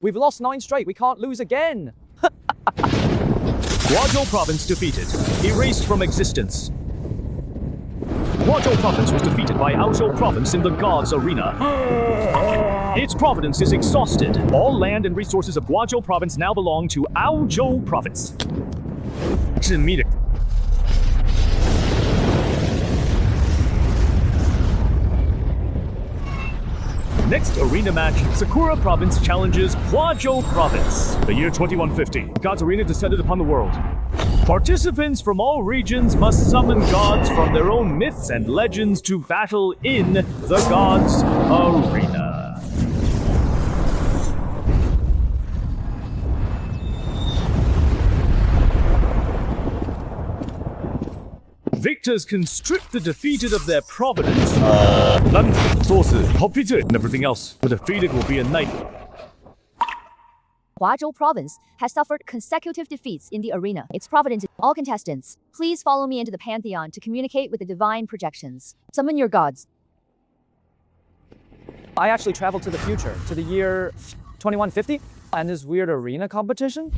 We've lost 9 straight. We can't lose again. Guazhou Province defeated. Erased from existence. Guazhou Province was defeated by Aozhou Province in the Gods Arena. Its providence is exhausted. All land and resources of Guazhou Province now belong to Aozhou Province. Next arena match, Sakura Province challenges Guazhou Province. The year 2150, God's Arena descended upon the world. Participants from all regions must summon gods from their own myths and legends to battle in the Gods Arena. Victors can strip the defeated of their providence, land, sources, property, and everything else. The defeated will be a knight. Guazhou Province has suffered consecutive defeats in the arena. Its providence, all contestants, please follow me into the Pantheon to communicate with the divine projections. Summon your gods. I actually traveled to the future, to the year 2150, and this weird arena competition.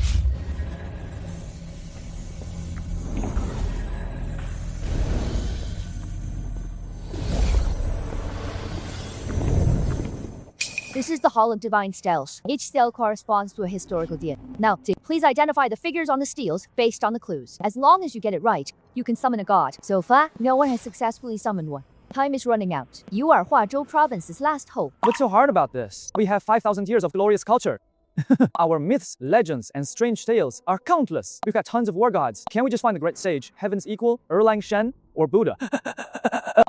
This is the Hall of Divine Steles. Each stele corresponds to a historical deity. Now, please identify the figures on the steles based on the clues. As long as you get it right, you can summon a god. So far, no one has successfully summoned one. Time is running out. You are Guazhou Province's last hope. What's so hard about this? We have 5,000 years of glorious culture. Our myths, legends, and strange tales are countless. We've got tons of war gods. Can't we just find the great sage, heaven's equal, Erlang Shen, or Buddha?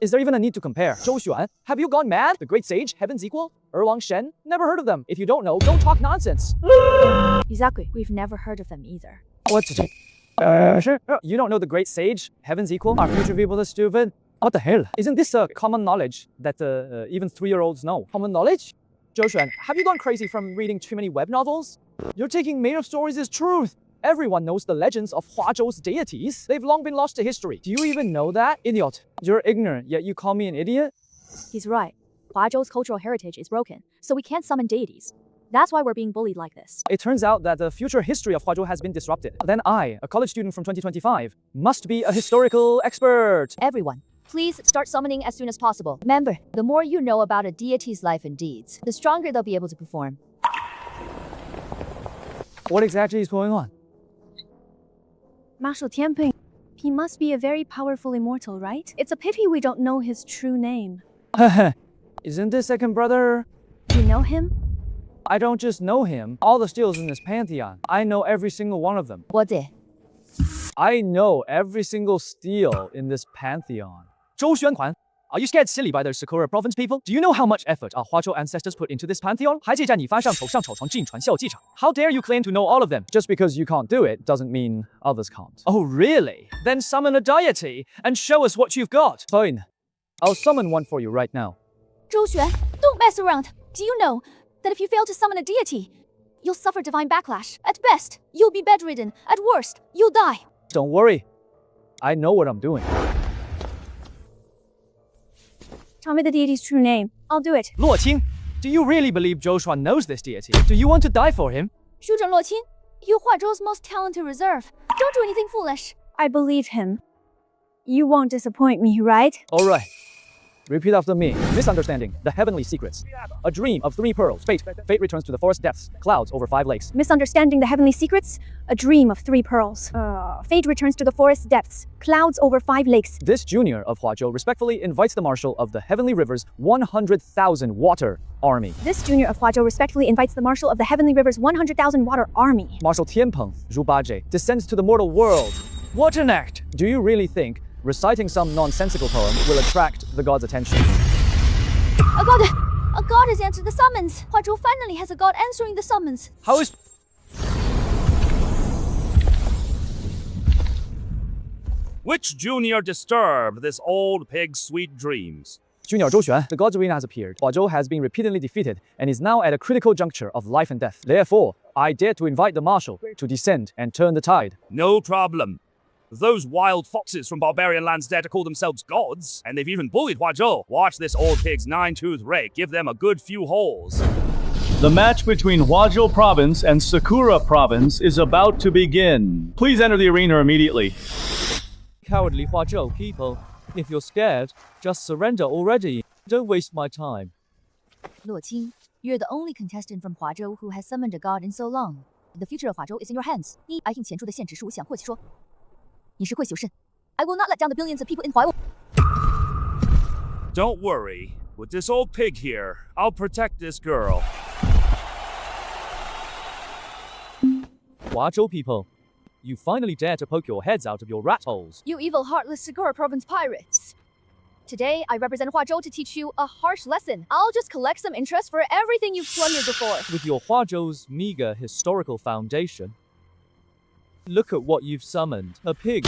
Is there even a need to compare? Zhou Xuan, have you gone mad? The great sage, heaven's equal, Erlang Shen? Never heard of them. If you don't know, don't talk nonsense. Exactly. We've never heard of them either. What's it? Sure. You don't know the great sage, heaven's equal? Are future people this stupid? What the hell? Isn't this common knowledge that even 3-year-olds know? Common knowledge? Zhou Xuan, have you gone crazy from reading too many web novels? You're taking made-up stories as truth. Everyone knows the legends of Huazhou's deities. They've long been lost to history. Do you even know that? Idiot. You're ignorant, yet you call me an idiot? He's right. Huazhou's cultural heritage is broken, so we can't summon deities. That's why we're being bullied like this. It turns out that the future history of Huazhou has been disrupted. Then I, a college student from 2025, must be a historical expert. Everyone, please start summoning as soon as possible. Remember, the more you know about a deity's life and deeds, the stronger they'll be able to perform. What exactly is going on? Marshal Tianping. He must be a very powerful immortal, right? It's a pity we don't know his true name. Isn't this second brother? You know him? I don't just know him. All the steles in this pantheon. I know every single one of them. What's it? I know every single stele in this pantheon. Zhou Xuanhuan, are you scared silly by those Sakura Province people? Do you know how much effort our Huazhou ancestors put into this pantheon? How dare you claim to know all of them? Just because you can't do it doesn't mean others can't. Oh, really? Then summon a deity and show us what you've got. Fine. I'll summon one for you right now. Zhou Xuan, don't mess around. Do you know that if you fail to summon a deity, you'll suffer divine backlash? At best, you'll be bedridden. At worst, you'll die. Don't worry. I know what I'm doing. Tell me the deity's true name. I'll do it. Luo Qing, do you really believe Zhou Xuan knows this deity? Do you want to die for him? Shuzhen Luoqin, you're Huazhou's most talented reserve. Don't do anything foolish. I believe him. You won't disappoint me, right? All right. Repeat after me. Misunderstanding. The heavenly secrets. A dream of 3 pearls. Fate. Fate returns to the forest depths. Clouds over 5 lakes. Misunderstanding the heavenly secrets. A dream of 3 pearls. Fate returns to the forest depths. Clouds over 5 lakes. This junior of Huazhou respectfully invites the marshal of the Heavenly River's 100,000 water army. This junior of Huazhou respectfully invites the marshal of the Heavenly River's 100,000 water army. Marshal Tianpeng, Zhu Bajie, descends to the mortal world. What an act! Do you really think reciting some nonsensical poem will attract the god's attention? A god has answered the summons. Huazhou finally has a god answering the summons. How is... Which junior disturbed this old pig's sweet dreams? Junior Zhou Xuan, the God's Arena has appeared. Huazhou has been repeatedly defeated and is now at a critical juncture of life and death. Therefore, I dare to invite the marshal to descend and turn the tide. No problem. Those wild foxes from barbarian lands dare to call themselves gods, and they've even bullied Huazhou. Watch this old pig's 9-toothed rake give them a good few holes. The match between Huazhou Province and Sakura Province is about to begin. Please enter the arena immediately. Cowardly Huazhou people. If you're scared, just surrender already. Don't waste my time. Luo Qing, you're the only contestant from Huazhou who has summoned a god in so long. The future of Huazhou is in your hands. I think 前出的限制是无想或其说，你是会修身。I will not let down the billions of people in Huazhou. Don't worry. With this old pig here, I'll protect this girl. Huazhou people, you finally dare to poke your heads out of your rat holes. You evil, heartless Sakura Province pirates. Today, I represent Huazhou to teach you a harsh lesson. I'll just collect some interest for everything you've plundered before. With your Huazhou's meager historical foundation, look at what you've summoned. A pig.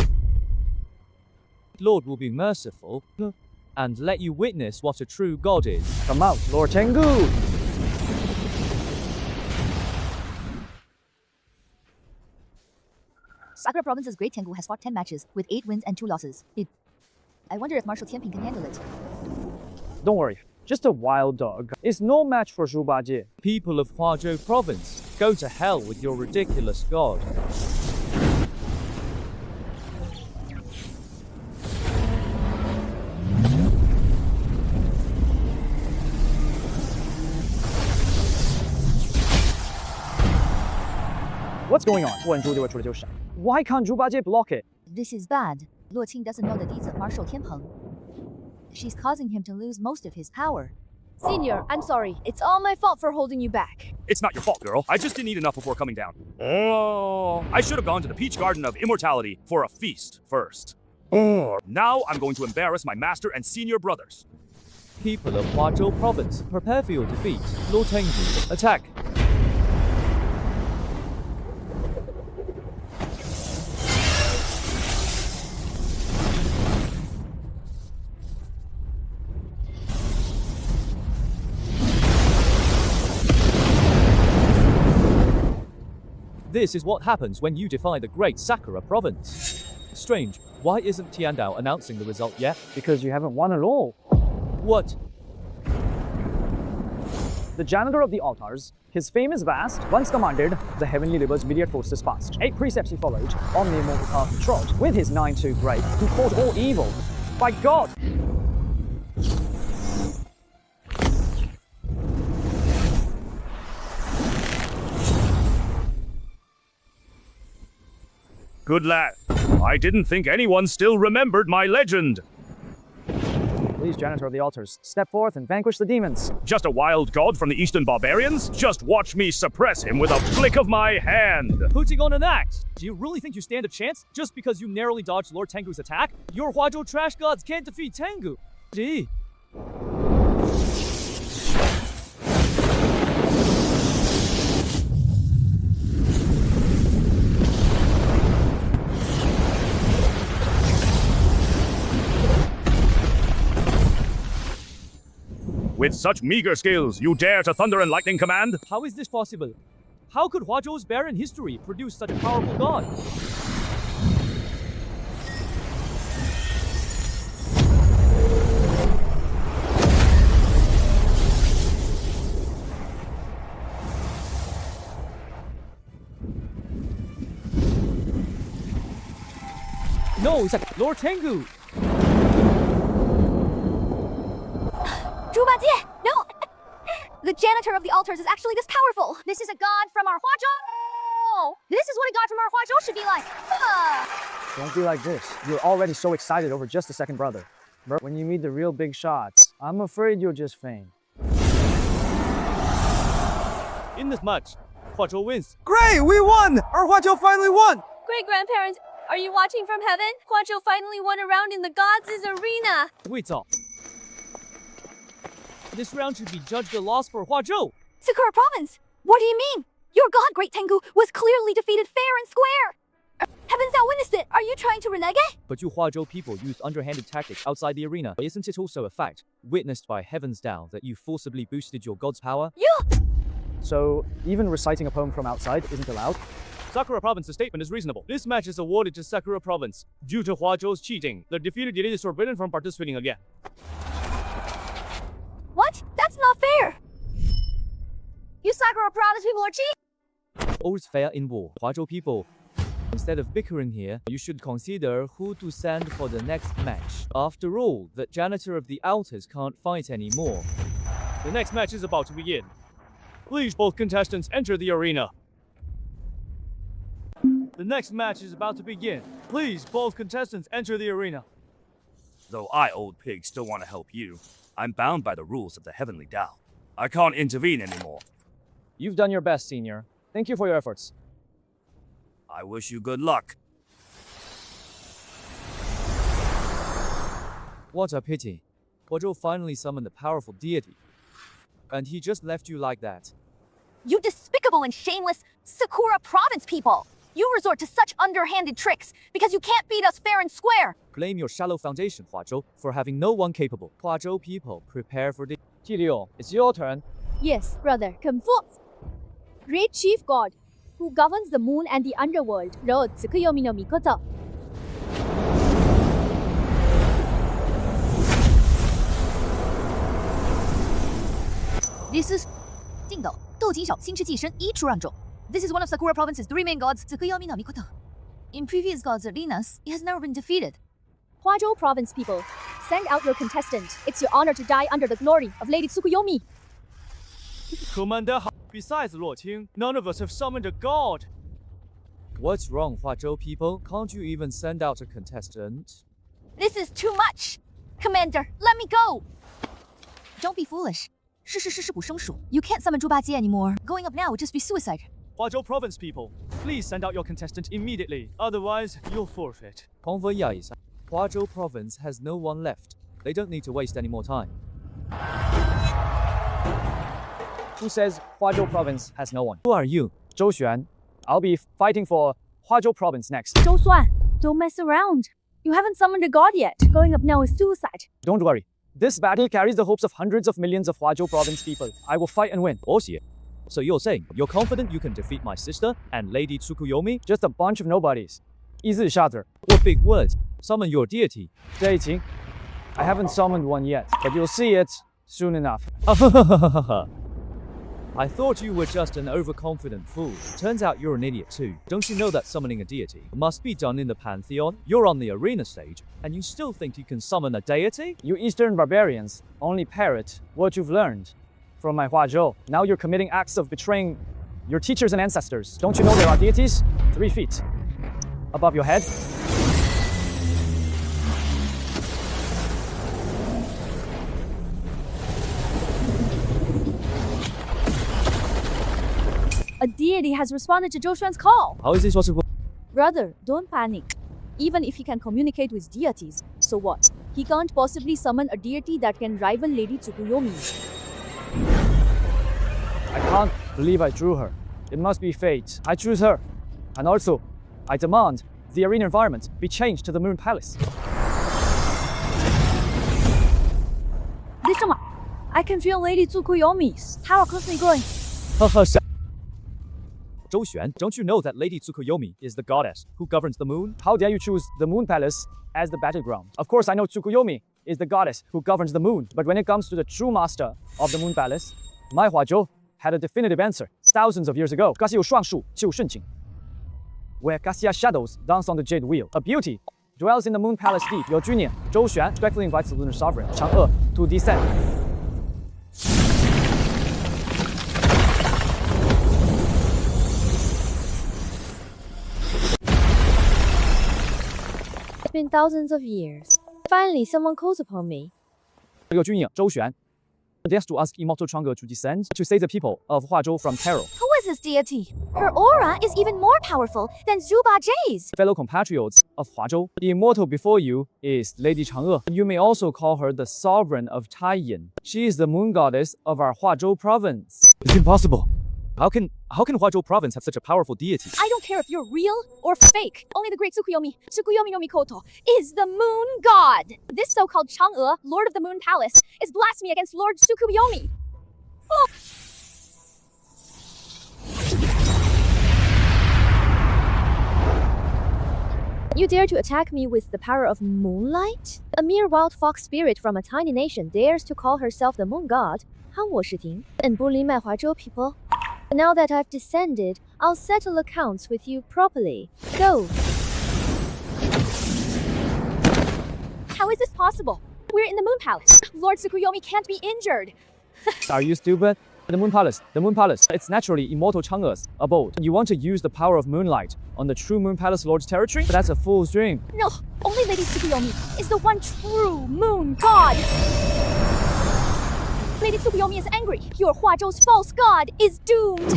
Lord will be merciful and let you witness what a true god is. Come out, Lord Tengu! Sakura Province's Great Tengu has fought 10 matches, with 8 wins and 2 losses. I wonder if Marshal Tianping can handle it. Don't worry, just a wild dog. It's no match for Zhu Bajie. People of Huazhou Province, go to hell with your ridiculous god. What's going on? Why can't Zhu Bajie block it? This is bad. Luo Qing doesn't know the deeds of Marshal Tianpeng. She's causing him to lose most of his power. Senior, I'm sorry. It's all my fault for holding you back. It's not your fault, girl. I just didn't eat enough before coming down. Oh. I should have gone to the Peach Garden of Immortality for a feast first. Oh. Now I'm going to embarrass my master and senior brothers. People of Huazhou Province, prepare for your defeat. Lord Tengu, attack! This is what happens when you defy the great Sakura Province. Strange, why isn't Tiandao announcing the result yet? Because you haven't won at all. What? The janitor of the altars, his fame is vast, once commanded the heavenly river's myriad forces past. 8 precepts he followed, on the immortal path he trod, with his 9-2 grade, who fought all evil. By God! Good lad. I didn't think anyone still remembered my legend. Please, janitor of the altars, step forth and vanquish the demons. Just a wild god from the eastern barbarians? Just watch me suppress him with a flick of my hand. Putting on an act? Do you really think you stand a chance just because you narrowly dodged Lord Tengu's attack? Your Huazhou trash gods can't defeat Tengu. Gee. With such meager skills, you dare to thunder and lightning command? How is this possible? How could Huazhou's barren history produce such a powerful god? No, it's like Lord Tengu! Zhu Bajie, no! The janitor of the altars is actually this powerful. This is a god from our Huazhou. This is what a god from our Huazhou should be like. Don't be like this. You're already so excited over just a second brother. But when you meet the real big shots, I'm afraid you'll just faint. In this match, Huazhou wins. Great! We won! Our Huazhou finally won! Great grandparents, are you watching from heaven? Huazhou finally won a round in the gods' arena. Wait up. This round should be judged a loss for Huazhou. Sakura Province, what do you mean? Your god, Great Tengu, was clearly defeated fair and square. Heavens thou witnessed it. Are you trying to renege? But you Huazhou people used underhanded tactics outside the arena. Isn't it also a fact, witnessed by Heavens Down, that you forcibly boosted your god's power? You! So, even reciting a poem from outside isn't allowed? Sakura Province's statement is reasonable. This match is awarded to Sakura Province. Due to Huazhou's cheating, the defeated elite is forbidden from participating again. What? That's not fair. You Sakura province people are cheap. All's fair in war. Huazhou people, instead of bickering here, you should consider who to send for the next match. After all, the janitor of the altars can't fight anymore. The next match is about to begin. Please, both contestants, enter the arena. The next match is about to begin. Please, both contestants, enter the arena. Though I, old pig, still want to help you, I'm bound by the rules of the Heavenly Tao. I can't intervene anymore. You've done your best, senior. Thank you for your efforts. I wish you good luck. What a pity. Huazhou finally summoned a powerful deity. And he just left you like that. You despicable and shameless Sakura province people. You resort to such underhanded tricks because you can't beat us fair and square. Blame your shallow foundation, Huazhou, for having no one capable. Huazhou people, prepare for the... Jirio, it's your turn. Yes, brother, come forth. Great chief god, who governs the moon and the underworld, Ro Tsukuyomi no Mikoto. This is 定斗斗金小心之寄生一出让种. This is one of Sakura province's three main gods, Tsukuyomi no Mikoto. In previous gods' arenas, it has never been defeated. Huazhou province people, send out your contestant. It's your honor to die under the glory of Lady Tsukuyomi. Commander, besides Luo Qing, none of us have summoned a god. What's wrong, Huazhou people? Can't you even send out a contestant? This is too much. Commander, let me go. Don't be foolish. 世事事不生疏. You can't summon Zhu Bajie anymore. Going up now would just be suicide. Huazhou province people, please send out your contestant immediately. Otherwise, you'll forfeit. 同佛亚以上, Huazhou province has no one left. They don't need to waste any more time. Who says Huazhou province has no one? Who are you? Zhou Xuan. I'll be fighting for Huazhou province next. Zhou Xuan, don't mess around. You haven't summoned a god yet. Going up now is suicide. Don't worry. This battle carries the hopes of hundreds of millions of Huazhou province people. I will fight and win. So you're saying you're confident you can defeat my sister and Lady Tsukuyomi? Just a bunch of nobodies. 一字下子. What big words? Summon your deity. 这一情, I haven't summoned one yet, but you'll see it soon enough. I thought you were just an overconfident fool. Turns out you're an idiot too. Don't you know that summoning a deity must be done in the pantheon? You're on the arena stage, and you still think you can summon a deity? You Eastern barbarians only parrot what you've learned from my Huazhou. Now you're committing acts of betraying your teachers and ancestors. Don't you know there are deities 3 feet above your head? A deity has responded to Zhou Xuan's call. How is this possible? Brother, don't panic. Even if he can communicate with deities, so what? He can't possibly summon a deity that can rival Lady Tsukuyomi. I can't believe I drew her. It must be fate. I choose her. And also, I demand the arena environment be changed to the Moon Palace. Listen, I can feel Lady Tsukuyomi's power constantly growing. Zhou Xuan, don't you know that Lady Tsukuyomi is the goddess who governs the moon? How dare you choose the Moon Palace as the battleground? Of course, I know Tsukuyomi is the goddess who governs the moon, but when it comes to the true master of the Moon Palace, my Huazhou had a definitive answer thousands of years ago. Where Cassia shadows dance on the jade wheel. A beauty dwells in the Moon Palace deep. Your junior, Zhou Xuan, respectfully invites the lunar sovereign, Chang'e, to descend. It's been thousands of years. Finally, someone calls upon me. Your junior, Zhou Xuan, dares to ask immortal Chang'e to descend to save the people of Huazhou from peril. Who is this deity? Her aura is even more powerful than Zhu Bajie's. Fellow compatriots of Huazhou, the immortal before you is Lady Chang'e. You may also call her the sovereign of Taiyin. She is the moon goddess of our Huazhou province. It's impossible. How can Huazhou province have such a powerful deity? I don't care if you're real or fake. Only the great Tsukuyomi no Mikoto, is the moon god. This so-called Chang'e, lord of the moon palace, is blasphemy against Lord Tsukuyomi. Oh. You dare to attack me with the power of moonlight? A mere wild fox spirit from a tiny nation dares to call herself the moon god. 喊我是听 and bully my Huazhou people. Now that I've descended, I'll settle accounts with you properly. Go. How is this possible? We're in the Moon Palace. Lord Tsukuyomi can't be injured. Are you stupid? The Moon Palace. The Moon Palace. It's naturally immortal Chang'e's abode. You want to use the power of moonlight on the true Moon Palace Lord's territory? But that's a fool's dream. No, only Lady Tsukuyomi is the one true moon god. Lady Tsukuyomi is angry. Your Huazhou's false god is doomed.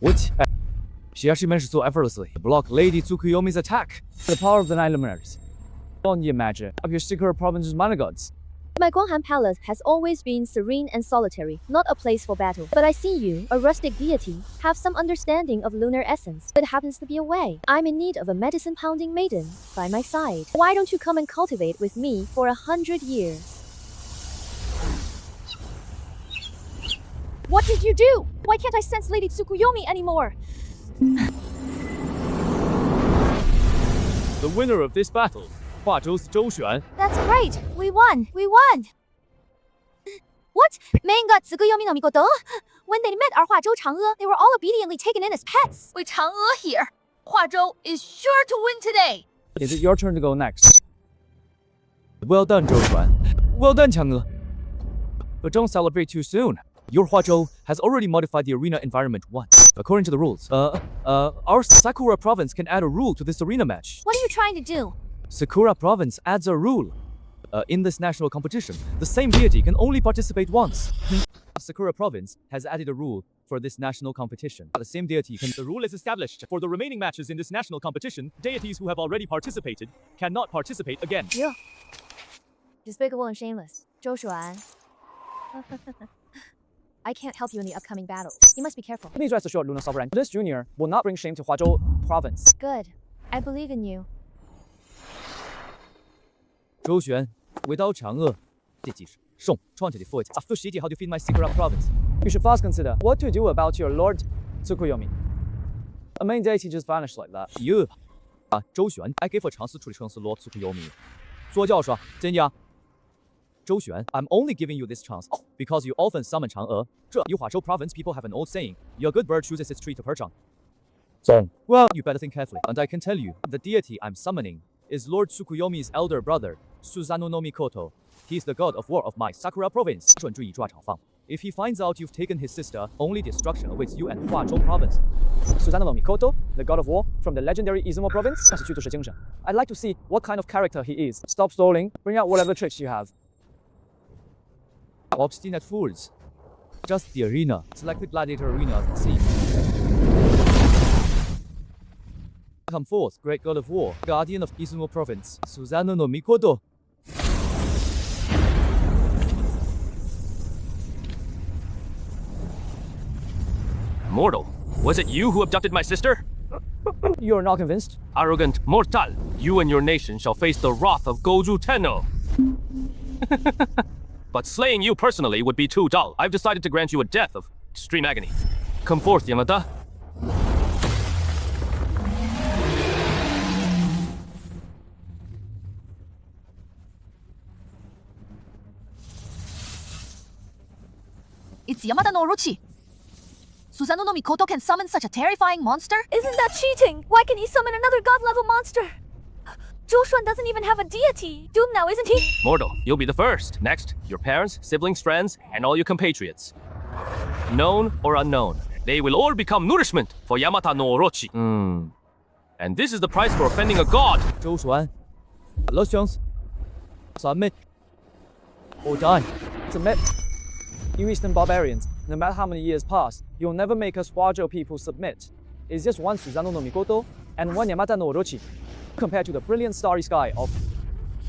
What? She actually managed so effortlessly to block Lady Tsukuyomi's attack. The power of the Nine Luminaries. Don't you imagine? Of your Sakura province's mana gods. My Guanghan Palace has always been serene and solitary, not a place for battle. But I see you, a rustic deity, have some understanding of lunar essence, but happens to be away. I'm in need of a medicine-pounding maiden by my side. Why don't you come and cultivate with me for 100 years? What did you do? Why can't I sense Lady Tsukuyomi anymore? The winner of this battle, Huazhou's Zhou Xuan. That's right. We won. We won. What? Main god Tsukuyomi no Mikoto? When they met our Huazhou Chang'e, they were all obediently taken in as pets. With Chang'e here, Huazhou is sure to win today. Is it your turn to go next? Well done, Zhou Xuan. Well done, Chang'e. But don't celebrate too soon. Your Huazhou has already modified the arena environment once. According to the rules, our Sakura province can add a rule to this arena match. What are you trying to do? Sakura province adds a rule. In this national competition, the same deity can only participate once. Sakura province has added a rule for this national competition. The same deity can... The rule is established. For the remaining matches in this national competition, deities who have already participated cannot participate again. You. Despicable and shameless. Zhou Xuan. I can't help you in the upcoming battles. You must be careful. Please rest assured, Lunar Sovereign, this junior will not bring shame to Huazhou province. Good. I believe in you. 周旋，回到长鄂，这即是送创建的 foot. I feel shitty how to feed my Sakura province. You should first consider what to do about your Lord Tsukuyomi. A main deity just vanished like that. You. 周旋，I gave a chance to 处理成是 Lord Tsukuyomi. 说教是吧？真呀。周旋 I'm only giving you this chance because you often summon Chang'e. 这 You Huazhou province people have an old saying, your good bird chooses its tree to perch on. So, well, you better think carefully. And I can tell you, the deity I'm summoning is Lord Tsukuyomi's elder brother, Susanoo no Mikoto. He's the god of war of my Sakura province. 准注意抓场放. If he finds out you've taken his sister, only destruction awaits you and Huazhou province. Susanoo no Mikoto, the god of war from the legendary Izumo province. 但是剧组是精神. I'd like to see what kind of character he is. Stop stalling. Bring out whatever tricks you have. Obstinate fools. Just the arena. Select the gladiator arena of the sea. Come forth, great god of war, guardian of Izumo province, Susanoo no Mikoto. Mortal, was it you who abducted my sister? You're not convinced? Arrogant mortal, you and your nation shall face the wrath of Goju Tenno. But slaying you personally would be too dull. I've decided to grant you a death of extreme agony. Come forth, Yamada. It's Yamada no Orochi. Susanoo no Mikoto can summon such a terrifying monster? Isn't that cheating? Why can he summon another god-level monster? Zhou Xuan doesn't even have a deity. Doomed now, isn't he? Mortal, you'll be the first. Next, your parents, siblings, friends, and all your compatriots. Known or unknown, they will all become nourishment for Yamata no Orochi. And this is the price for offending a god. 周旋 Illusions. Submit. Or die. Submit. You Eastern barbarians, no matter how many years pass, you'll never make us Huazhou people submit. It's just one Susanoo no Mikoto and one Yamata no Orochi. Compared to the brilliant starry sky of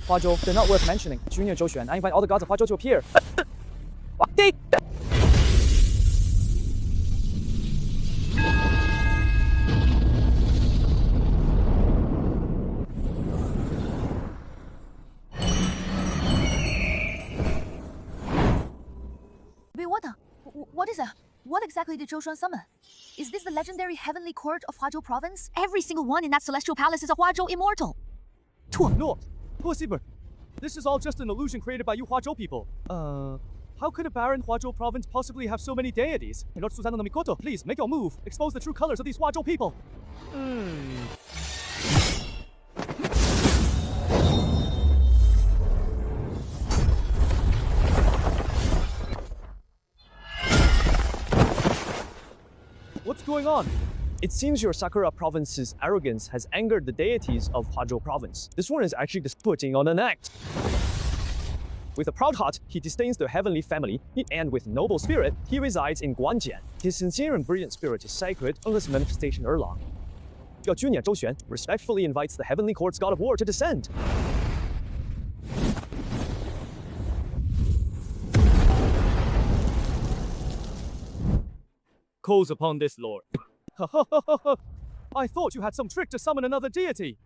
Huazhou, they're not worth mentioning. Junior Zhou Xuan, I invite all the gods of Huazhou to appear. Wait, what is that? What exactly did Zhou Xuan summon? Is this the legendary heavenly court of Huazhou province? Every single one in that celestial palace is a Huazhou immortal. No, possible. This is all just an illusion created by you Huazhou people. How could a barren Huazhou province possibly have so many deities? Lord Susanoo no Mikoto, please make your move. Expose the true colors of these Huazhou people. What's going on? It seems your Sakura province's arrogance has angered the deities of Huazhou province. This one is actually just putting on an act. With a proud heart, he disdains the heavenly family, and with noble spirit, he resides in Guanjian. His sincere and brilliant spirit is sacred unless manifestation Erlang. Your junior Zhou Xuan respectfully invites the heavenly court's god of war to descend. Calls upon this lord. I thought you had some trick to summon another deity.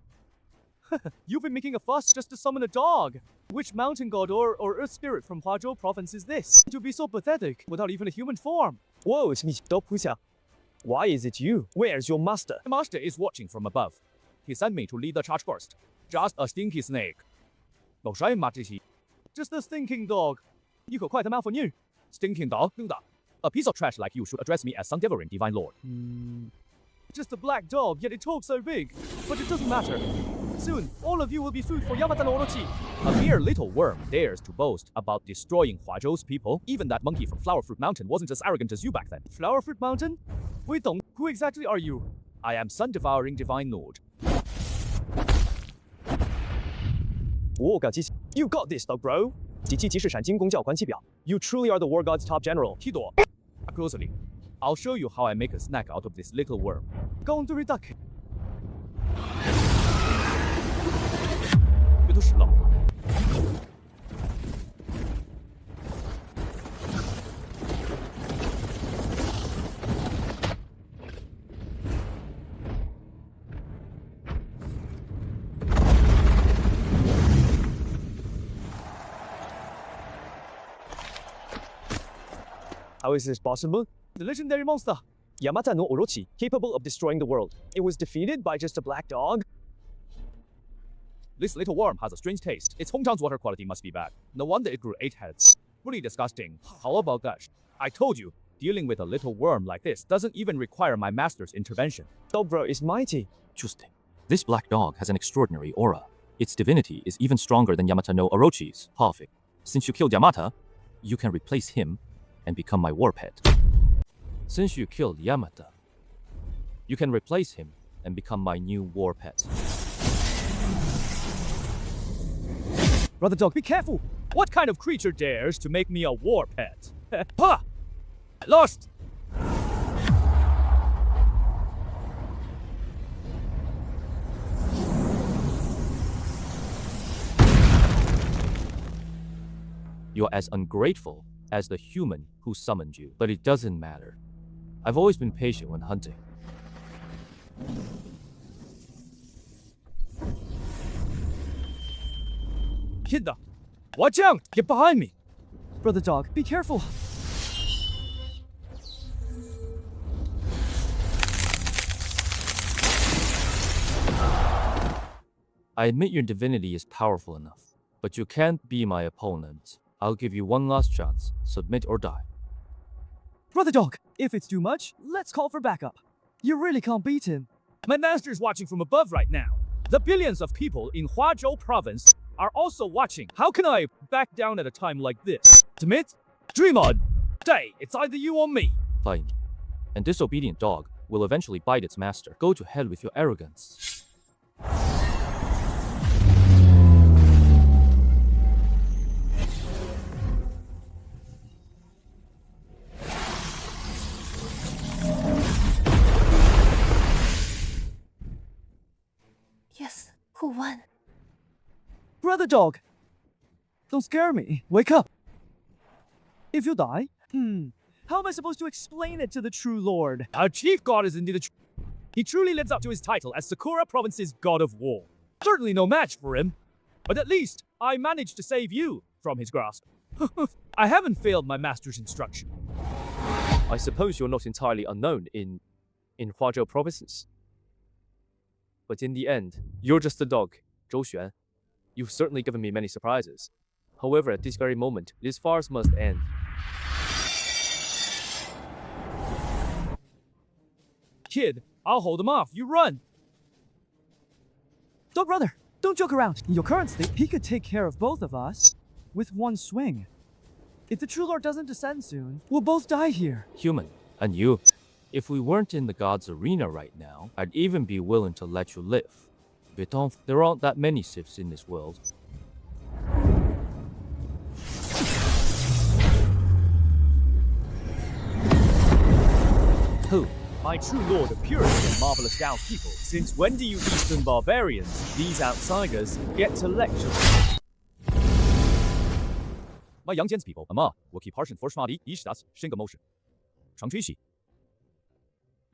You've been making a fuss just to summon a dog. Which mountain god or earth spirit from Huazhou province is this? To be so pathetic without even a human form. Whoa, why is it you? Where's your master? My master is watching from above. He sent me to lead the charge first. Just a stinky snake. Just a stinking dog. Stinking dog? A piece of trash like you should address me as Sun Deverin, Divine Lord. Just a black dog, yet it talks so big. But it doesn't matter. Soon, all of you will be food for Yamata no Orochi. A mere little worm dares to boast about destroying Huazhou's people. Even that monkey from Flower Fruit Mountain wasn't as arrogant as you back then. Flower Fruit Mountain? Wait, who exactly are you? I am Sun Devouring Divine Lord. You got this though, bro. You truly are the war god's top general. Tidor, closely. I'll show you how I make a snack out of this little worm. Go on to it, duck. 别都死了。How is this possible? The legendary monster, Yamata no Orochi, capable of destroying the world. It was defeated by just a black dog? This little worm has a strange taste. Its hometown's water quality must be bad. No wonder it grew 8 heads. Pretty disgusting. How about that? I told you, dealing with a little worm like this doesn't even require my master's intervention. Dobro is mighty. Juste. This black dog has an extraordinary aura. Its divinity is even stronger than Yamata no Orochi's. Perfect. Since you killed Yamata, you can replace him and become my war pet. Since you killed Yamata, you can replace him and become my new war pet. Brother dog, be careful. What kind of creature dares to make me a war pet? Ha! Lost! You're as ungrateful as the human who summoned you, but it doesn't matter. I've always been patient when hunting. Kidda, watch out! Get behind me! Brother dog, be careful. I admit your divinity is powerful enough, but you can't be my opponent. I'll give you one last chance. Submit or die. Brother dog, if it's too much, let's call for backup. You really can't beat him. My master's watching from above right now. The billions of people in Huazhou province are also watching. How can I back down at a time like this? Submit? Dream on! Stay, it's either you or me. Fine. And disobedient dog will eventually bite its master. Go to hell with your arrogance. Yes, who won? Brother dog, don't scare me. Wake up. If you die, how am I supposed to explain it to the true lord? Our chief god is indeed he truly lives up to his title as Sakura province's god of war. Certainly no match for him, but at least I managed to save you from his grasp. I haven't failed my master's instruction. I suppose you're not entirely unknown in Huazhou provinces. But in the end, you're just a dog. Zhou Xuan, you've certainly given me many surprises. However, at this very moment, this farce must end. Kid, I'll hold him off. You run. Don't, brother. Don't joke around. In your current state, he could take care of both of us with one swing. If the True Lord doesn't descend soon, we'll both die here. Human, and you, if we weren't in the God's arena right now, I'd even be willing to let you live. Viton, there aren't that many Siths in this world. Who? My true lord of purity and marvelous Dao people. Since when do you Eastern barbarians, these outsiders, get to lecture? My young gents people, Ama, will keep harsh and forshmadi, ishtas, shingamotion. Changtrishi.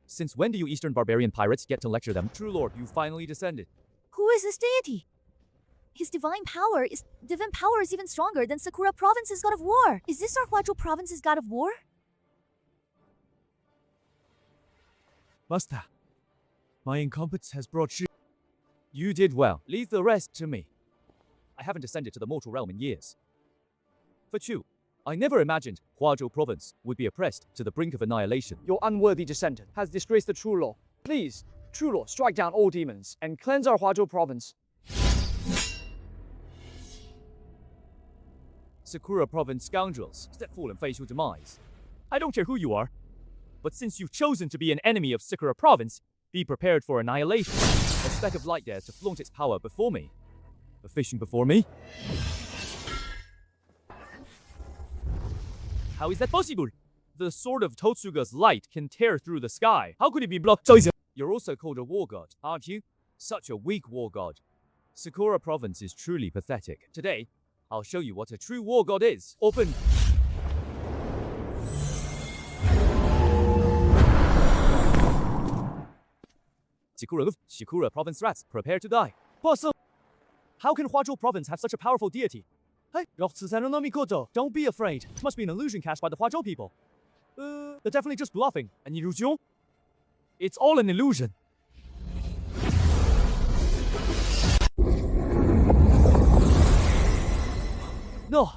Since when do you Eastern barbarian pirates get to lecture them? True Lord, you finally descended. Who is this deity? His divine power is even stronger than Sakura Province's god of war. Is this our Huazhou Province's god of war? Master, my incompetence has brought you. You did well. Leave the rest to me. I haven't descended to the mortal realm in years. For Chu, I never imagined Huazhou Province would be oppressed to the brink of annihilation. Your unworthy descendant has disgraced the True Law. Please, True Law, strike down all demons and cleanse our Huazhou Province. Sakura Province scoundrels, step forward and face your demise. I don't care who you are, but since you've chosen to be an enemy of Sakura Province, be prepared for annihilation. A speck of light there to flaunt its power before me. A fishing before me? How is that possible? The sword of Totsuga's light can tear through the sky. How could it be blocked? You're also called a war god, aren't you? Such a weak war god. Sakura Province is truly pathetic. Today, I'll show you what a true war god is. Open. Sakura Province rats, prepare to die. Possible. How can Huazhou Province have such a powerful deity? Hey, don't be afraid. Must be an illusion cast by the Huazhou people. They're definitely just bluffing. An illusion? It's all an illusion. No,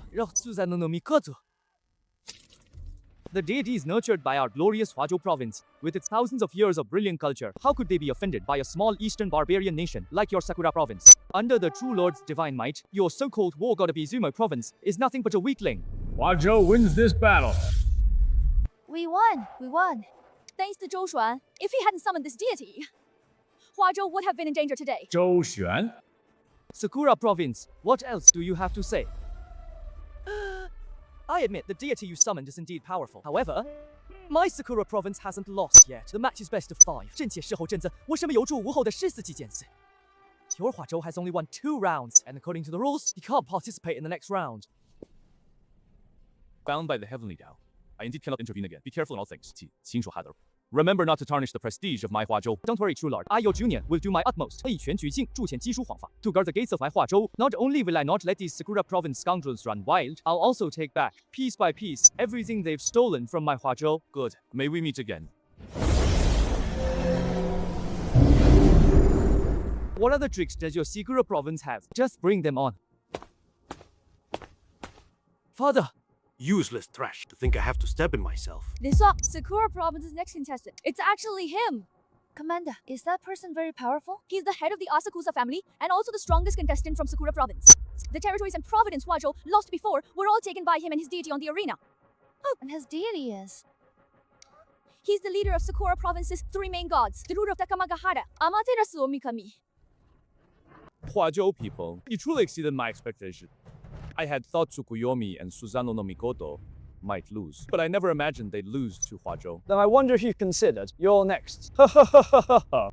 the deity is nurtured by our glorious Huazhou province. With its thousands of years of brilliant culture, how could they be offended by a small eastern barbarian nation like your Sakura province? Under the true lord's divine might, your so-called war god of Izumo province is nothing but a weakling. Huazhou wins this battle. We won. Thanks to Zhou Xuan. If he hadn't summoned this deity, Huazhou would have been in danger today. Zhou Xuan? Sakura province, what else do you have to say? I admit the deity you summoned is indeed powerful. However, my Sakura province hasn't lost yet. The match is best of 5. 正且事后阵子，我什么有助无后的誓死计件事。Your Huazhou has only won 2 rounds, and according to the rules, he can't participate in the next round. Bound by the heavenly Tao, I indeed cannot intervene again. Be careful in all things. Remember not to tarnish the prestige of my Huazhou. Don't worry, true lord. I, your junior, will do my utmost. 一拳绝境，铸前基础谎法. To guard the gates of my Huazhou, not only will I not let these Sakura province scoundrels run wild, I'll also take back, piece by piece, everything they've stolen from my Huazhou. Good. May we meet again. What other tricks does your Sakura province have? Just bring them on. Father! Useless trash to think I have to step in myself. They saw Sakura Province's next contestant. It's actually him. Commander, is that person very powerful? He's the head of the Asakusa family and also the strongest contestant from Sakura Province. The territories in Providence Huazhou lost before were all taken by him and his deity on the arena. Oh, and his deity is? He's the leader of Sakura Province's 3 main gods, the ruler of Takamagahara, Amaterasu Omikami. Huazhou people, you truly exceeded my expectation. I had thought Tsukuyomi and Susanoo no Mikoto might lose, but I never imagined they'd lose to Huazhou. Then I wonder if you considered you're next.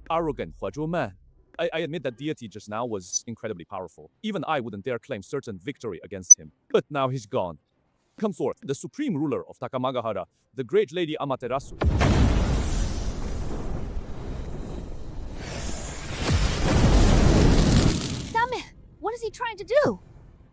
Arrogant Huazhou man. I admit that deity just now was incredibly powerful. Even I wouldn't dare claim certain victory against him. But now he's gone. Come forth, the supreme ruler of Takamagahara, the great lady Amaterasu. Damn it! What is he trying to do?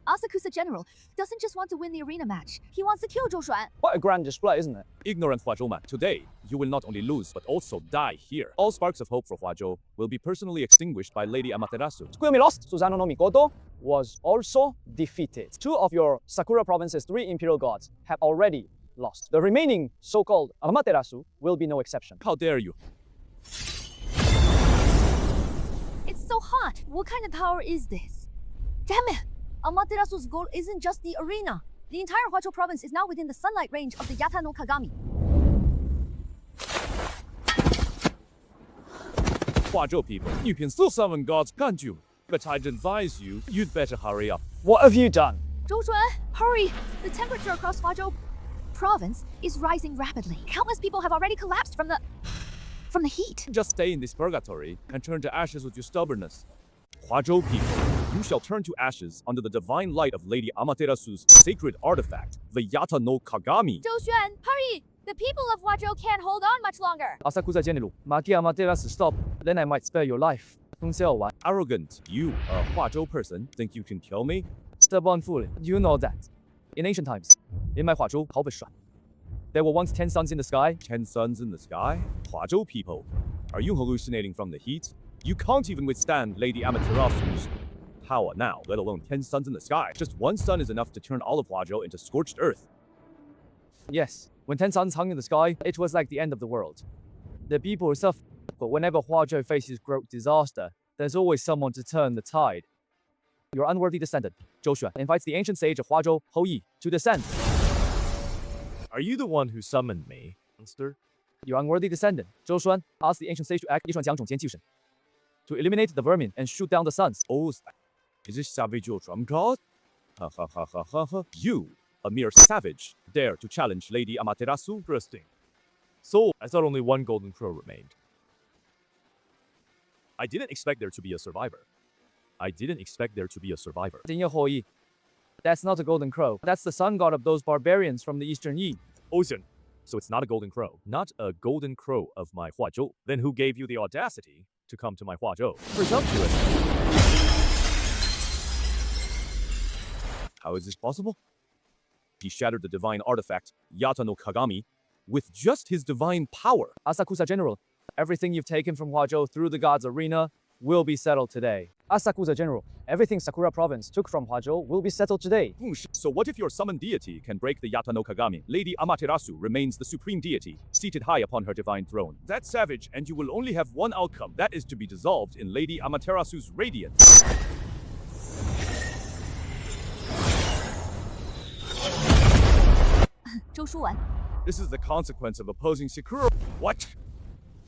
Asakusa General doesn't just want to win the arena match. He wants to kill Zhou Xuan. What a grand display, isn't it? Ignorant Huazhou man, today you will not only lose but also die here. All sparks of hope for Huazhou will be personally extinguished by Lady Amaterasu. Tsukuyomi lost. Susanoo no Mikoto was also defeated. 2 of your Sakura province's 3 imperial gods have already lost. The remaining so-called Amaterasu will be no exception. How dare you? It's so hot. What kind of power is this? Damn it! Amaterasu's goal isn't just the arena. The entire Huazhou province is now within the sunlight range of the Yata no Kagami. Huazhou people, you can still summon gods, can't you? But I'd advise you'd better hurry up. What have you done? Zhou Xuan, hurry! The temperature across Huazhou province is rising rapidly. Countless people have already collapsed from the heat. Just stay in this purgatory and turn to ashes with your stubbornness. Huazhou people, you shall turn to ashes under the divine light of Lady Amaterasu's sacred artifact, the Yata no Kagami. Zhou Xuan, hurry! The people of Huazhou can't hold on much longer. Asakusa General, Maki Amaterasu, stop. Then I might spare your life. Arrogant, you, a Huazhou person, think you can kill me? Stubborn fool, you know that. In ancient times, in my Huazhou, there were once 10 suns in the sky. 10 suns in the sky? Huazhou people, are you hallucinating from the heat? You can't even withstand Lady Amaterasu's power now, let alone 10 suns in the sky. Just 1 sun is enough to turn all of Huazhou into scorched earth. Yes, when 10 suns hung in the sky, it was like the end of the world. The people suffered, but whenever Huazhou faces great disaster, there's always someone to turn the tide. Your unworthy descendant, Zhou Xuan, invites the ancient sage of Huazhou, Hou Yi, to descend. Are you the one who summoned me, monster? Your unworthy descendant, Zhou Xuan, asks the ancient sage to act to eliminate the vermin and shoot down the suns. Oh, is this savage your trump card? Ha ha ha ha ha ha. You, a mere savage, dare to challenge Lady Amaterasu? Interesting. So, I thought only 1 golden crow remained. I didn't expect there to be a survivor. Hou Yi, that's not a golden crow. That's the sun god of those barbarians from the eastern Yi. Ocean. So it's not a golden crow. Not a golden crow of my Huazhou. Then who gave you the audacity to come to my Huazhou? Presumptuous. How is this possible? He shattered the divine artifact, Yata no Kagami, with just his divine power. Asakusa General, everything you've taken from Huazhou through the gods' arena will be settled today. Asakusa General, everything Sakura province took from Huazhou will be settled today. So what if your summoned deity can break the Yata no Kagami? Lady Amaterasu remains the supreme deity, seated high upon her divine throne. That's savage, and you will only have one outcome. That is to be dissolved in Lady Amaterasu's radiance. Zhou Shuan, This is the consequence of opposing Sakura. What?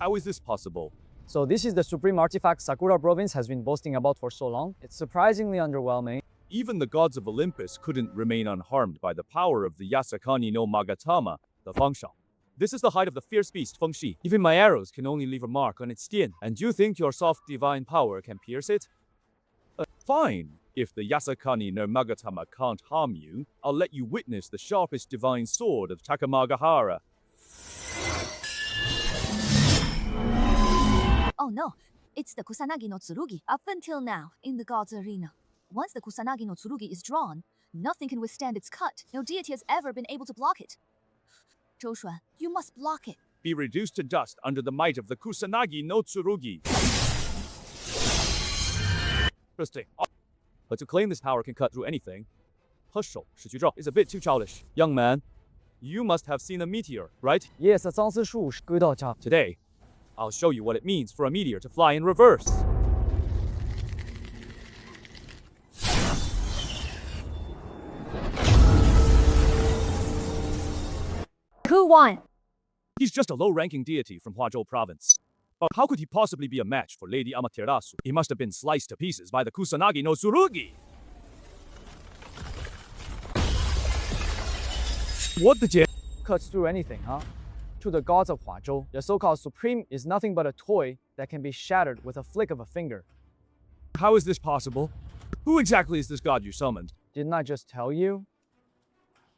How is this possible? So this is the supreme artifact Sakura province has been boasting about for so long. It's surprisingly underwhelming. Even the gods of Olympus couldn't remain unharmed by the power of the Yasakani no Magatama, the Fengshan. This is the height of the fierce beast Fengshi. Even my arrows can only leave a mark on its skin. And you think your soft divine power can pierce it? Fine. If the Yasakani no Magatama can't harm you, I'll let you witness the sharpest divine sword of Takamagahara. oh no, it's the Kusanagi no Tsurugi. Up until now, in the God's arena, once the Kusanagi no Tsurugi is drawn, nothing can withstand its cut. No deity has ever been able to block it. Zhou Xuan, you must block it. Be reduced to dust under the might of the Kusanagi no Tsurugi. Interesting. But to claim this power can cut through anything, Hushou is a bit too childish. Young man, you must have seen a meteor, right? Yes, 丧尸术士归道家。 Today, I'll show you what it means for a meteor to fly in reverse. Who won? He's just a low-ranking deity from Huazhou province. But how could he possibly be a match for Lady Amaterasu? He must have been sliced to pieces by the Kusanagi no Tsurugi. What the jet cuts through anything, huh? To the gods of Huazhou, the so-called supreme is nothing but a toy that can be shattered with a flick of a finger. How is this possible? Who exactly is this god you summoned? Didn't I just tell you?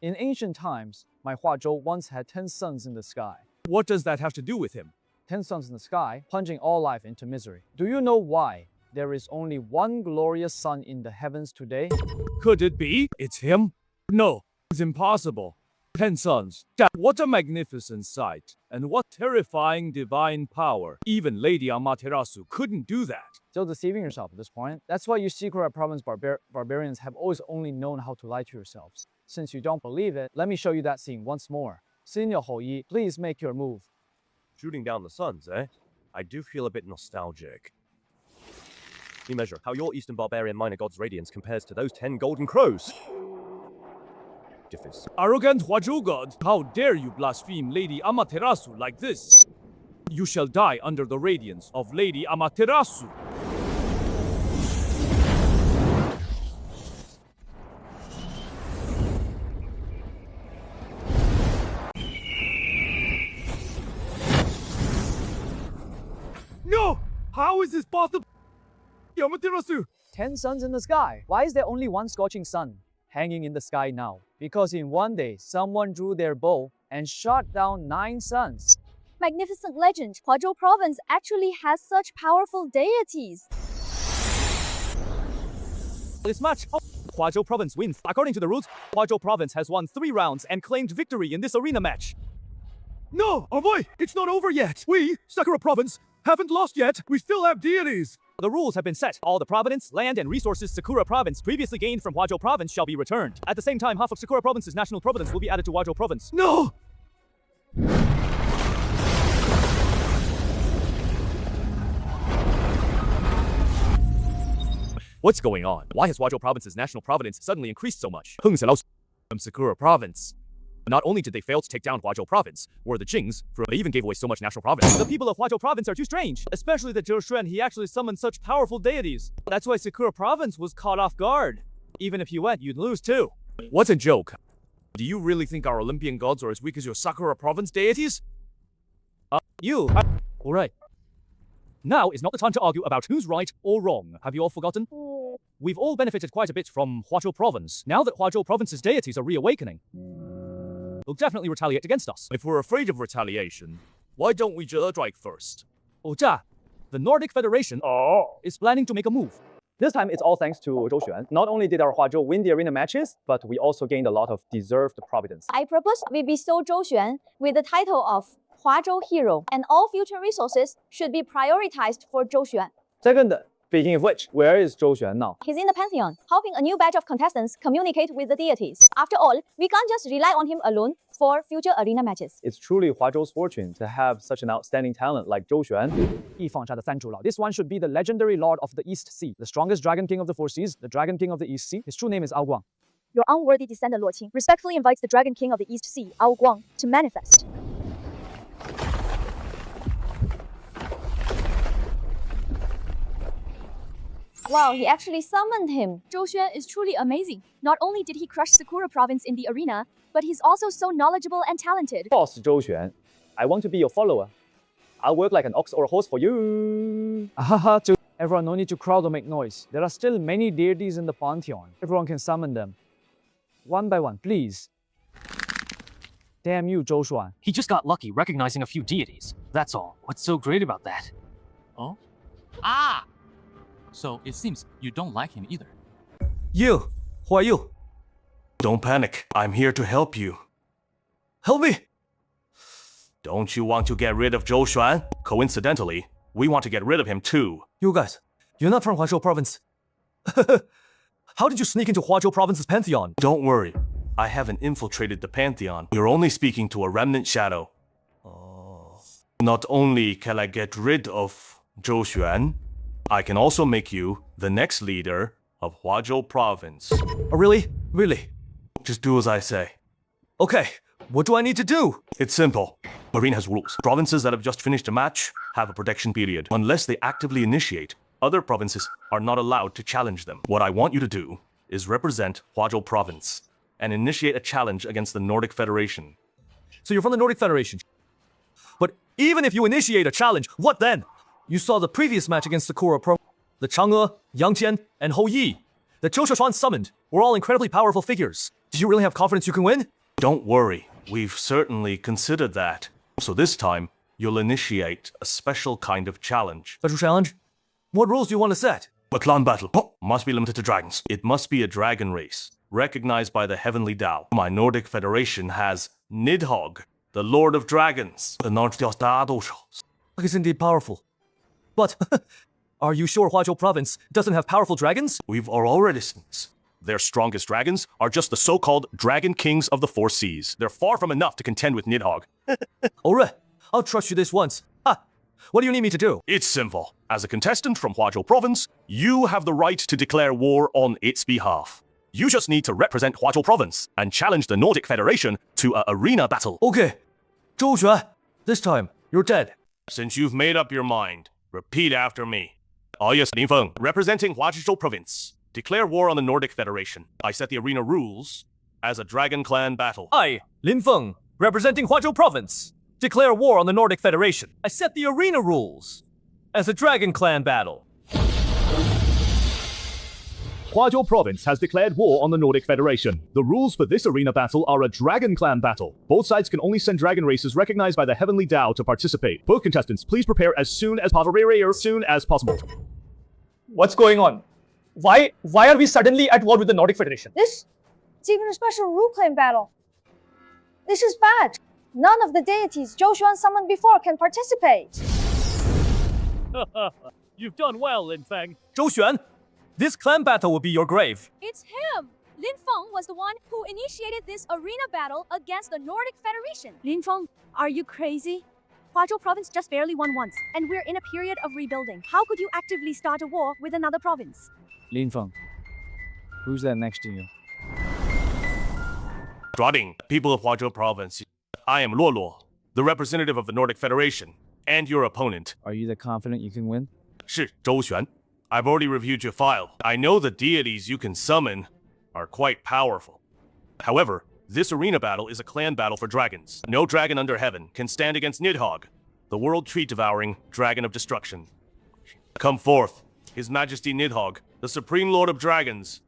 In ancient times, my Huazhou once had 10 suns in the sky. What does that have to do with him? 10 suns in the sky, plunging all life into misery. Do you know why there is only one glorious sun in the heavens today? Could it be? It's him? No, it's impossible. 10 suns. What a magnificent sight. And what terrifying divine power. Even Lady Amaterasu couldn't do that. Still deceiving yourself at this point. That's why you Sakura province barbarians have always only known how to lie to yourselves. Since you don't believe it, let me show you that scene once more. Senior Houyi, please make your move. Shooting down the suns, eh? I do feel a bit nostalgic. You measure how your Eastern Barbarian Minor God's radiance compares to those 10 golden crows. Differs. Arrogant Huazhou god, how dare you blaspheme Lady Amaterasu like this? You shall die under the radiance of Lady Amaterasu. No! How is this possible? Amaterasu! 10 suns in the sky. Why is there only one scorching sun hanging in the sky now? Because in one day, someone drew their bow and shot down 9 suns. Magnificent legend. Huazhou province actually has such powerful deities. This match, Huazhou province wins. According to the rules, Huazhou province has won 3 rounds and claimed victory in this arena match. No, avoid! It's not over yet. We, Sakura province, haven't lost yet. We still have deities. The rules have been set. All the providence, land, and resources Sakura province previously gained from Huazhou province shall be returned. At the same time, half of Sakura province's national providence will be added to Huazhou province. No! What's going on? Why has Huazhou province's national providence suddenly increased so much? From Sakura province. Not only did they fail to take down Huazhou province, were the Jings, for they even gave away so much national province. The people of Huazhou province are too strange, especially that Zhou Xuan, he actually summoned such powerful deities. That's why Sakura province was caught off guard. Even if you went, you'd lose too. What's a joke? Do you really think our Olympian gods are as weak as your Sakura province deities? Alright. Now is not the time to argue about who's right or wrong. Have you all forgotten? We've all benefited quite a bit from Huazhou province. Now that Huazhou province's deities are reawakening, they'll definitely retaliate against us. If we're afraid of retaliation, why don't we just strike first? The Nordic Federation is planning to make a move. This time it's all thanks to Zhou Xuan. Not only did our Huazhou win the arena matches, but we also gained a lot of deserved providence. I propose we bestow Zhou Xuan with the title of Huazhou Hero, and all future resources should be prioritized for Zhou Xuan. Second, speaking of which, where is Zhou Xuan now? He's in the Pantheon, helping a new batch of contestants communicate with the deities. After all, we can't just rely on him alone for future arena matches. It's truly Huazhou's fortune to have such an outstanding talent like Zhou Xuan. This one should be the legendary Lord of the East Sea, the strongest Dragon King of the Four Seas, the Dragon King of the East Sea. His true name is Ao Guang. Your unworthy descendant Luo Qing respectfully invites the Dragon King of the East Sea, Ao Guang, to manifest. Wow, he actually summoned him. Zhou Xuan is truly amazing. Not only did he crush Sakura province in the arena, but he's also so knowledgeable and talented. Boss Zhou Xuan, I want to be your follower. I'll work like an ox or a horse for you. Everyone, no need to crowd or make noise. There are still many deities in the Pantheon. Everyone can summon them. One by one, please. Damn you, Zhou Xuan. He just got lucky recognizing a few deities. That's all. What's so great about that? Oh? Ah! So it seems you don't like him either. You! Who are you? Don't panic. I'm here to help you. Help me! Don't you want to get rid of Zhou Xuan? Coincidentally, we want to get rid of him too. You guys, you're not from Huazhou province. How did you sneak into Huazhou province's Pantheon? Don't worry. I haven't infiltrated the Pantheon. You're only speaking to a remnant shadow. Not only can I get rid of Zhou Xuan, I can also make you the next leader of Huazhou province. Oh, really? Really? Just do as I say. Okay, what do I need to do? It's simple. Marine has rules. Provinces that have just finished a match have a protection period. Unless they actively initiate, other provinces are not allowed to challenge them. What I want you to do is represent Huazhou province and initiate a challenge against the Nordic Federation. So you're from the Nordic Federation. But even if you initiate a challenge, what then? You saw the previous match against Sakura Pro. The Chang'e, Yang Tian, and Hou Yi, the Zhou Xuan summoned, were all incredibly powerful figures. Do you really have confidence you can win? Don't worry. We've certainly considered that. So this time, you'll initiate a special kind of challenge. Special challenge? What rules do you want to set? A clan battle must be limited to dragons. It must be a dragon race, recognized by the Heavenly Tao. My Nordic Federation has Nidhogg, the Lord of Dragons. He's indeed powerful. But, are you sure Huazhou province doesn't have powerful dragons? We've already seen this. Their strongest dragons are just the so-called Dragon Kings of the Four Seas. They're far from enough to contend with Nidhogg. Alright, I'll trust you this once. What do you need me to do? It's simple. As a contestant from Huazhou province, you have the right to declare war on its behalf. You just need to represent Huazhou province and challenge the Nordic Federation to an arena battle. Okay. Zhou Xuan, this time, you're dead. Since you've made up your mind, repeat after me. Oh yes, Lin Feng, representing Huazhou province. Declare war on the Nordic Federation. I set the arena rules as a Dragon Clan battle. I, Lin Feng, representing Huazhou province, declare war on the Nordic Federation. I set the arena rules as a Dragon Clan battle. Huazhou Province has declared war on the Nordic Federation. The rules for this arena battle are a Dragon Clan battle. Both sides can only send dragon races recognized by the Heavenly Tao to participate. Both contestants, please prepare as soon as possible. What's going on? Why are we suddenly at war with the Nordic Federation? It's even a special rule claim battle. This is bad. None of the deities Zhou Xuan summoned before can participate. You've done well, Lin Feng. Zhou Xuan, this clan battle will be your grave. It's him! Lin Feng was the one who initiated this arena battle against the Nordic Federation. Lin Feng, are you crazy? Huazhou province just barely won once, and we're in a period of rebuilding. How could you actively start a war with another province? Lin Feng, who's there next to you? Drawing, people of Huazhou province, I am Luo Luo, the representative of the Nordic Federation, and your opponent. Are you that confident you can win? 是周旋. I've already reviewed your file. I know the deities you can summon are quite powerful. However, this arena battle is a clan battle for dragons. No dragon under heaven can stand against Nidhogg, the world-tree-devouring dragon of destruction. Come forth, His Majesty Nidhogg, the Supreme Lord of Dragons.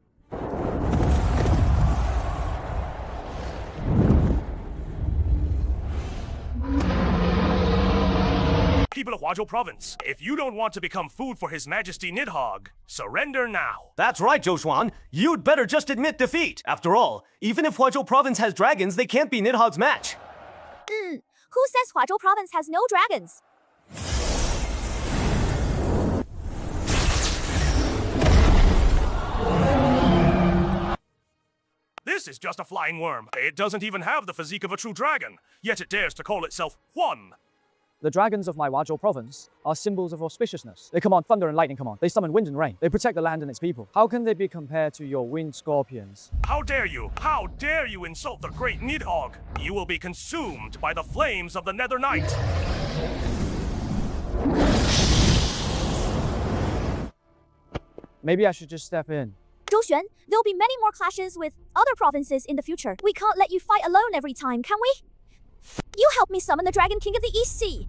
People of Huazhou province, if you don't want to become food for His Majesty Nidhogg, surrender now. That's right, Zhou Xuan. You'd better just admit defeat. After all, even if Huazhou province has dragons, they can't be Nidhogg's match. Who says Huazhou province has no dragons? This is just a flying worm. It doesn't even have the physique of a true dragon, yet it dares to call itself Huan. The dragons of my Huazhou province are symbols of auspiciousness. They command thunder and lightning command. They summon wind and rain. They protect the land and its people. How can they be compared to your winged scorpions? How dare you? How dare you insult the great Nidhogg? You will be consumed by the flames of the Nether Night. Maybe I should just step in. Zhou Xuan, there'll be many more clashes with other provinces in the future. We can't let you fight alone every time, can we? You help me summon the Dragon King of the East Sea.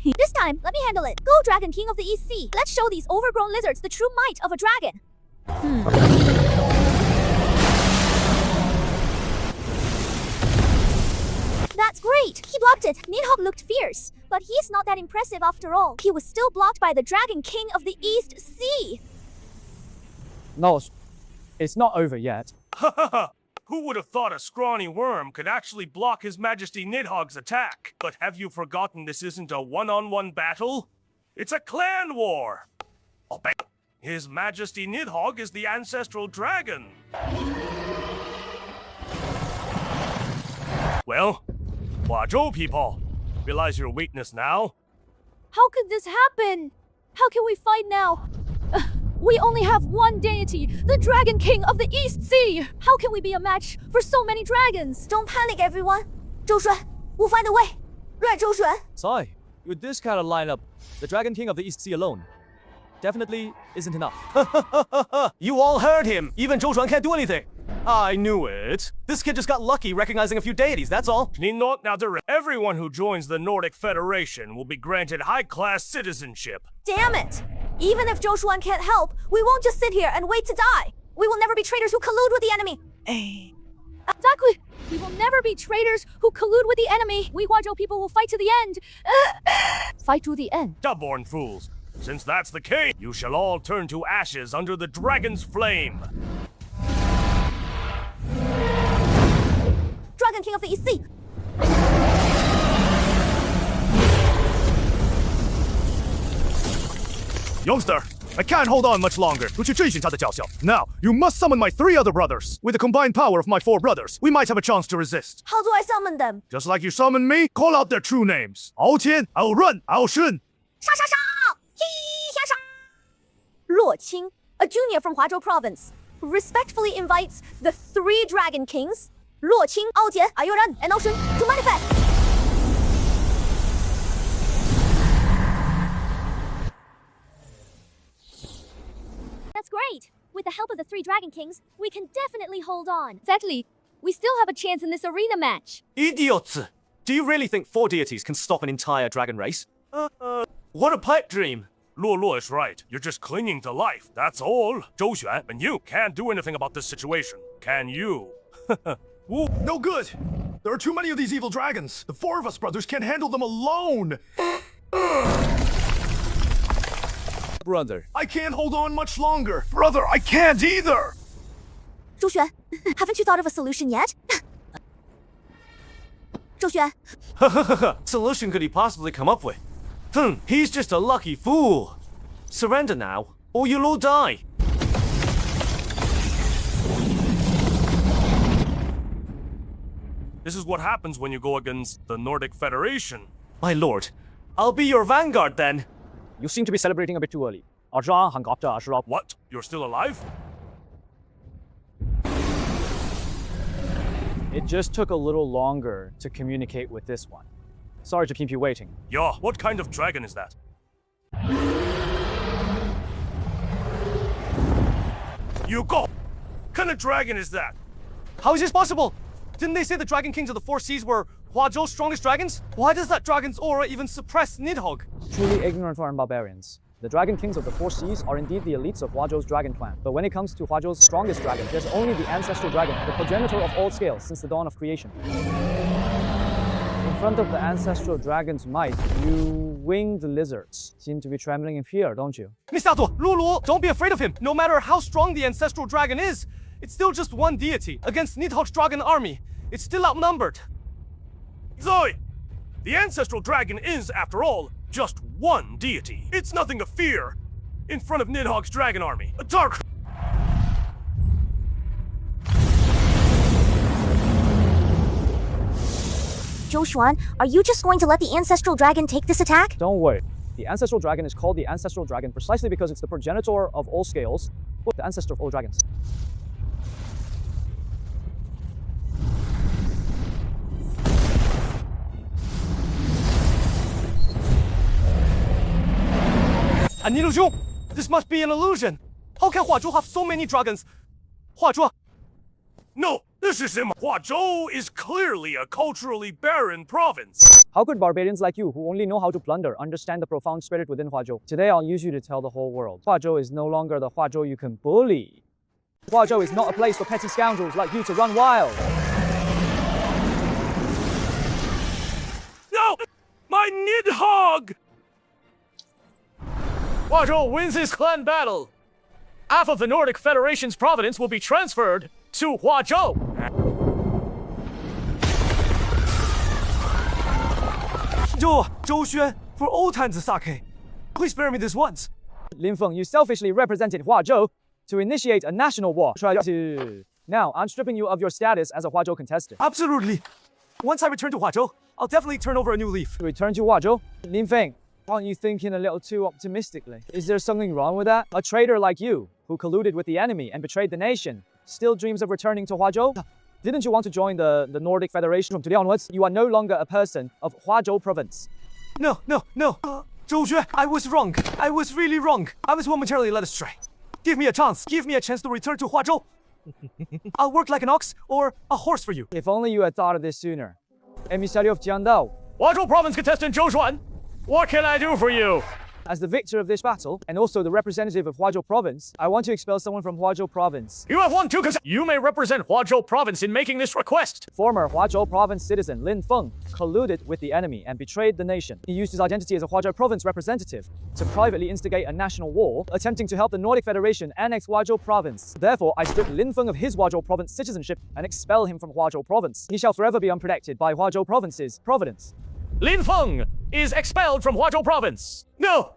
This time, let me handle it. Go, Dragon King of the East Sea. Let's show these overgrown lizards the true might of a dragon. That's great. He blocked it. Nidhogg looked fierce, but he's not that impressive after all. He was still blocked by the Dragon King of the East Sea. No, it's not over yet. Who would have thought a scrawny worm could actually block His Majesty Nidhogg's attack? But have you forgotten this isn't a one-on-one battle? It's a clan war! His Majesty Nidhogg is the ancestral dragon! Well, Huazhou people, realize your weakness now? How could this happen? How can we fight now? We only have one deity, the Dragon King of the East Sea! How can we be a match for so many dragons? Don't panic, everyone. Zhou Xuan, we'll find a way. Right, Zhou Xuan? Sai, with this kind of lineup, the Dragon King of the East Sea alone definitely isn't enough. You all heard him! Even Zhou Xuan can't do anything! I knew it. This kid just got lucky recognizing a few deities, that's all. Everyone who joins the Nordic Federation will be granted high-class citizenship. Damn it! Even if Zhou Xuan can't help, we won't just sit here and wait to die. We will never be traitors who collude with the enemy. Exactly. We will never be traitors who collude with the enemy. We Huazhou people will fight to the end. Fight to the end. Stubborn fools. Since that's the case, you shall all turn to ashes under the dragon's flame. Dragon King of the East Sea. Youngster, I can't hold on much longer. Now, you must summon my 3 other brothers. With the combined power of my 4 brothers, we might have a chance to resist. How do I summon them? Just like you summoned me, call out their true names. Ao Tian, Ao Run, Ao Shun. Luo Qing, a junior from Huazhou Province, respectfully invites the 3 Dragon Kings, Luo Qing, Ao Jie, Ao Ran, and Ao Shun, to manifest. That's great. With the help of the 3 Dragon Kings, we can definitely hold on. Exactly. We still have a chance in this arena match. Idiots! Do you really think 4 deities can stop an entire dragon race? What a pipe dream! Luo Luo is right. You're just clinging to life. That's all. Zhou Xuan and you can't do anything about this situation. Can you? No good. There are too many of these evil dragons. The 4 of us brothers can't handle them alone. Brother. I can't hold on much longer. Brother, I can't either. Zhou Xue, haven't you thought of a solution yet? Zhou Xue. Solution could he possibly come up with? He's just a lucky fool. Surrender now, or you'll all die. This is what happens when you go against the Nordic Federation. My lord, I'll be your vanguard then. You seem to be celebrating a bit too early. What? You're still alive? It just took a little longer to communicate with this one. Sorry to keep you waiting. Yeah, what kind of dragon is that? You go! What kind of dragon is that? How is this possible? Didn't they say the Dragon Kings of the 4 Seas were Huazhou's strongest dragons? Why does that dragon's aura even suppress Nidhogg? Truly ignorant foreign barbarians. The Dragon Kings of the 4 Seas are indeed the elites of Huazhou's dragon clan. But when it comes to Huazhou's strongest dragon, there's only the ancestral dragon, the progenitor of all scales since the dawn of creation. In front of the ancestral dragon's might, you winged lizards seem to be trembling in fear, don't you? Misato, Lulu, don't be afraid of him. No matter how strong the ancestral dragon is, it's still just one deity. Against Nidhogg's dragon army, it's still outnumbered. Zoe! The ancestral dragon is, after all, just one deity. It's nothing to fear in front of Nidhogg's dragon army. A dark... Zhou Xuan, are you just going to let the ancestral dragon take this attack? Don't worry. The ancestral dragon is called the ancestral dragon precisely because it's the progenitor of all scales, the ancestor of all dragons. An illusion! This must be an illusion! How can Huazhou have so many dragons? Huazhou! No, this is him. Huazhou is clearly a culturally barren province. How could barbarians like you, who only know how to plunder, understand the profound spirit within Huazhou? Today I'll use you to tell the whole world. Huazhou is no longer the Huazhou you can bully. Huazhou is not a place for petty scoundrels like you to run wild. No! My Nidhogg! Huazhou wins his clan battle. Half of the Nordic Federation's province will be transferred to Huazhou. Zhou Xuan, for old times' sake, please spare me this once. Lin Feng, you selfishly represented Huazhou to initiate a national war. Now, I'm stripping you of your status as a Huazhou contestant. Absolutely. Once I return to Huazhou, I'll definitely turn over a new leaf. Return to Huazhou? Lin Feng, aren't you thinking a little too optimistically? Is there something wrong with that? A traitor like you, who colluded with the enemy and betrayed the nation, still dreams of returning to Huazhou? Didn't you want to join the Nordic Federation? From today onwards, you are no longer a person of Huazhou province. No. Zhou Xue, I was wrong. I was really wrong. I was momentarily led astray. Give me a chance. Give me a chance to return to Huazhou. I'll work like an ox or a horse for you. If only you had thought of this sooner. Emissary of Jiandao. Huazhou province contestant Zhou Xuan, what can I do for you? As the victor of this battle, and also the representative of Huazhou Province, I want to expel someone from Huazhou Province. You have won 2 You may represent Huazhou Province in making this request. Former Huazhou Province citizen Lin Feng colluded with the enemy and betrayed the nation. He used his identity as a Huazhou Province representative to privately instigate a national war, attempting to help the Nordic Federation annex Huazhou Province. Therefore, I strip Lin Feng of his Huazhou Province citizenship and expel him from Huazhou Province. He shall forever be unprotected by Huazhou Province's providence. Lin Feng is expelled from Huazhou Province. No!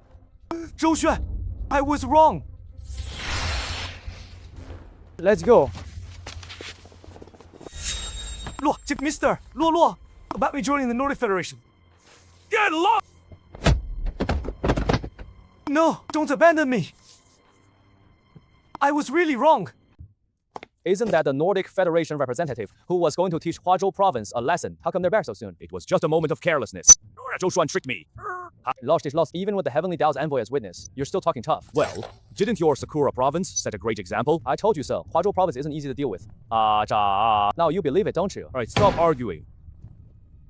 Zhou Xuan, I was wrong. Let's go. Mr. Luo, about me joining the Nordic Federation. Get lost! No, don't abandon me. I was really wrong. Isn't that the Nordic Federation representative who was going to teach Huazhou Province a lesson? How come they're back so soon? It was just a moment of carelessness. Zhou Xuan tricked me. Lost is lost, even with the Heavenly Dao's envoy as witness. You're still talking tough. Well, didn't your Sakura Province set a great example? I told you so. Huazhou Province isn't easy to deal with. Now you believe it, don't you? Alright, stop arguing.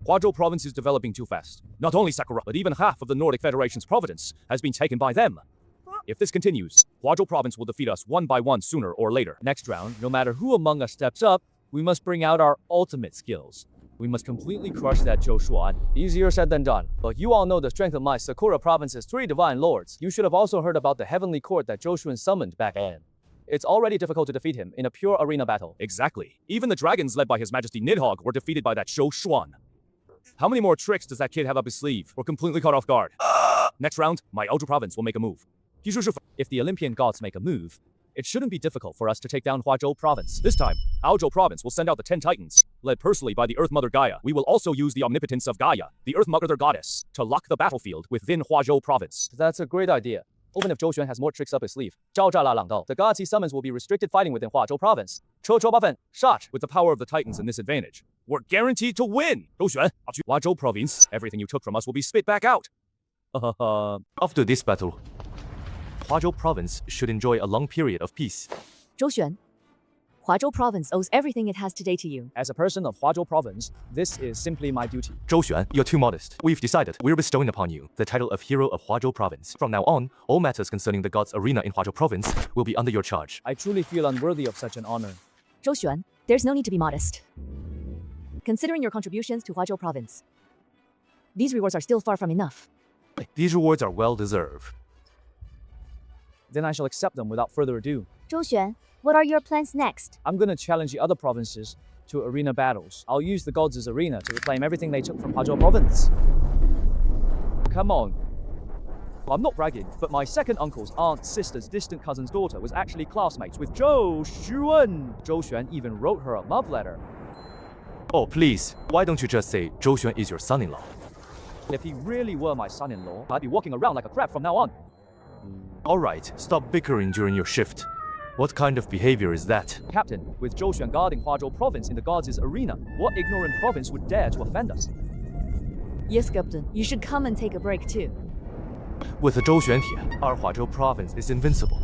Huazhou Province is developing too fast. Not only Sakura, but even half of the Nordic Federation's province has been taken by them. If this continues, Huazhou Province will defeat us one by one sooner or later. Next round, no matter who among us steps up, we must bring out our ultimate skills. We must completely crush that Zhou Xuan. Easier said than done, but you all know the strength of my Sakura Province's 3 divine lords. You should have also heard about the heavenly court that Zhou Xuan summoned back then. It's already difficult to defeat him in a pure arena battle. Exactly. Even the dragons led by His Majesty Nidhogg were defeated by that Zhou Xuan. How many more tricks does that kid have up his sleeve? We're completely caught off guard. Next round, my Ultra Province will make a move. If the Olympian gods make a move, it shouldn't be difficult for us to take down Huazhou Province. This time, Aozhou Province will send out the 10 Titans, led personally by the Earth Mother Gaia. We will also use the omnipotence of Gaia, the Earth Mother Goddess, to lock the battlefield within Huazhou Province. That's a great idea. Even if Zhou Xuan has more tricks up his sleeve, the gods he summons will be restricted fighting within Huazhou Province. Shot! With the power of the Titans and this advantage, we're guaranteed to win! Zhou Xuan, Huazhou Province, everything you took from us will be spit back out. After this battle, Huazhou Province should enjoy a long period of peace. Zhou Xuan, Huazhou Province owes everything it has today to you. As a person of Huazhou Province, this is simply my duty. Zhou Xuan, you're too modest. We've decided we're bestowing upon you the title of Hero of Huazhou Province. From now on, all matters concerning the God's arena in Huazhou Province will be under your charge. I truly feel unworthy of such an honor. Zhou Xuan, there's no need to be modest. Considering your contributions to Huazhou Province, these rewards are still far from enough. These rewards are well deserved. Then I shall accept them without further ado. Zhou Xuan, what are your plans next? I'm gonna challenge the other provinces to arena battles. I'll use the gods as arena to reclaim everything they took from Huazhou Province. Come on. I'm not bragging, but my second uncle's aunt's sister's distant cousin's daughter was actually classmates with Zhou Xuan. Zhou Xuan even wrote her a love letter. Oh, please, why don't you just say Zhou Xuan is your son-in-law? If he really were my son-in-law, I'd be walking around like a crab from now on. Alright, stop bickering during your shift. What kind of behavior is that? Captain, with Zhou Xuan guarding Huazhou Province in the gods' arena, what ignorant province would dare to offend us? Yes, Captain. You should come and take a break too. With the Zhou Xuan here, our Huazhou Province is invincible.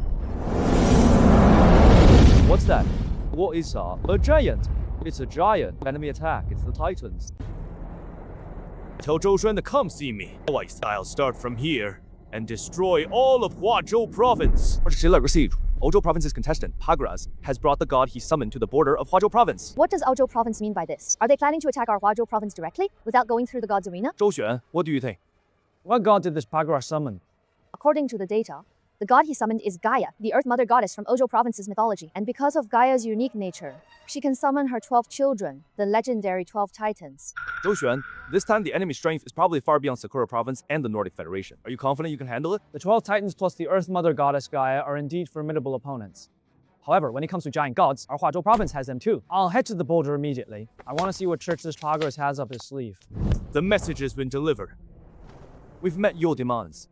What's that? What is a giant? It's a giant. Enemy attack. It's the Titans. Tell Zhou Xuan to come see me. I'll start from here and destroy all of Huazhou Province. Received. Aozhou Province's contestant, Pagras, has brought the god he summoned to the border of Huazhou Province. What does Aozhou Province mean by this? Are they planning to attack our Huazhou Province directly, without going through the god's arena? Zhou Xuan, what do you think? What god did this Pagras summon? According to the data, the god he summoned is Gaia, the Earth Mother Goddess from Aozhou Province's mythology. And because of Gaia's unique nature, she can summon her 12 children, the legendary 12 Titans. Zhou Xuan, this time the enemy strength is probably far beyond Sakura Province and the Nordic Federation. Are you confident you can handle it? The 12 Titans plus the Earth Mother Goddess Gaia are indeed formidable opponents. However, when it comes to giant gods, our Huazhou Province has them too. I'll head to the border immediately. I want to see what tricks this Pagras has up his sleeve. The message has been delivered. We've met your demands.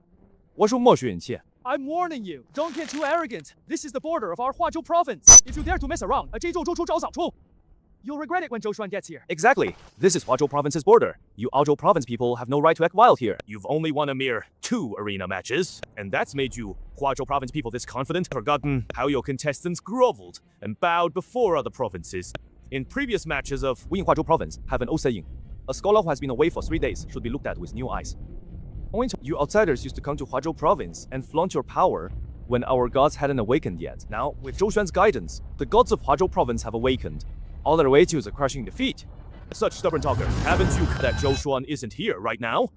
I'm warning you, don't get too arrogant. This is the border of our Huazhou Province. If you dare to mess around, you'll regret it when Zhou Xuan gets here. Exactly. This is Huazhou Province's border. You Aozhou Province people have no right to act wild here. You've only won a mere 2 arena matches, and that's made you Huazhou Province people this confident, forgotten how your contestants groveled and bowed before other provinces. In previous matches of we in Huazhou Province have an old saying. A scholar who has been away for 3 days should be looked at with new eyes. You outsiders used to come to Huazhou province and flaunt your power when our gods hadn't awakened yet. Now, with Zhou Xuan's guidance, the gods of Huazhou province have awakened. All that awaits you is a crushing defeat. Such stubborn talker. Haven't you that Zhou Xuan isn't here right now?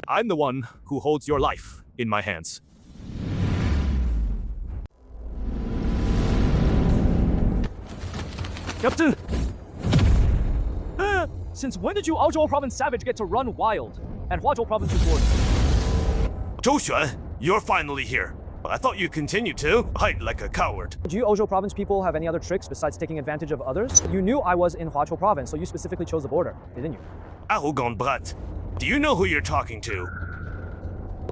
I'm the one who holds your life in my hands. Captain! Since when did you Aozhou province savage get to run wild? And Huazhou province report. Zhou Xuan, you're finally here. I thought you'd continue to hide like a coward. Do you Aozhou province people have any other tricks besides taking advantage of others? You knew I was in Huazhou province, so you specifically chose the border, didn't you? Arrogant brat. Do you know who you're talking to?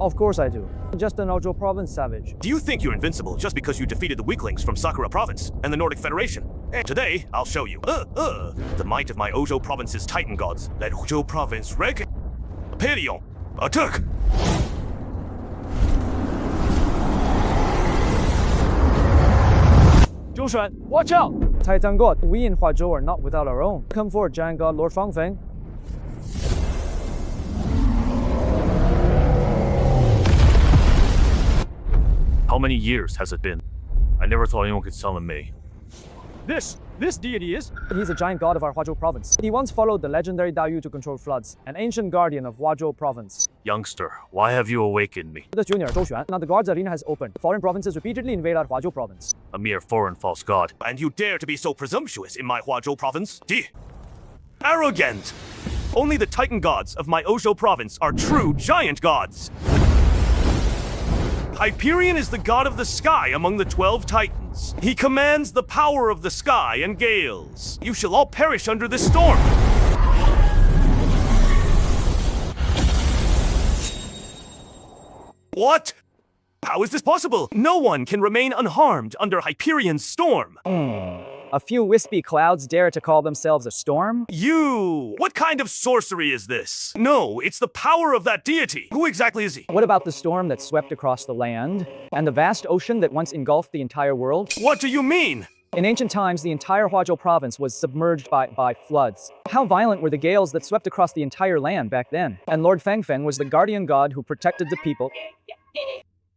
Of course I do. Just an Aozhou province savage. Do you think you're invincible just because you defeated the weaklings from Sakura province and the Nordic Federation? And today, I'll show you. The might of my Aozhou province's Titan gods. Let Aozhou province wreck. Perion, attack! Zhou Xuan, watch out! Titan God, we in Huazhou are not without our own. Come forward, giant god Lord Fangfeng. How many years has it been? I never thought anyone could summon me. This deity is? He's a giant god of our Huazhou province. He once followed the legendary Dayu to control floods, an ancient guardian of Huazhou province. Youngster, why have you awakened me? This junior, Zhou Xuan. Now the god's arena has opened. Foreign provinces repeatedly invade our Huazhou province. A mere foreign false god. And you dare to be so presumptuous in my Huazhou province? Arrogant! Only the Titan gods of my Aozhou province are true giant gods. Hyperion is the god of the sky among the 12 Titans. He commands the power of the sky and gales. You shall all perish under this storm. What? How is this possible? No one can remain unharmed under Hyperion's storm. A few wispy clouds dare to call themselves a storm? You! What kind of sorcery is this? No, it's the power of that deity. Who exactly is he? What about the storm that swept across the land? And the vast ocean that once engulfed the entire world? What do you mean? In ancient times, the entire Huazhou province was submerged by floods. How violent were the gales that swept across the entire land back then? And Lord Fangfeng was the guardian god who protected the people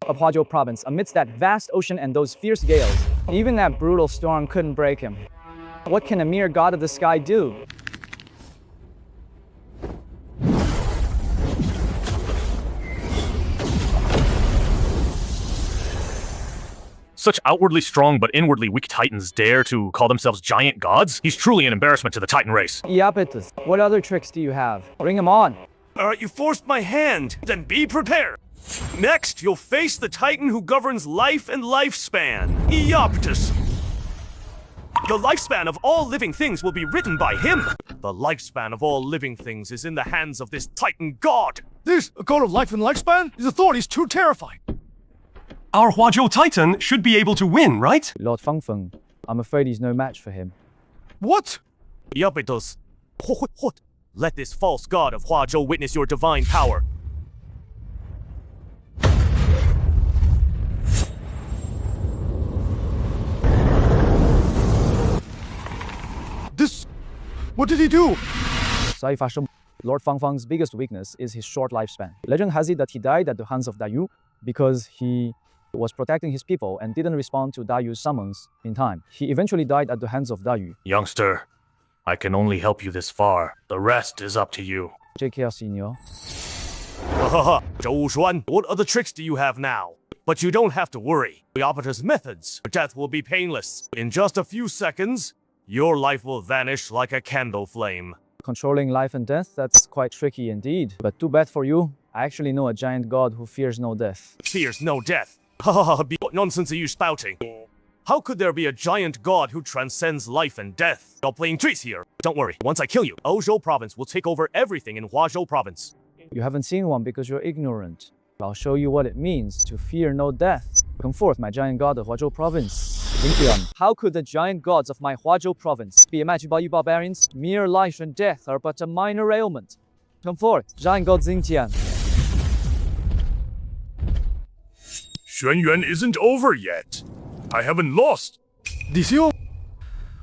of Huazhou province amidst that vast ocean and those fierce gales. Even that brutal storm couldn't break him. What can a mere god of the sky do? Such outwardly strong but inwardly weak titans dare to call themselves giant gods? He's truly an embarrassment to the titan race. Iapetus, what other tricks do you have? Bring him on. Alright, you forced my hand. Then be prepared. Next, you'll face the titan who governs life and lifespan, Iapetus. The lifespan of all living things will be written by him. The lifespan of all living things is in the hands of this titan god. This, a god of life and lifespan? His authority is too terrifying. Our Huazhou Titan should be able to win, right? Lord Fangfeng, I'm afraid he's no match for him. What? Iapetus, let this false god of Huazhou witness your divine power. What did he do? Lord Fangfeng's biggest weakness is his short lifespan. Legend has it that he died at the hands of Dayu because he was protecting his people and didn't respond to Dayu's summons in time. He eventually died at the hands of Dayu. Youngster, I can only help you this far. The rest is up to you. JKR Senior. Zhou Xuan, what other tricks do you have now? But you don't have to worry. Iapetus' methods, death will be painless. In just a few seconds, your life will vanish like a candle flame. Controlling life and death, that's quite tricky indeed. But too bad for you. I actually know a giant god who fears no death. Fears no death? What nonsense are you spouting? How could there be a giant god who transcends life and death? You're playing tricks here. Don't worry, once I kill you, Aozhou province will take over everything in Huazhou province. You haven't seen one because you're ignorant. I'll show you what it means to fear no death. Come forth, my giant god of Huazhou province. How could the giant gods of my Huazhou province be imagined by you barbarians? Mere life and death are but a minor ailment. Come forth, giant god Xingtian. Xuanyuan isn't over yet. I haven't lost. Disio?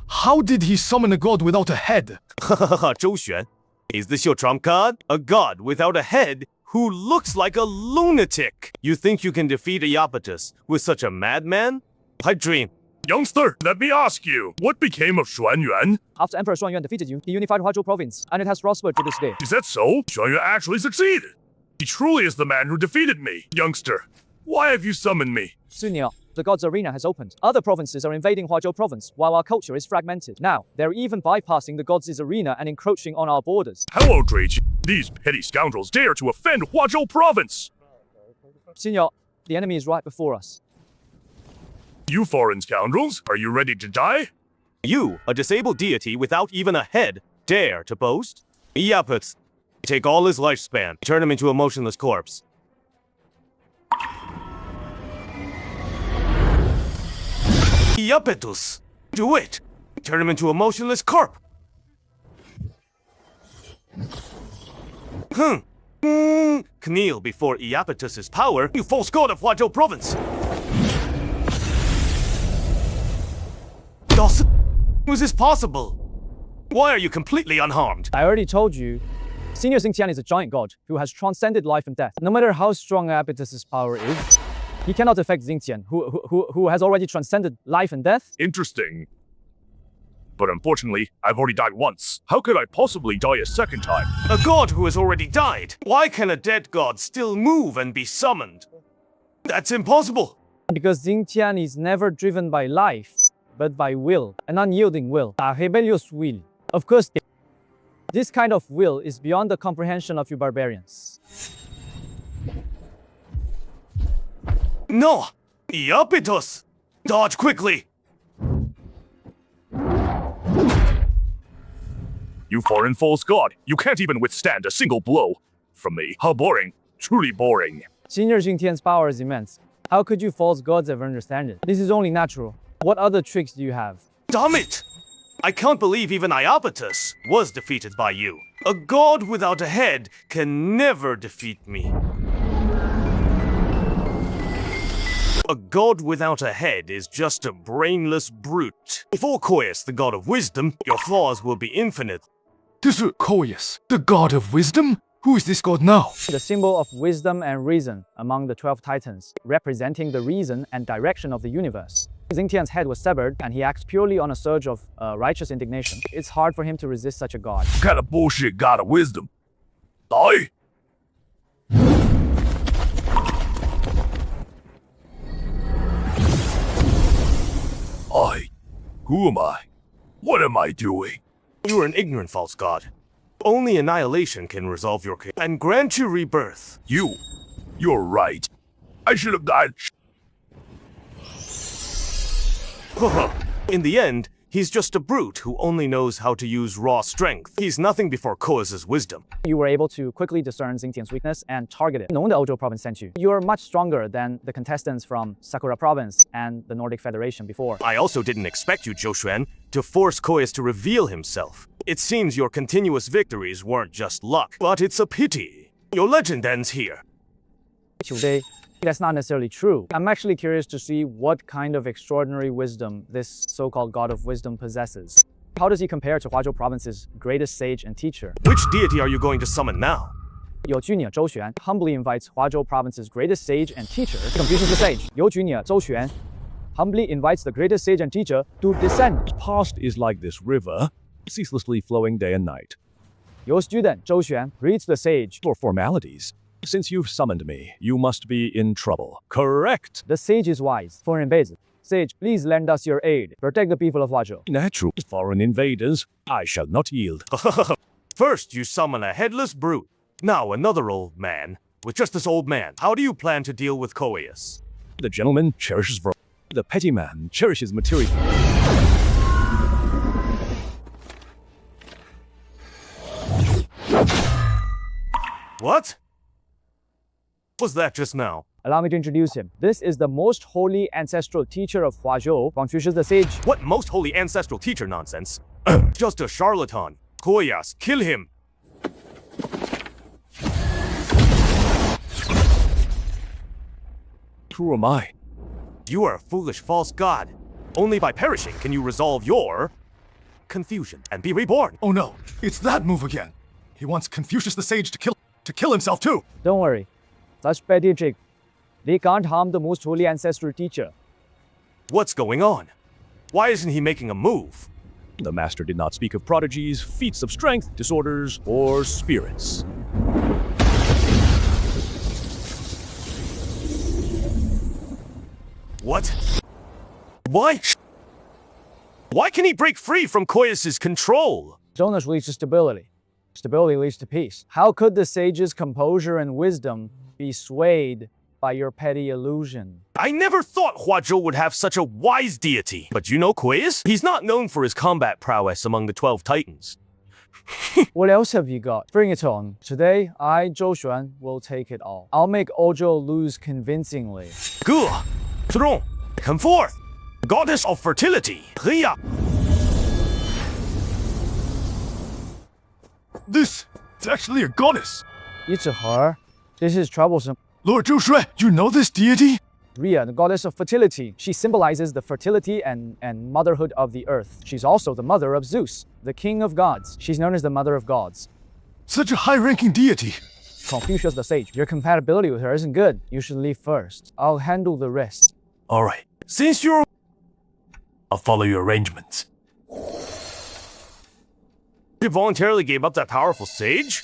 How did he summon a god without a head? Zhou Xuan, is this your trump card? A god without a head who looks like a lunatic. You think you can defeat Iapetus with such a madman? I dream. Youngster, let me ask you, what became of Xuan Yuan? After Emperor Xuanyuan defeated you, he unified Huazhou province, and it has prospered to this day. Is that so? Xuan Yuan actually succeeded. He truly is the man who defeated me. Youngster, why have you summoned me? Senior, the God's Arena has opened. Other provinces are invading Huazhou province, while our culture is fragmented. Now, they're even bypassing the God's Arena and encroaching on our borders. Hello, Dreich. These petty scoundrels dare to offend Huazhou province. Senior, the enemy is right before us. You foreign scoundrels, are you ready to die? You, a disabled deity without even a head, dare to boast? Iapetus, take all his lifespan, turn him into a motionless corpse. Iapetus, do it! Turn him into a motionless corpse! Kneel before Iapetus's power, you false god of Huazhou province! Dawson, was this possible? Why are you completely unharmed? I already told you, Senior Xingtian is a giant god who has transcended life and death. No matter how strong Iapetus's power is, he cannot affect Xingtian, who has already transcended life and death. Interesting. But unfortunately, I've already died once. How could I possibly die a second time? A god who has already died? Why can a dead god still move and be summoned? That's impossible! Because Xingtian is never driven by life, but by will, an unyielding will, a rebellious will. Of course, this kind of will is beyond the comprehension of you barbarians. No! Iapetus! Dodge quickly! You foreign false god, you can't even withstand a single blow from me. How boring. Truly boring. Senior Xingtian's power is immense. How could you false gods ever understand it? This is only natural. What other tricks do you have? Damn it! I can't believe even Iapetus was defeated by you. A god without a head can never defeat me. A god without a head is just a brainless brute. Before Koius, the god of wisdom, your flaws will be infinite. This is Koius, the god of wisdom? Who is this god now? The symbol of wisdom and reason among the 12 titans, representing the reason and direction of the universe. Xingtian's head was severed, and he acts purely on a surge of righteous indignation. It's hard for him to resist such a god. What kind of bullshit god of wisdom? Die! Who am I? What am I doing? You are an ignorant false god. Only annihilation can resolve your case and grant you rebirth. You're right. I should have died. In the end, he's just a brute who only knows how to use raw strength. He's nothing before Koius' wisdom. You were able to quickly discern Xingtian's weakness and target it. No wonder Ozhou province sent you. You're much stronger than the contestants from Sakura province and the Nordic Federation before. I also didn't expect you, Zhou Xuan, to force Koius to reveal himself. It seems your continuous victories weren't just luck, but it's a pity. Your legend ends here. Today, that's not necessarily true. I'm actually curious to see what kind of extraordinary wisdom this so-called god of wisdom possesses. How does he compare to Huazhou province's greatest sage and teacher? Which deity are you going to summon now? Your junior Zhou Xuan humbly invites Huazhou province's greatest sage and teacher, Confucius the sage. Your junior Zhou Xuan humbly invites the greatest sage and teacher to descend. Past is like this river, ceaselessly flowing day and night. Your student Zhou Xuan reads the sage for formalities. Since you've summoned me, you must be in trouble. Correct. The sage is wise. Foreign invaders. Sage, please lend us your aid. Protect the people of Huazhou. Natural. Foreign invaders, I shall not yield. First, you summon a headless brute. Now another old man. With just this old man, how do you plan to deal with Koius? The gentleman cherishes virtue. The petty man cherishes material. What? Was that just now? Allow me to introduce him. This is the most holy ancestral teacher of Huazhou, Confucius the sage. What most holy ancestral teacher nonsense? Just a charlatan. Koius, kill him! Who am I? You are a foolish false god. Only by perishing can you resolve your confusion and be reborn. Oh no, it's that move again. He wants Confucius the sage to kill. to kill himself too. Don't worry. Such petty trick. They can't harm the most holy ancestral teacher. What's going on? Why isn't he making a move? The master did not speak of prodigies, feats of strength, disorders, or spirits. What? Why? Why can he break free from Koyas's control? Stillness leads to stability. Stability leads to peace. How could the sage's composure and wisdom be swayed by your petty illusion? I never thought Huazhou would have such a wise deity. But you know Koyas? He's not known for his combat prowess among the 12 titans. What else have you got? Bring it on. Today, I, Zhou Xuan, will take it all. I'll make Ojo lose convincingly. Good. Throne, come forth. Goddess of fertility, Rhea. This is actually a goddess. It's a her. This is troublesome. Lord Zhou Shui, you know this deity? Rhea, the goddess of fertility. She symbolizes the fertility and motherhood of the earth. She's also the mother of Zeus, the king of gods. She's known as the mother of gods. Such a high-ranking deity. Confucius the sage, your compatibility with her isn't good. You should leave first. I'll handle the rest. All right. Since you're... I'll follow your arrangements. You voluntarily gave up that powerful sage?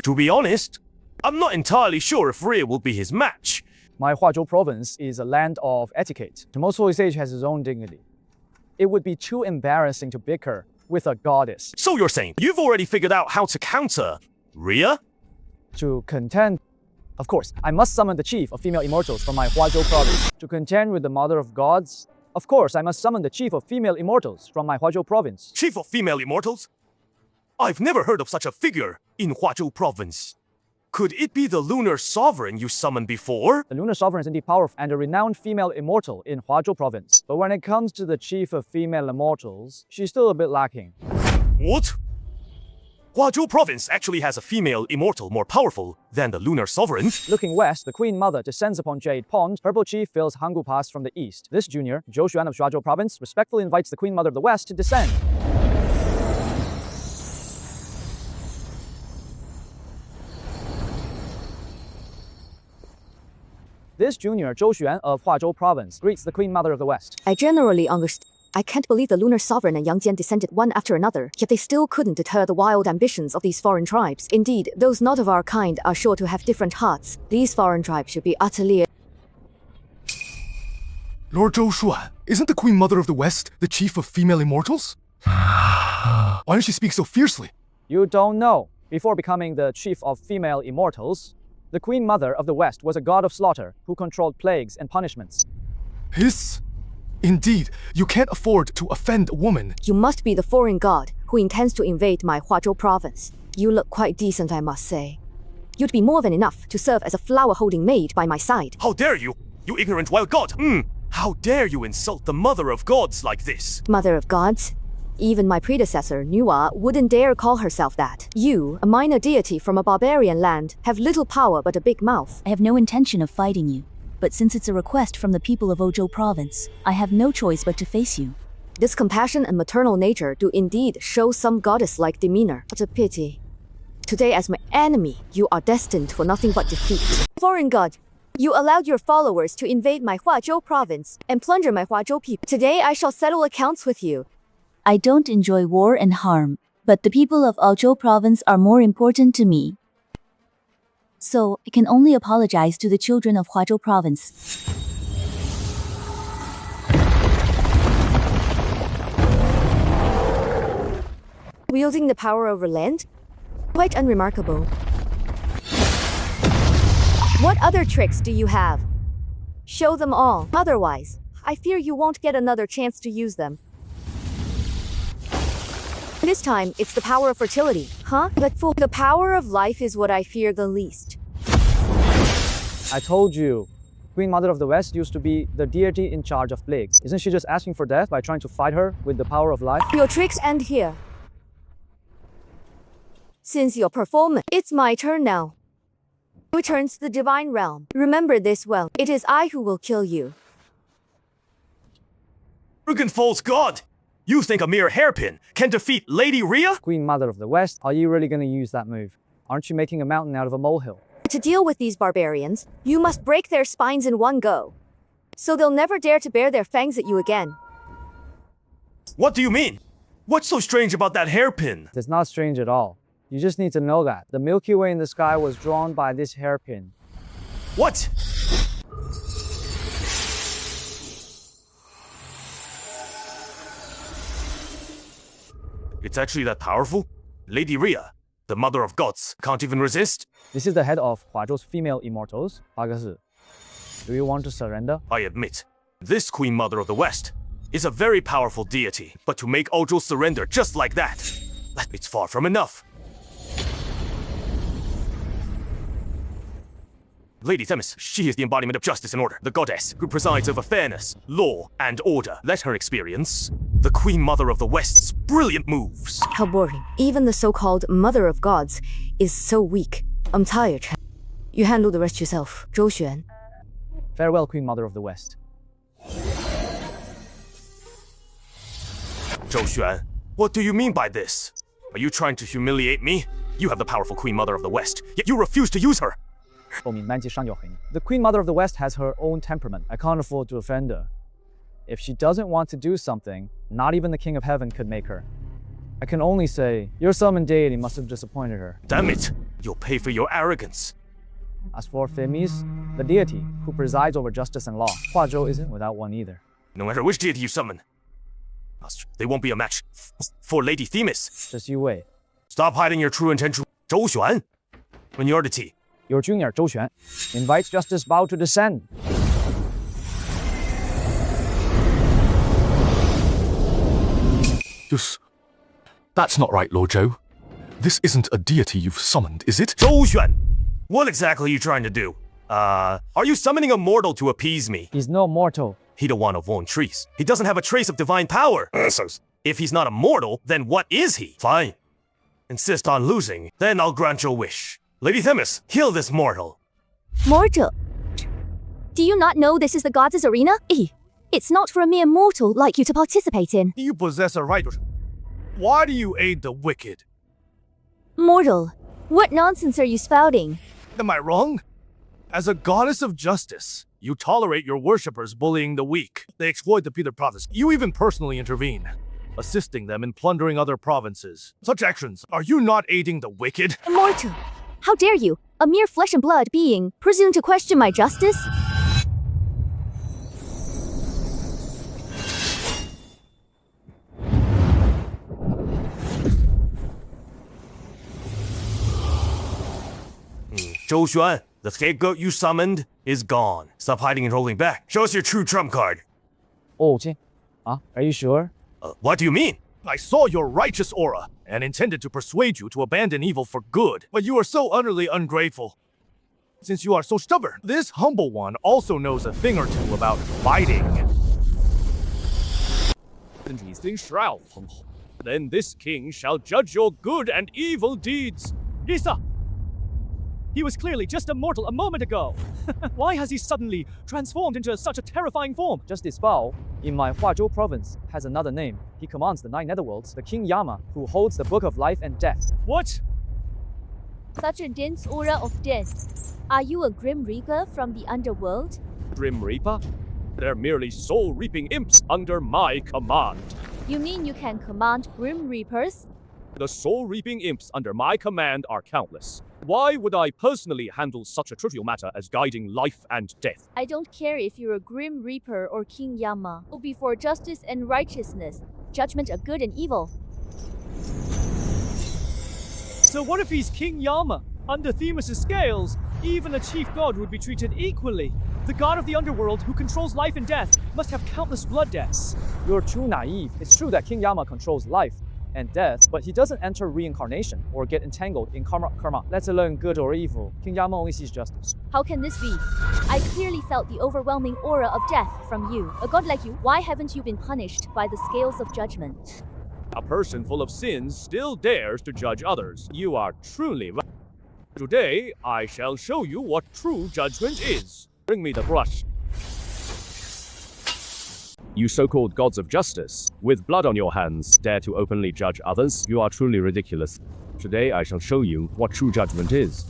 To be honest, I'm not entirely sure if Rhea will be his match. My Huazhou province is a land of etiquette. The most holy sage has his own dignity. It would be too embarrassing to bicker with a goddess. So you're saying you've already figured out how to counter Rhea? To contend... Of course, I must summon the chief of female immortals from my Huazhou province. To contend with the mother of gods? Of course, I must summon the chief of female immortals from my Huazhou province. Chief of female immortals? I've never heard of such a figure in Huazhou province. Could it be the lunar sovereign you summoned before? The lunar sovereign is indeed powerful and a renowned female immortal in Huazhou province. But when it comes to the chief of female immortals, she's still a bit lacking. What? Huazhou province actually has a female immortal more powerful than the lunar sovereign? Looking west, the Queen Mother descends upon Jade Pond. Purple Chief fills Hangu Pass from the east. This junior, Zhou Xuan of Huazhou province, respectfully invites the Queen Mother of the West to descend. This junior, Zhou Xuan of Huazhou province, greets the Queen Mother of the West. I generally understand. I can't believe the lunar sovereign and Yang Jian descended one after another, yet they still couldn't deter the wild ambitions of these foreign tribes. Indeed, those not of our kind are sure to have different hearts. These foreign tribes should be utterly... Lord Zhou Xuan, isn't the Queen Mother of the West the chief of female immortals? Why does she speak so fiercely? You don't know. Before becoming the chief of female immortals, the Queen Mother of the West was a god of slaughter who controlled plagues and punishments. Hiss? Indeed, you can't afford to offend a woman. You must be the foreign god who intends to invade my Huazhou province. You look quite decent, I must say. You'd be more than enough to serve as a flower-holding maid by my side. How dare you, you ignorant wild god! How dare you insult the mother of gods like this? Mother of gods? Even my predecessor, Nuwa, wouldn't dare call herself that. You, a minor deity from a barbarian land, have little power but a big mouth. I have no intention of fighting you. But since it's a request from the people of Ojo province, I have no choice but to face you. This compassion and maternal nature do indeed show some goddess-like demeanor. What a pity. Today, as my enemy, you are destined for nothing but defeat. Foreign god, you allowed your followers to invade my Huazhou province and plunder my Huazhou people. Today, I shall settle accounts with you. I don't enjoy war and harm, but the people of Ojo province are more important to me. So, I can only apologize to the children of Huazhou province. Wielding the power over land? Quite unremarkable. What other tricks do you have? Show them all. Otherwise, I fear you won't get another chance to use them. This time, it's the power of fertility. Huh? But fool, the power of life is what I fear the least. I told you. Queen Mother of the West used to be the deity in charge of plagues. Isn't she just asking for death by trying to fight her with the power of life? Your tricks end here. Since your performance, it's my turn now. Returns to the divine realm. Remember this well. It is I who will kill you. Arrogant false god! You think a mere hairpin can defeat Lady Rhea? Queen Mother of the West, are you really gonna use that move? Aren't you making a mountain out of a molehill? To deal with these barbarians, you must break their spines in one go. So they'll never dare to bare their fangs at you again. What do you mean? What's so strange about that hairpin? It's not strange at all. You just need to know that. The Milky Way in the sky was drawn by this hairpin. What? It's actually that powerful? Lady Rhea, the mother of gods, can't even resist? This is the head of Huazhou's female immortals, 八个字. Do you want to surrender? I admit, this Queen Mother of the West is a very powerful deity, but to make Ozhou surrender just like that, it's far from enough. Lady Themis, she is the embodiment of justice and order, the goddess who presides over fairness, law, and order. Let her experience the Queen Mother of the West's brilliant moves. How boring. Even the so-called Mother of Gods is so weak. I'm tired. You handle the rest yourself, Zhou Xuan. Farewell, Queen Mother of the West. Zhou Xuan, what do you mean by this? Are you trying to humiliate me? You have the powerful Queen Mother of the West, yet you refuse to use her. The Queen Mother of the West has her own temperament. I can't afford to offend her. If she doesn't want to do something, not even the King of Heaven could make her. I can only say, your summoned deity must have disappointed her. Damn it! You'll pay for your arrogance. As for Themis, the deity who presides over justice and law, Huazhou isn't without one either. No matter which deity you summon, they won't be a match for Lady Themis. Just you wait. Stop hiding your true intention. Zhou Xuan, when you're the tea. Your junior, Zhou Xuan, invites Justice Bao to descend. That's not right, Lord Zhou. This isn't a deity you've summoned, is it? Zhou Xuan, what exactly are you trying to do? Are you summoning a mortal to appease me? He's no mortal. He don't want to own trees. He doesn't have a trace of divine power. If he's not a mortal, then what is he? Fine. Insist on losing, then I'll grant your wish. Lady Themis, heal this mortal. Mortal? Do you not know this is the gods' arena? It's not for a mere mortal like you to participate in. You possess a right. Why do you aid the wicked? Mortal, what nonsense are you spouting? Am I wrong? As a goddess of justice, you tolerate your worshippers bullying the weak. They exploit the Peter province. You even personally intervene, assisting them in plundering other provinces. Such actions, are you not aiding the wicked? Mortal, how dare you, a mere flesh and blood being, presume to question my justice? Zhou Xuan, the scapegoat you summoned is gone. Stop hiding and holding back. Show us your true trump card. Oh, are you sure? What do you mean? I saw your righteous aura and intended to persuade you to abandon evil for good, but you are so utterly ungrateful. Since you are so stubborn, this humble one also knows a thing or two about fighting. Then this king shall judge your good and evil deeds. Lisa! He was clearly just a mortal a moment ago. Why has he suddenly transformed into such a terrifying form? Justice Bao, in my Huazhou province, has another name. He commands the 9 netherworlds, the King Yama, who holds the Book of Life and Death. What? Such a dense aura of death. Are you a Grim Reaper from the underworld? Grim Reaper? They're merely soul-reaping imps under my command. You mean you can command Grim Reapers? The soul-reaping imps under my command are countless. Why would I personally handle such a trivial matter as guiding life and death? I don't care if you're a Grim Reaper or King Yama. Go before justice and righteousness, judgment of good and evil. So what if he's King Yama? Under Themis' scales, even a chief god would be treated equally. The god of the underworld who controls life and death must have countless blood deaths. You're too naive. It's true that King Yama controls life and death, but he doesn't enter reincarnation or get entangled in karma, let alone good or evil. King Yama only sees justice. How can this be? I clearly felt the overwhelming aura of death from you. A god like you, why haven't you been punished by the scales of judgment? A person full of sins still dares to judge others. You are truly right. Today, I shall show you what true judgment is. Bring me the brush. You so-called gods of justice, with blood on your hands, dare to openly judge others? You are truly ridiculous. Today I shall show you what true judgment is.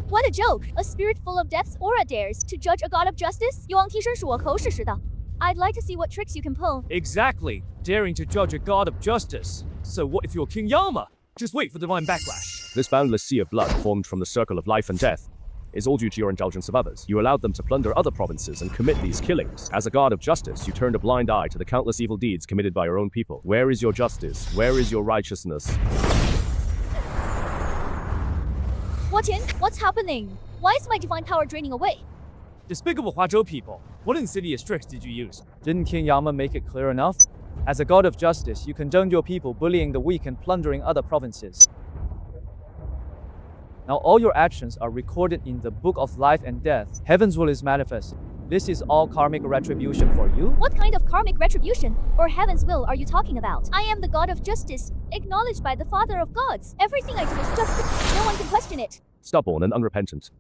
What a joke! A spirit full of depths aura dares to judge a god of justice? 勇往提升是我口齿时的. I'd like to see what tricks you can pull. Exactly, daring to judge a god of justice. So what if you're King Yama? Just wait for divine backlash. This boundless sea of blood formed from the circle of life and death is all due to your indulgence of others. You allowed them to plunder other provinces and commit these killings. As a god of justice, you turned a blind eye to the countless evil deeds committed by your own people. Where is your justice? Where is your righteousness? What's happening? Why is my divine power draining away? Despicable Huazhou people. What insidious tricks did you use? Didn't King Yama make it clear enough? As a god of justice, you condoned your people bullying the weak and plundering other provinces. Now all your actions are recorded in the book of life and death. Heaven's will is manifest. This is all karmic retribution for you. What kind of karmic retribution or heaven's will are you talking about? I am the god of justice, acknowledged by the father of gods. Everything I do is justice. No one can question it. Stubborn and unrepentant.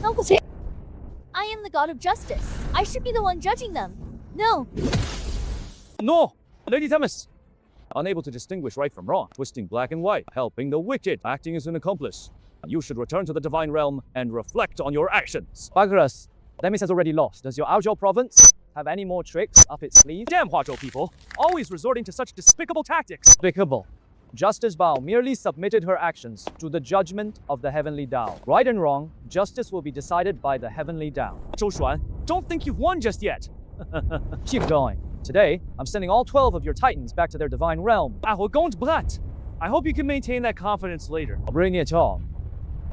I am the god of justice. I should be the one judging them. No. No! Lady Themis! Unable to distinguish right from wrong, twisting black and white, helping the wicked, acting as an accomplice. You should return to the divine realm and reflect on your actions. Bagras, Themis has already lost. Does your Aozhou province have any more tricks up its sleeve? Damn Huazhou people, always resorting to such despicable tactics. Despicable. Justice Bao merely submitted her actions to the judgment of the heavenly Tao. Right and wrong, justice will be decided by the heavenly Tao. Zhou Xuan, don't think you've won just yet. Keep going. Today, I'm sending all 12 of your titans back to their divine realm. I hope you can maintain that confidence later. Bring it on.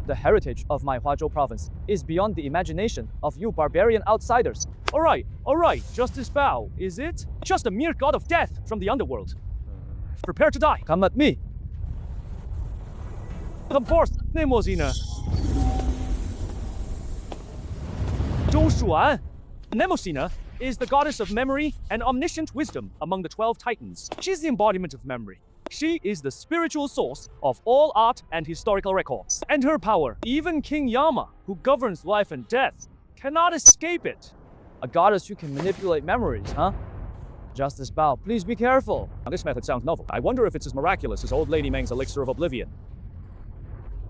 The heritage of my Huazhou province is beyond the imagination of you barbarian outsiders. All right, Justice Bao, is it? Just a mere god of death from the underworld. Prepare to die. Come at me. Come forth, Nemosina. Zhou Xuan. Nemosina is the goddess of memory and omniscient wisdom among the 12 titans. She's the embodiment of memory. She is the spiritual source of all art and historical records. And her power, even King Yama, who governs life and death, cannot escape it. A goddess who can manipulate memories, huh? Justice Bao, please be careful. Now, this method sounds novel. I wonder if it's as miraculous as old Lady Meng's elixir of oblivion.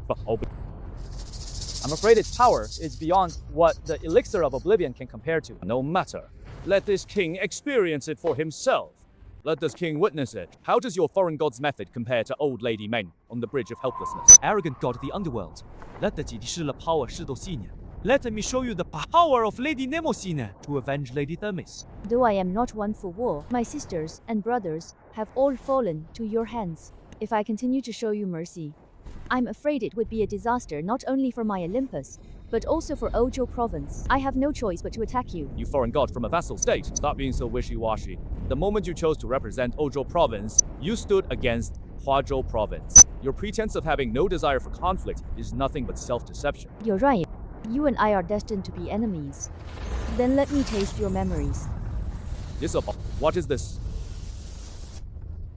I'm afraid its power is beyond what the elixir of oblivion can compare to. No matter. Let this king experience it for himself. Let this king witness it. How does your foreign god's method compare to old Lady Meng on the bridge of helplessness? Arrogant god of the underworld. Let the power Let me show you the power of Lady Nemosina to avenge Lady Themis. Though I am not one for war, my sisters and brothers have all fallen to your hands. If I continue to show you mercy, I'm afraid it would be a disaster not only for my Olympus, but also for Aozhou province. I have no choice but to attack you. You foreign god from a vassal state, stop being so wishy-washy. The moment you chose to represent Aozhou province, you stood against Huazhou province. Your pretense of having no desire for conflict is nothing but self-deception. You're right. You and I are destined to be enemies. Then let me taste your memories. What is this?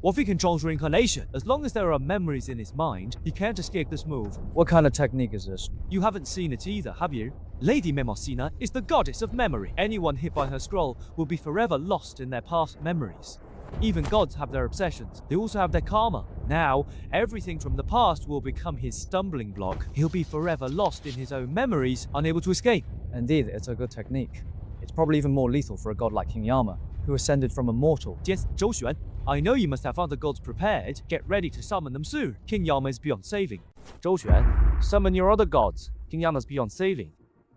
Wafi can change reincarnation. As long as there are memories in his mind, he can't escape this move. What kind of technique is this? You haven't seen it either, have you? Lady Nemosina is the goddess of memory. Anyone hit by her scroll will be forever lost in their past memories. Even gods have their obsessions. They also have their karma. Now, everything from the past will become his stumbling block. He'll be forever lost in his own memories, unable to escape. Indeed, it's a good technique. It's probably even more lethal for a god like King Yama, who ascended from a mortal. Yes, Zhou Xuan, I know you must have other gods prepared. Get ready to summon them soon. King Yama is beyond saving. Zhou Xuan, summon your other gods. King Yama's beyond saving.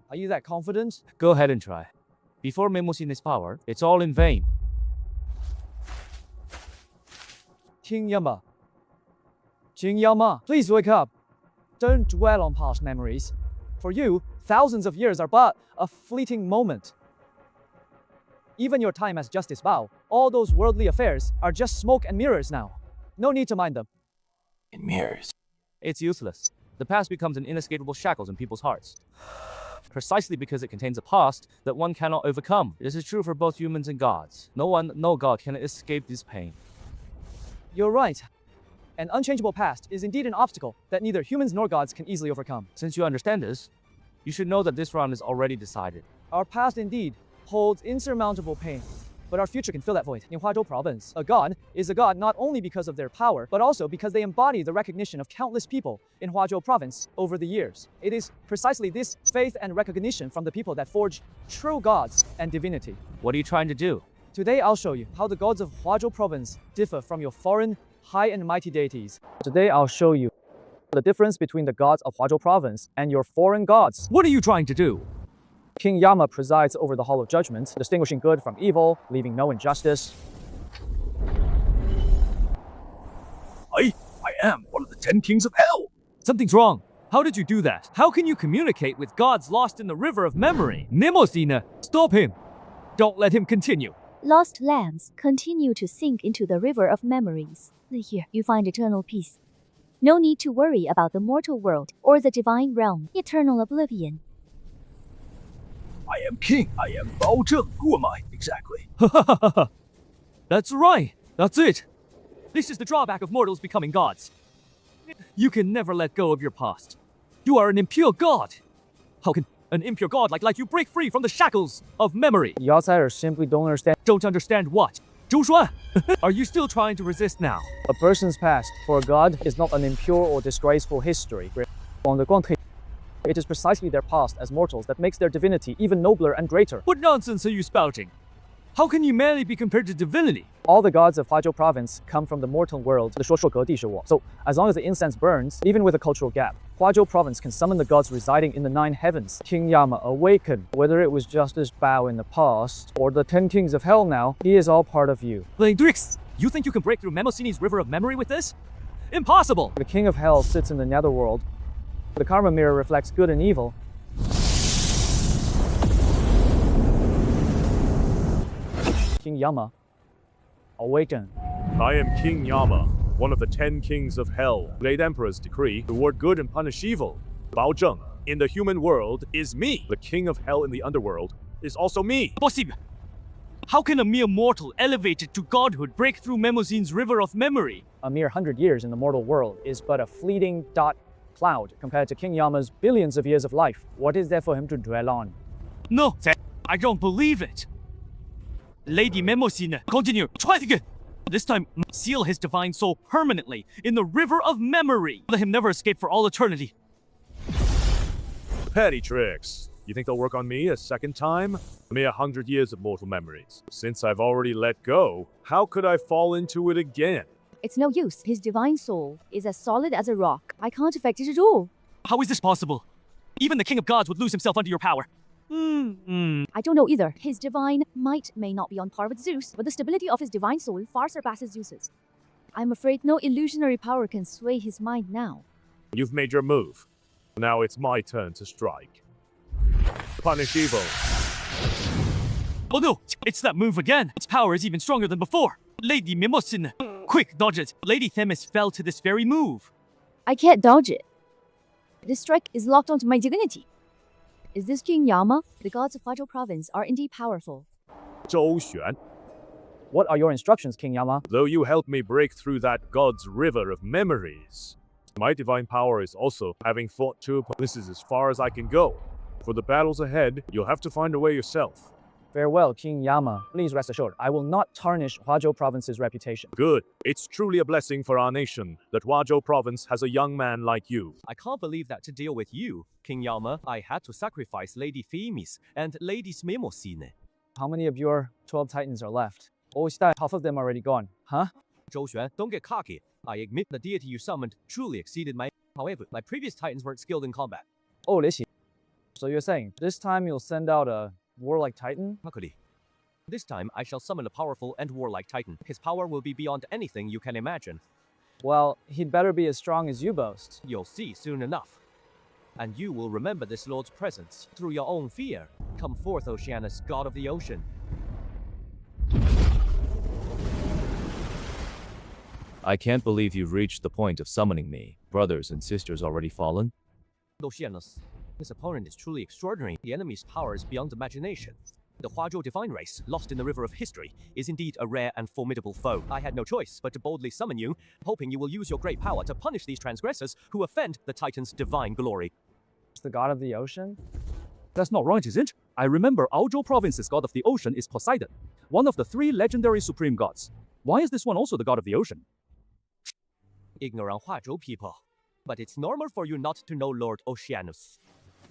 Are you that confident? Go ahead and try. Before Nemosina's power, it's all in vain. King Yama. King Yama, please wake up. Don't dwell on past memories. For you, thousands of years are but a fleeting moment. Even your time as Justice Bao, all those worldly affairs are just smoke and mirrors now. No need to mind them. In mirrors. It's useless. The past becomes an inescapable shackles in people's hearts. Precisely because it contains a past that one cannot overcome. This is true for both humans and gods. No god can escape this pain. You're right. An unchangeable past is indeed an obstacle that neither humans nor gods can easily overcome. Since you understand this, you should know that this round is already decided. Our past indeed holds insurmountable pain. but our future can fill that void. In Huazhou province, a god is a god not only because of their power, but also because they embody the recognition of countless people in Huazhou province over the years. It is precisely this faith and recognition from the people that forge true gods and divinity. What are you trying to do? Today I'll show you how the gods of Huazhou province differ from your foreign, high and mighty deities. Today I'll show you the difference between the gods of Huazhou province and your foreign gods. What are you trying to do? King Yama presides over the Hall of Judgment, distinguishing good from evil, leaving no injustice. I am one of the 10 kings of hell. Something's wrong. How did you do that? How can you communicate with gods lost in the river of memory? Mnemosyne, stop him. Don't let him continue. Lost lands continue to sink into the river of memories. Here, you find eternal peace. No need to worry about the mortal world or the divine realm, eternal oblivion. I am king. I am Bao Zheng. Who am I exactly? That's right. That's it. This is the drawback of mortals becoming gods. You can never let go of your past. You are an impure god. How can an impure god like you break free from the shackles of memory? The outsiders simply don't understand. Don't understand what? Zhou Xuan, are you still trying to resist now? A person's past for a god is not an impure or disgraceful history. On the contrary, it is precisely their past as mortals that makes their divinity even nobler and greater. What nonsense are you spouting? How can humanity be compared to divinity? All the gods of Huazhou province come from the mortal world. So, as long as the incense burns, even with a cultural gap, Huazhou province can summon the gods residing in the 9 heavens. King Yama awakened. Whether it was Justice Bao in the past, or the 10 kings of hell now, he is all part of you. Drix, you think you can break through Mnemosyne's river of memory with this? Impossible! The king of hell sits in the netherworld. The karma mirror reflects good and evil. King Yama, awaken. I am King Yama, one of the 10 kings of hell. Great Emperor's decree to reward good and punish evil. Bao Zheng, in the human world, is me. The king of hell in the underworld is also me. Impossible! How can a mere mortal elevated to godhood break through Mnemosyne's river of memory? A mere 100 years in the mortal world is but a fleeting dot cloud compared to King Yama's billions of years of life. What is there for him to dwell on? No, I don't believe it. Lady Mnemosyne, continue. Try it again. This time, seal his divine soul permanently in the river of memory. Let him never escape for all eternity. Petty tricks. You think they'll work on me a second time? A mere 100 years of mortal memories. Since I've already let go, how could I fall into it again? It's no use. His divine soul is as solid as a rock. I can't affect it at all. How is this possible? Even the king of gods would lose himself under your power. I don't know either. His divine might may not be on par with Zeus, but the stability of his divine soul far surpasses Zeus's. I'm afraid no illusionary power can sway his mind now. You've made your move. Now it's my turn to strike. Punish evil. Oh no! It's that move again! Its power is even stronger than before! Lady Mnemosyne! Quick, dodge it! Lady Themis fell to this very move! I can't dodge it. This strike is locked onto my divinity. Is this King Yama? The gods of Huazhou province are indeed powerful. Zhou Xuan. What are your instructions, King Yama? Though you helped me break through that god's river of memories, my divine power is also having fought two. This is as far as I can go. For the battles ahead, you'll have to find a way yourself. Farewell, King Yama. Please rest assured, I will not tarnish Huazhou province's reputation. Good. It's truly a blessing for our nation that Huazhou province has a young man like you. I can't believe that to deal with you, King Yama, I had to sacrifice Lady Themis and Lady Mnemosyne. How many of your 12 titans are left? Oh, half of them are already gone, huh? Zhou Xuan, don't get cocky. I admit the deity you summoned truly exceeded my... However, my previous titans weren't skilled in combat. Oh, Lixi. So you're saying, this time you'll send out a warlike titan? Hakuri. This time, I shall summon a powerful and warlike titan. His power will be beyond anything you can imagine. Well, he'd better be as strong as you boast. You'll see soon enough. And you will remember this lord's presence through your own fear. Come forth, Oceanus, god of the ocean. I can't believe you've reached the point of summoning me. Brothers and sisters already fallen? Oceanus, this opponent is truly extraordinary. The enemy's power is beyond imagination. The Huazhou divine race, lost in the river of history, is indeed a rare and formidable foe. I had no choice but to boldly summon you, hoping you will use your great power to punish these transgressors who offend the Titan's divine glory. The god of the ocean? That's not right, is it? I remember Aozhou province's god of the ocean is Poseidon. one of the three legendary supreme gods. Why is this one also the god of the ocean? Ignorant Huazhou people. But it's normal for you not to know Lord Oceanus.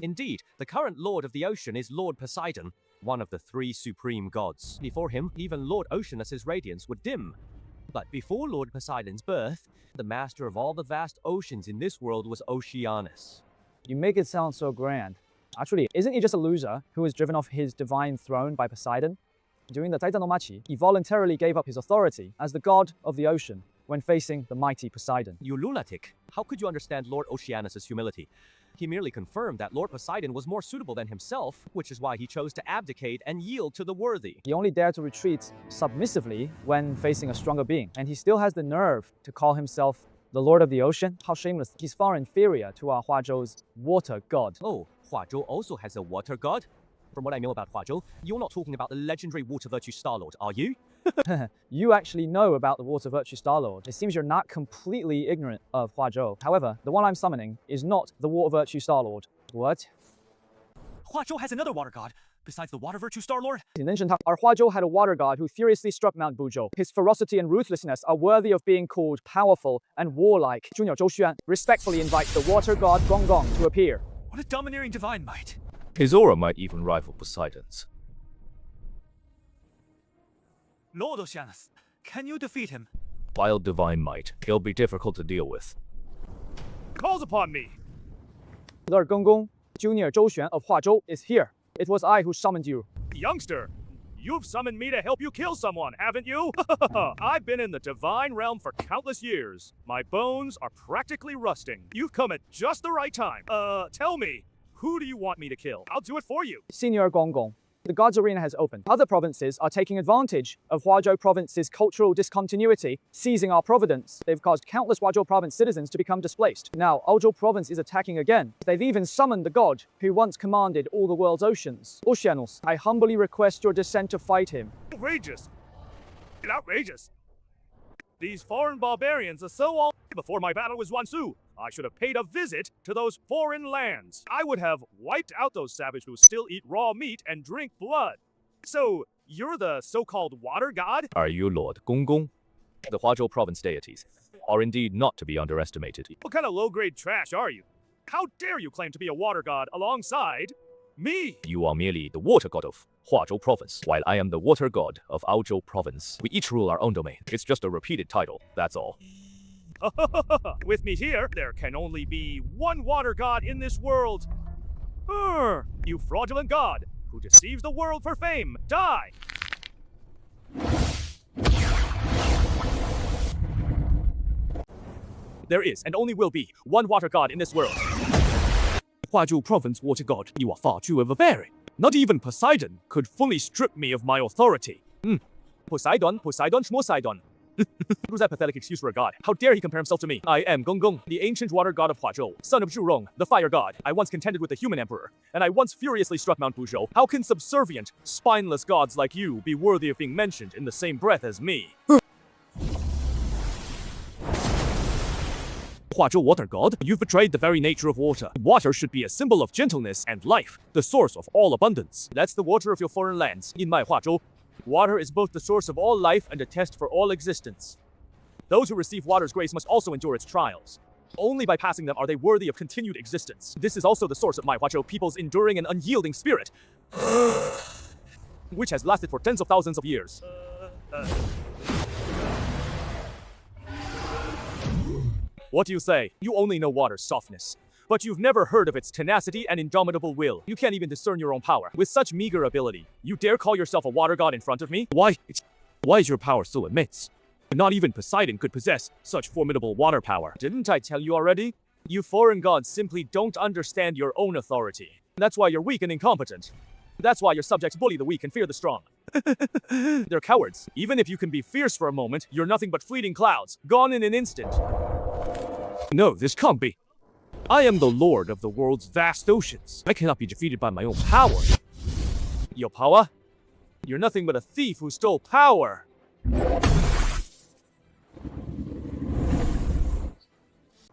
Indeed, the current Lord of the Ocean is Lord Poseidon, one of the three supreme gods. Before him, even Lord Oceanus's radiance would dim. But before Lord Poseidon's birth, the master of all the vast oceans in this world was Oceanus. You make it sound so grand. Actually, isn't he just a loser who was driven off his divine throne by Poseidon? During the Taitanomachi, he voluntarily gave up his authority as the god of the ocean when facing the mighty Poseidon. You lunatic! How could you understand Lord Oceanus's humility? He merely confirmed that Lord Poseidon was more suitable than himself, which is why he chose to abdicate and yield to the worthy. He only dared to retreat submissively when facing a stronger being, and he still has the nerve to call himself the Lord of the Ocean? How shameless. He's far inferior to our Huazhou's water god. Oh, Huazhou also has a water god? From what I know about Huazhou, you're not talking about the legendary water virtue Star Lord, are you? You actually know about the water virtue Star Lord. It seems you're not completely ignorant of Huazhou. However, the one I'm summoning is not the water virtue Star Lord. What? Huazhou has another water god, besides the water virtue Star Lord? In ancient times, our Huazhou had a water god who furiously struck Mount Buzhou. His ferocity and ruthlessness are worthy of being called powerful and warlike. Junior Zhou Xuan respectfully invites the water god Gong Gong to appear. What a domineering divine might. His aura might even rival Poseidon's. Lord Oceanus, can you defeat him? While divine might, he'll be difficult to deal with. Calls upon me! Lord Gong Gong, Junior Zhou Xuan of Huazhou is here. It was I who summoned you. Youngster, you've summoned me to help you kill someone, haven't you? I've been in the divine realm for countless years. My bones are practically rusting. You've come at just the right time. Tell me, who do you want me to kill? I'll do it for you. Senior Gong Gong, the God's Arena has opened. Other provinces are taking advantage of Huazhou Province's cultural discontinuity, seizing our providence. They've caused countless Huazhou Province citizens to become displaced. Now, Aozhou Province is attacking again. They've even summoned the god who once commanded all the world's oceans. Oceanus, I humbly request your descent to fight him. Outrageous. Outrageous. These foreign barbarians are so all. Before my battle with Wansu, I should have paid a visit to those foreign lands. I would have wiped out those savages who still eat raw meat and drink blood. So, you're the so-called water god? Are you Lord Gong Gong? The Huazhou province deities are indeed not to be underestimated. What kind of low-grade trash are you? How dare you claim to be a water god alongside me? You are merely the water god of Huazhou province, while I am the water god of Aozhou province. We each rule our own domain. It's just a repeated title, that's all. With me here, there can only be one water god in this world. You fraudulent god, who deceives the world for fame, die! There is, and only will be, one water god in this world. Huazhou province water god, you are far too overbearing. Not even Poseidon could fully strip me of my authority. Poseidon, Schmoseidon. Who's that pathetic excuse for a god? How dare he compare himself to me? I am Gong Gong, the ancient water god of Huazhou, son of Zhurong, the fire god. I once contended with the human emperor, and I once furiously struck Mount Buzhou. How can subservient, spineless gods like you be worthy of being mentioned in the same breath as me? Huazhou water god, you've betrayed the very nature of water. Water should be a symbol of gentleness and life, the source of all abundance. That's the water of your foreign lands. In my Huazhou, water is both the source of all life and a test for all existence. Those who receive water's grace must also endure its trials. Only by passing them are they worthy of continued existence. This is also the source of my Huazhou people's enduring and unyielding spirit, which has lasted for tens of thousands of years. What do you say? You only know water's softness, but you've never heard of its tenacity and indomitable will. You can't even discern your own power. With such meager ability, you dare call yourself a water god in front of me? Why is your power so immense? Not even Poseidon could possess such formidable water power. Didn't I tell you already? You foreign gods simply don't understand your own authority. That's why you're weak and incompetent. That's why your subjects bully the weak and fear the strong. They're cowards. Even if you can be fierce for a moment, you're nothing but fleeting clouds, gone in an instant. No, this can't be. I am the lord of the world's vast oceans. I cannot be defeated by my own power. Your power? You're nothing but a thief who stole power.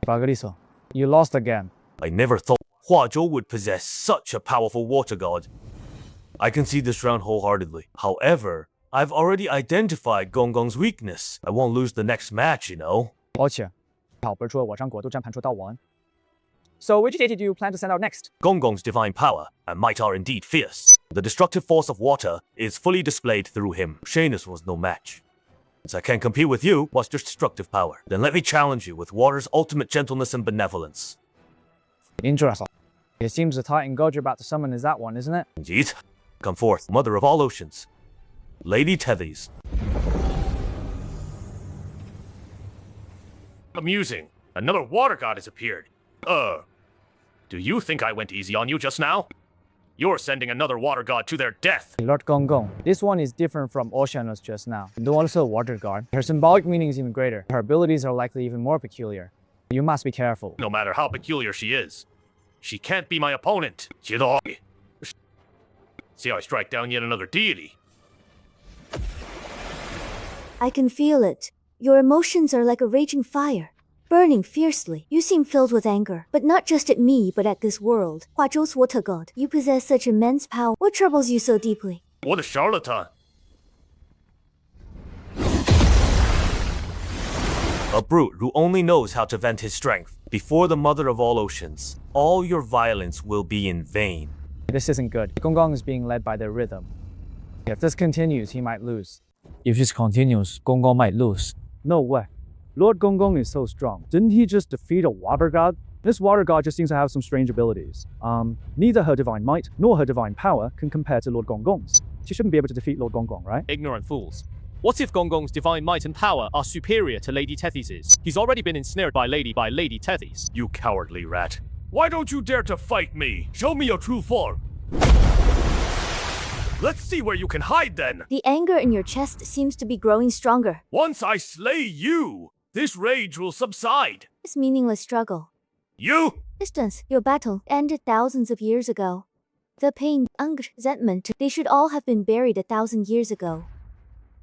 Bagriso, you lost again. I never thought Huazhou would possess such a powerful water god. I concede this round wholeheartedly. However, I've already identified Gong Gong's weakness. I won't lose the next match, you know. 而且，好不是说我让国都战盘出到完。So which deity do you plan to send out next? Gong Gong's divine power and might are indeed fierce. The destructive force of water is fully displayed through him. Shanus was no match. Since I can't compete with you, what's your destructive power? Then let me challenge you with water's ultimate gentleness and benevolence. Interesting. It seems the Titan god you're about to summon is that one, isn't it? Indeed. Come forth, mother of all oceans. Lady Tethys. Amusing. Another water god has appeared. Do you think I went easy on you just now? You're sending another water god to their death. Lord Gong Gong. This one is different from Oceanus just now. Though also a water god, her symbolic meaning is even greater. Her abilities are likely even more peculiar. You must be careful. No matter how peculiar she is, she can't be my opponent. See how I strike down yet another deity. I can feel it. Your emotions are like a raging fire, burning fiercely. You seem filled with anger, but not just at me, but at this world. Huazhou's water god, you possess such immense power. What troubles you so deeply? What a charlatan. A brute who only knows how to vent his strength. Before the mother of all oceans, all your violence will be in vain. This isn't good. Gong Gong is being led by their rhythm. If this continues, he might lose. If this continues, Gong Gong might lose. No way. Lord Gong Gong is so strong. Didn't he just defeat a water god? This water god just seems to have some strange abilities. Neither her divine might nor her divine power can compare to Lord Gong Gong's. She shouldn't be able to defeat Lord Gong Gong, right? Ignorant fools. What if Gong Gong's divine might and power are superior to Lady Tethys'? He's already been ensnared by Lady Tethys. You cowardly rat. Why don't you dare to fight me? Show me your true form. Let's see where you can hide then. The anger in your chest seems to be growing stronger. Once I slay you, this rage will subside. This meaningless struggle. You? Distance, your battle ended thousands of years ago. The pain, anger, resentment, they should all have been buried 1,000 years ago.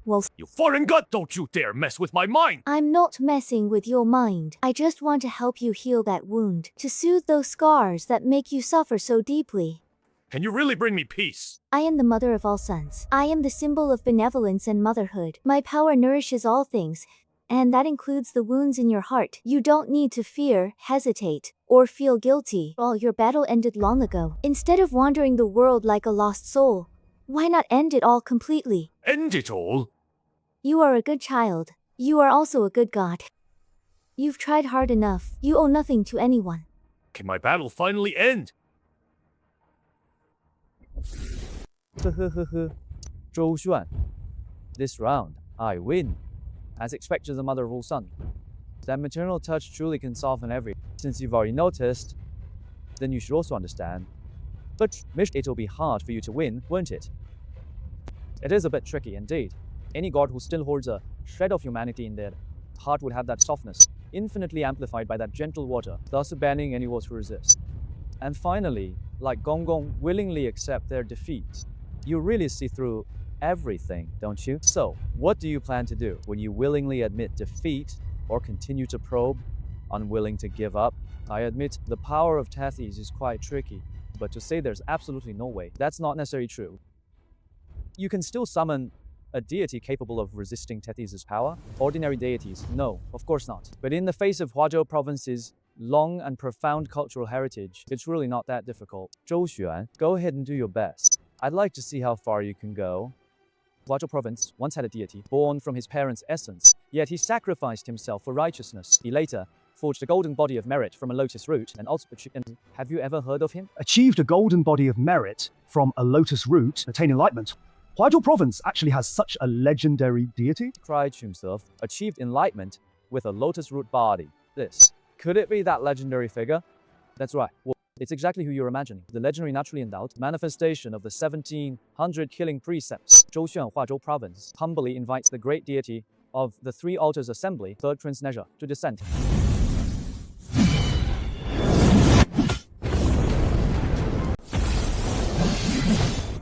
Well, you foreign god, don't you dare mess with my mind! I'm not messing with your mind. I just want to help you heal that wound, to soothe those scars that make you suffer so deeply. Can you really bring me peace? I am the mother of all sons. I am the symbol of benevolence and motherhood. My power nourishes all things, and that includes the wounds in your heart. You don't need to fear, hesitate, or feel guilty. All your battle ended long ago. Instead of wandering the world like a lost soul, why not end it all completely? End it all? You are a good child. You are also a good god. You've tried hard enough. You owe nothing to anyone. Can my battle finally end? 周旋. This round, I win. As expected, the mother of all sons. That maternal touch truly can soften every. Since you've already noticed, then you should also understand. But it'll be hard for you to win, won't it? It is a bit tricky indeed. Any god who still holds a shred of humanity in their heart would have that softness, infinitely amplified by that gentle water, thus abandoning any will to resist. And finally, like Gong Gong willingly accept their defeat. You really see through everything, don't you? So, what do you plan to do? Will you willingly admit defeat or continue to probe, unwilling to give up? I admit the power of Tethys is quite tricky, but to say there's absolutely no way, that's not necessarily true. You can still summon a deity capable of resisting Tethys' power? Ordinary deities? No, of course not. But in the face of Huazhou Province's long and profound cultural heritage, it's really not that difficult. Zhou Xuan, go ahead and do your best. I'd like to see how far you can go. Huazhou Province once had a deity born from his parents' essence, yet he sacrificed himself for righteousness. He later forged a golden body of merit from a lotus root and also... Have you ever heard of him? Achieved a golden body of merit from a lotus root, attain enlightenment. Huazhou Province actually has such a legendary deity? Cried to himself, achieved enlightenment with a lotus root body. This. Could it be that legendary figure? That's right. Well, it's exactly who you're imagining. The legendary naturally endowed manifestation of the 1700 killing precepts. Zhou Xuan Huazhou Province humbly invites the great deity of the Three Altars Assembly, Third Prince Nezha, to descend.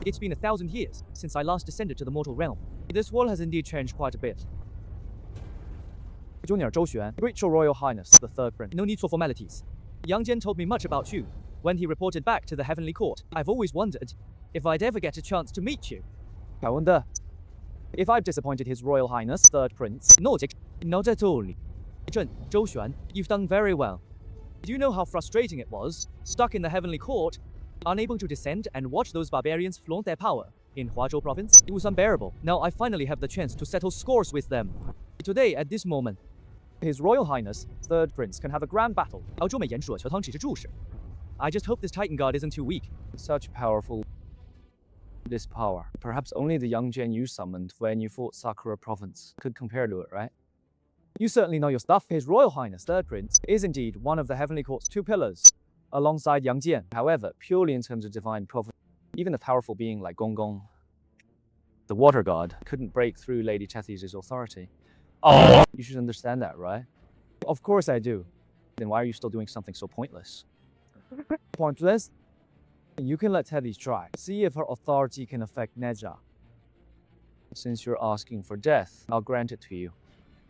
It's been 1,000 years since I last descended to the mortal realm. This world has indeed changed quite a bit. Junior Zhou Xuan, Great Royal Highness, the Third Prince. No need for formalities. Yang Jian told me much about you when he reported back to the Heavenly Court. I've always wondered if I'd ever get a chance to meet you. If I've disappointed His Royal Highness, Third Prince, not at all. Zhou Xuan, you've done very well. Do you know how frustrating it was, stuck in the Heavenly Court, unable to descend and watch those barbarians flaunt their power in Huazhou Province? It was unbearable. Now I finally have the chance to settle scores with them. Today, at this moment, His Royal Highness, Third Prince, can have a grand battle. I just hope this Titan Guard isn't too weak. Such powerful... This power. Perhaps only the young Jian you summoned when you fought Sakura Province could compare to it, right? You certainly know your stuff. His Royal Highness, Third Prince, is indeed one of the Heavenly Court's two pillars, alongside Yang Jian. However, purely in terms of divine prophet, even a powerful being like Gong Gong, the Water God, couldn't break through Lady Tethys' authority. Oh! You should understand that, right? Of course I do. Then why are you still doing something so pointless? Pointless? You can let Tethys try. See if her authority can affect Neja. Since you're asking for death, I'll grant it to you.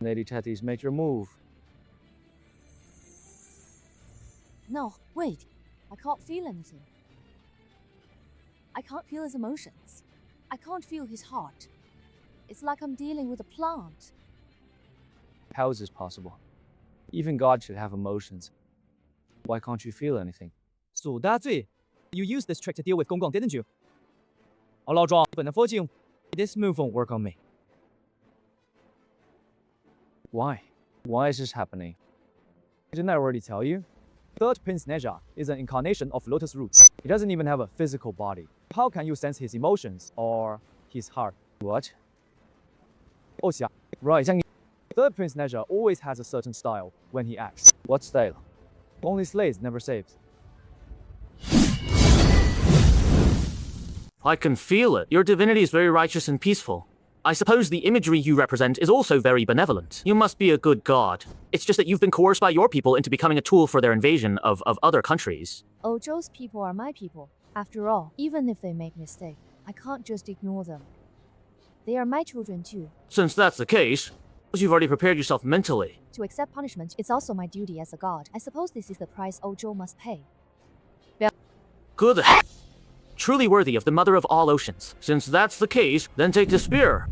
Lady Tethys, make your move. No, wait. I can't feel anything. I can't feel his emotions. I can't feel his heart. It's like I'm dealing with a plant. How is this possible? Even God should have emotions. Why can't you feel anything? So that's it. You used this trick to deal with Gong Gong, didn't you? 我老庄本能佛经. This move won't work on me. Why? Why is this happening? Didn't I already tell you? Third Prince Neja is an incarnation of Lotus Roots. He doesn't even have a physical body. How can you sense his emotions or his heart? What? Oh, yeah. Right. Third Prince Neja always has a certain style when he acts. What style? Only slaves, never saved. I can feel it. Your divinity is very righteous and peaceful. I suppose the imagery you represent is also very benevolent. You must be a good god. It's just that you've been coerced by your people into becoming a tool for their invasion of other countries. Ozhou's people are my people. After all, even if they make mistakes, I can't just ignore them. They are my children too. Since that's the case, you've already prepared yourself mentally. To accept punishment, it's also my duty as a god. I suppose this is the price Ozhou must pay. Good. Truly worthy of the mother of all oceans. Since that's the case, then take the spear.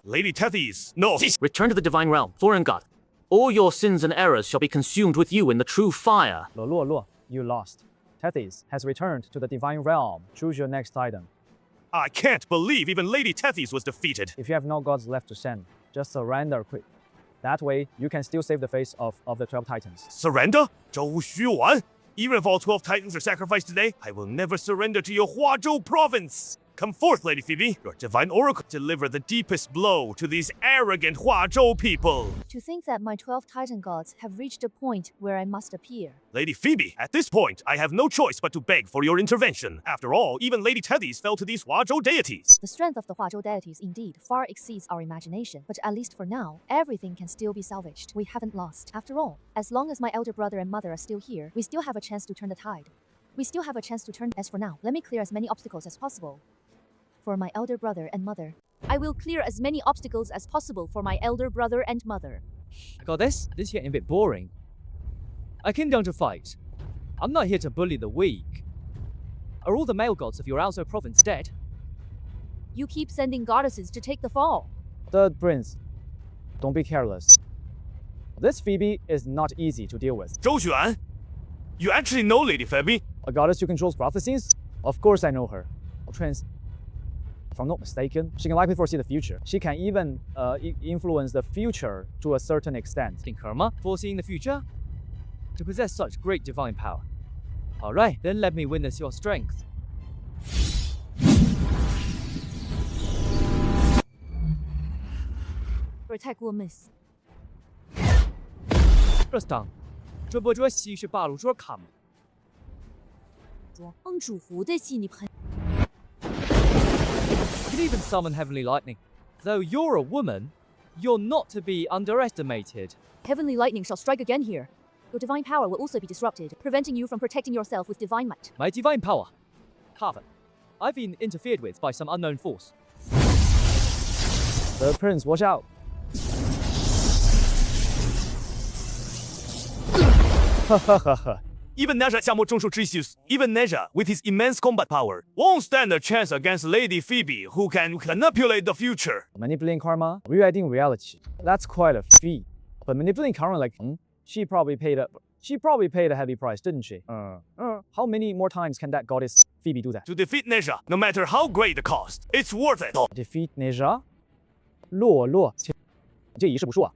Lady Tethys, no! Return to the divine realm, foreign god. All your sins and errors shall be consumed with you in the true fire. Luo, you lost. Tethys has returned to the divine realm. Choose your next titan. I can't believe even Lady Tethys was defeated. If you have no gods left to send, just surrender quick. That way, you can still save the face of the 12 titans. Surrender? Zhou Xuan? Even if all 12 titans are sacrificed today, I will never surrender to your Huazhou province. Come forth, Lady Phoebe. Your divine oracle deliver the deepest blow to these arrogant Huazhou people. To think that my 12 titan gods have reached a point where I must appear. Lady Phoebe, at this point, I have no choice but to beg for your intervention. After all, even Lady Tethys fell to these Huazhou deities. The strength of the Huazhou deities indeed far exceeds our imagination. But at least for now, everything can still be salvaged. We haven't lost. After all, as long as my elder brother and mother are still here, we still have a chance to turn the tide. We still have a chance to turn. As for now, let me clear as many obstacles as possible. For my elder brother and mother. I will clear as many obstacles as possible for my elder brother and mother. Goddess, this is getting a bit boring. I came down to fight. I'm not here to bully the weak. Are all the male gods of your Alzo province dead? You keep sending goddesses to take the fall. Third Prince, don't be careless. This Phoebe is not easy to deal with. Zhou Xuan, you actually know Lady Phoebe? A goddess who controls prophecies? Of course I know her. Prince, if I'm not mistaken, she can likely foresee the future. She can even influence the future to a certain extent. In karma, foreseeing the future? To possess such great divine power. Alright, then let me witness your strength. Protect miss. 这当，这不这戏是八路桌看吗？主湖的戏你喷。 You can even summon heavenly lightning. Though you're a woman, you're not to be underestimated. Heavenly lightning shall strike again here. Your divine power will also be disrupted, preventing you from protecting yourself with divine might. My divine power. Carver, I've been interfered with by some unknown force. The Prince, watch out. Even Neja even Neja, with his immense combat power, won't stand a chance against Lady Phoebe, who can manipulate the future. Manipulating karma, rewriting reality. That's quite a feat. But manipulating karma, like, she probably paid a heavy price, didn't she? How many more times can that goddess Phoebe do that? To defeat Neja, no matter how great the cost, it's worth it. Defeat Neja? 落落，这一事不说啊，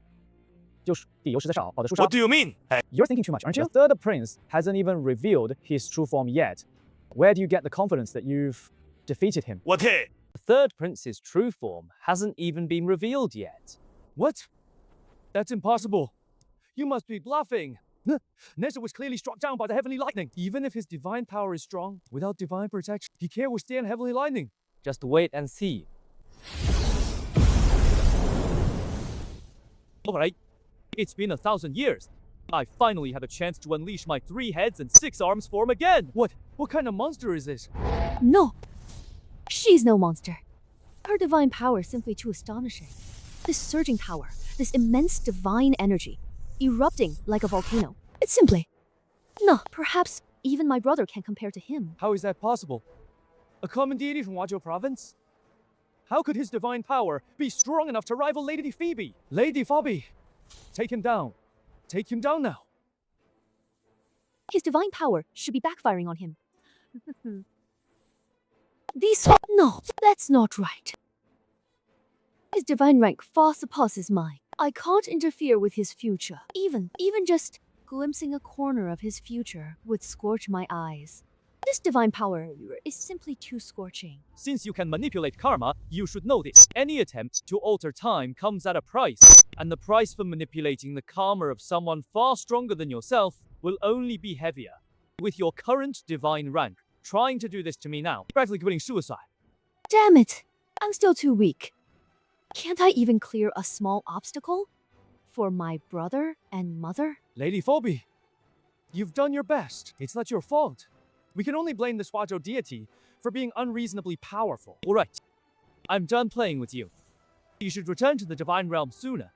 就是地由实在少，好的书上。What do you mean? You're thinking too much, aren't you? The third prince hasn't even revealed his true form yet. Where do you get the confidence that you've defeated him? What? The third prince's true form hasn't even been revealed yet. What? That's impossible. You must be bluffing. Neja was clearly struck down by the heavenly lightning. Even if his divine power is strong, without divine protection, he can't withstand heavenly lightning. Just wait and see. Alright, it's been 1,000 years. I finally have a chance to unleash my 3 heads and 6 arms form again. What kind of monster is this? No, she's no monster. Her divine power is simply too astonishing. This surging power, this immense divine energy, erupting like a volcano. It's simply... No, perhaps even my brother can't compare to him. How is that possible? A common deity from Huazhou province? How could his divine power be strong enough to rival Lady Phoebe? Lady Phoebe! Take him down. Take him down now. His divine power should be backfiring on him. No, that's not right. His divine rank far surpasses mine. I can't interfere with his future. Even just glimpsing a corner of his future would scorch my eyes. This divine power is simply too scorching. Since you can manipulate karma, you should know this. Any attempt to alter time comes at a price, and the price for manipulating the karma of someone far stronger than yourself will only be heavier. With your current divine rank, trying to do this to me now, practically committing suicide. Damn it! I'm still too weak. Can't I even clear a small obstacle? For my brother and mother? Lady Phoebe, you've done your best. It's not your fault. We can only blame this Huazhou deity for being unreasonably powerful. Alright, I'm done playing with you. You should return to the divine realm sooner.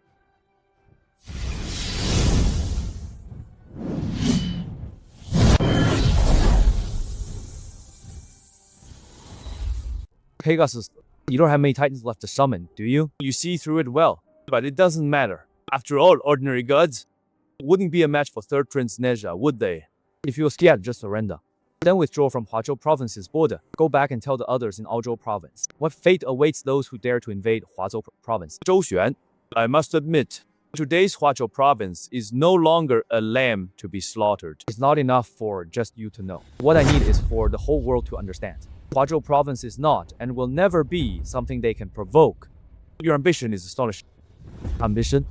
Pegasus, you don't have many titans left to summon, do you? You see through it well, but it doesn't matter. After all, ordinary gods wouldn't be a match for third prince Neja, would they? If you're scared, just surrender. Then withdraw from Huazhou province's border. Go back and tell the others in Aozhou province what fate awaits those who dare to invade Huazhou province. Zhou Xuan, I must admit, today's Huazhou province is no longer a lamb to be slaughtered. It's not enough for just you to know. What I need is for the whole world to understand. Huazhou province is not and will never be something they can provoke. Your ambition is astonishing. Ambition?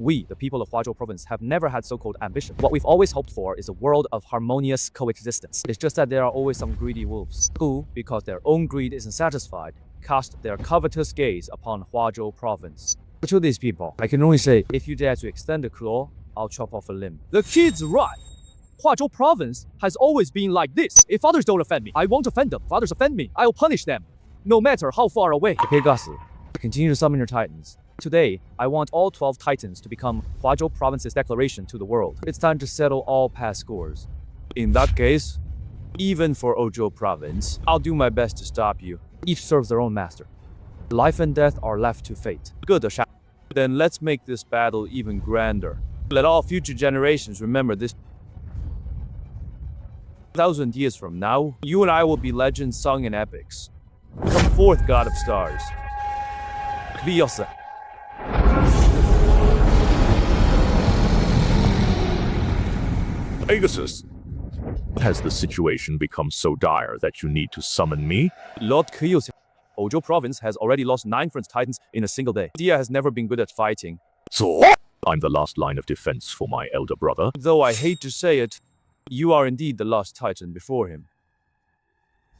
We, the people of Huazhou province, have never had so-called ambition. What we've always hoped for is a world of harmonious coexistence. It's just that there are always some greedy wolves who, because their own greed isn't satisfied, cast their covetous gaze upon Huazhou province. But to these people, I can only say, if you dare to extend a claw, I'll chop off a limb. The kid's right. Huazhou province has always been like this. If others don't offend me, I won't offend them. If others offend me, I'll punish them, no matter how far away. Pegasus, continue to summon your titans. Today, I want all 12 titans to become Huazhou province's declaration to the world. It's time to settle all past scores. In that case, even for Aozhou province, I'll do my best to stop you. Each serves their own master. Life and death are left to fate. Good, then let's make this battle even grander. Let all future generations remember this. 1,000 years from now, you and I will be legends sung in epics. Come forth, God of Stars. Kviose. Pegasus, has the situation become so dire that you need to summon me? Lord Kviose. Aozhou province has already lost 9 Prince Titans in a single day. Dia has never been good at fighting. So, I'm the last line of defense for my elder brother. Though I hate to say it, you are indeed the last Titan before him.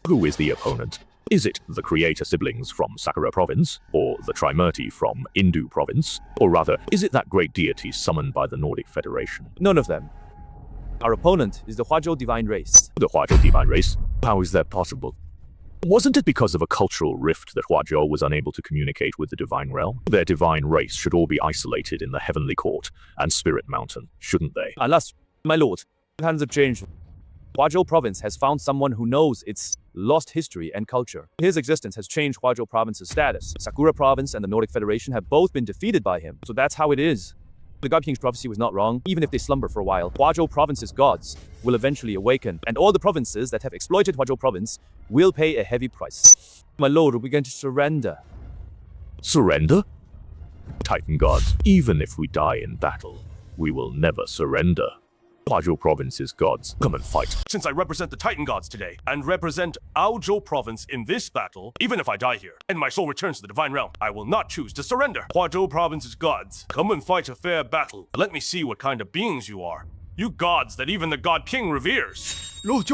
Who is the opponent? Is it the Creator siblings from Sakura province, or the Trimurti from Indu province? Or rather, is it that great deity summoned by the Nordic Federation? None of them. Our opponent is the Huazhou divine race. The Huazhou divine race? How is that possible? Wasn't it because of a cultural rift that Huazhou was unable to communicate with the divine realm? Their divine race should all be isolated in the Heavenly Court and Spirit Mountain, shouldn't they? Alas, my lord, hands have changed. Huazhou Province has found someone who knows its lost history and culture. His existence has changed Huazhou Province's status. Sakura Province and the Nordic Federation have both been defeated by him. So that's how it is. The God King's prophecy was not wrong. Even if they slumber for a while, Huazhou Province's gods will eventually awaken, and all the provinces that have exploited Huazhou Province will pay a heavy price. My lord will begin to surrender. Surrender? Titan gods, even if we die in battle, we will never surrender. Huazhou Province's gods, come and fight. Since I represent the Titan gods today, and represent Aozhou Province in this battle, even if I die here, and my soul returns to the Divine Realm, I will not choose to surrender. Huazhou Province's gods, come and fight a fair battle. Let me see what kind of beings you are. You gods that even the God King reveres. Lord,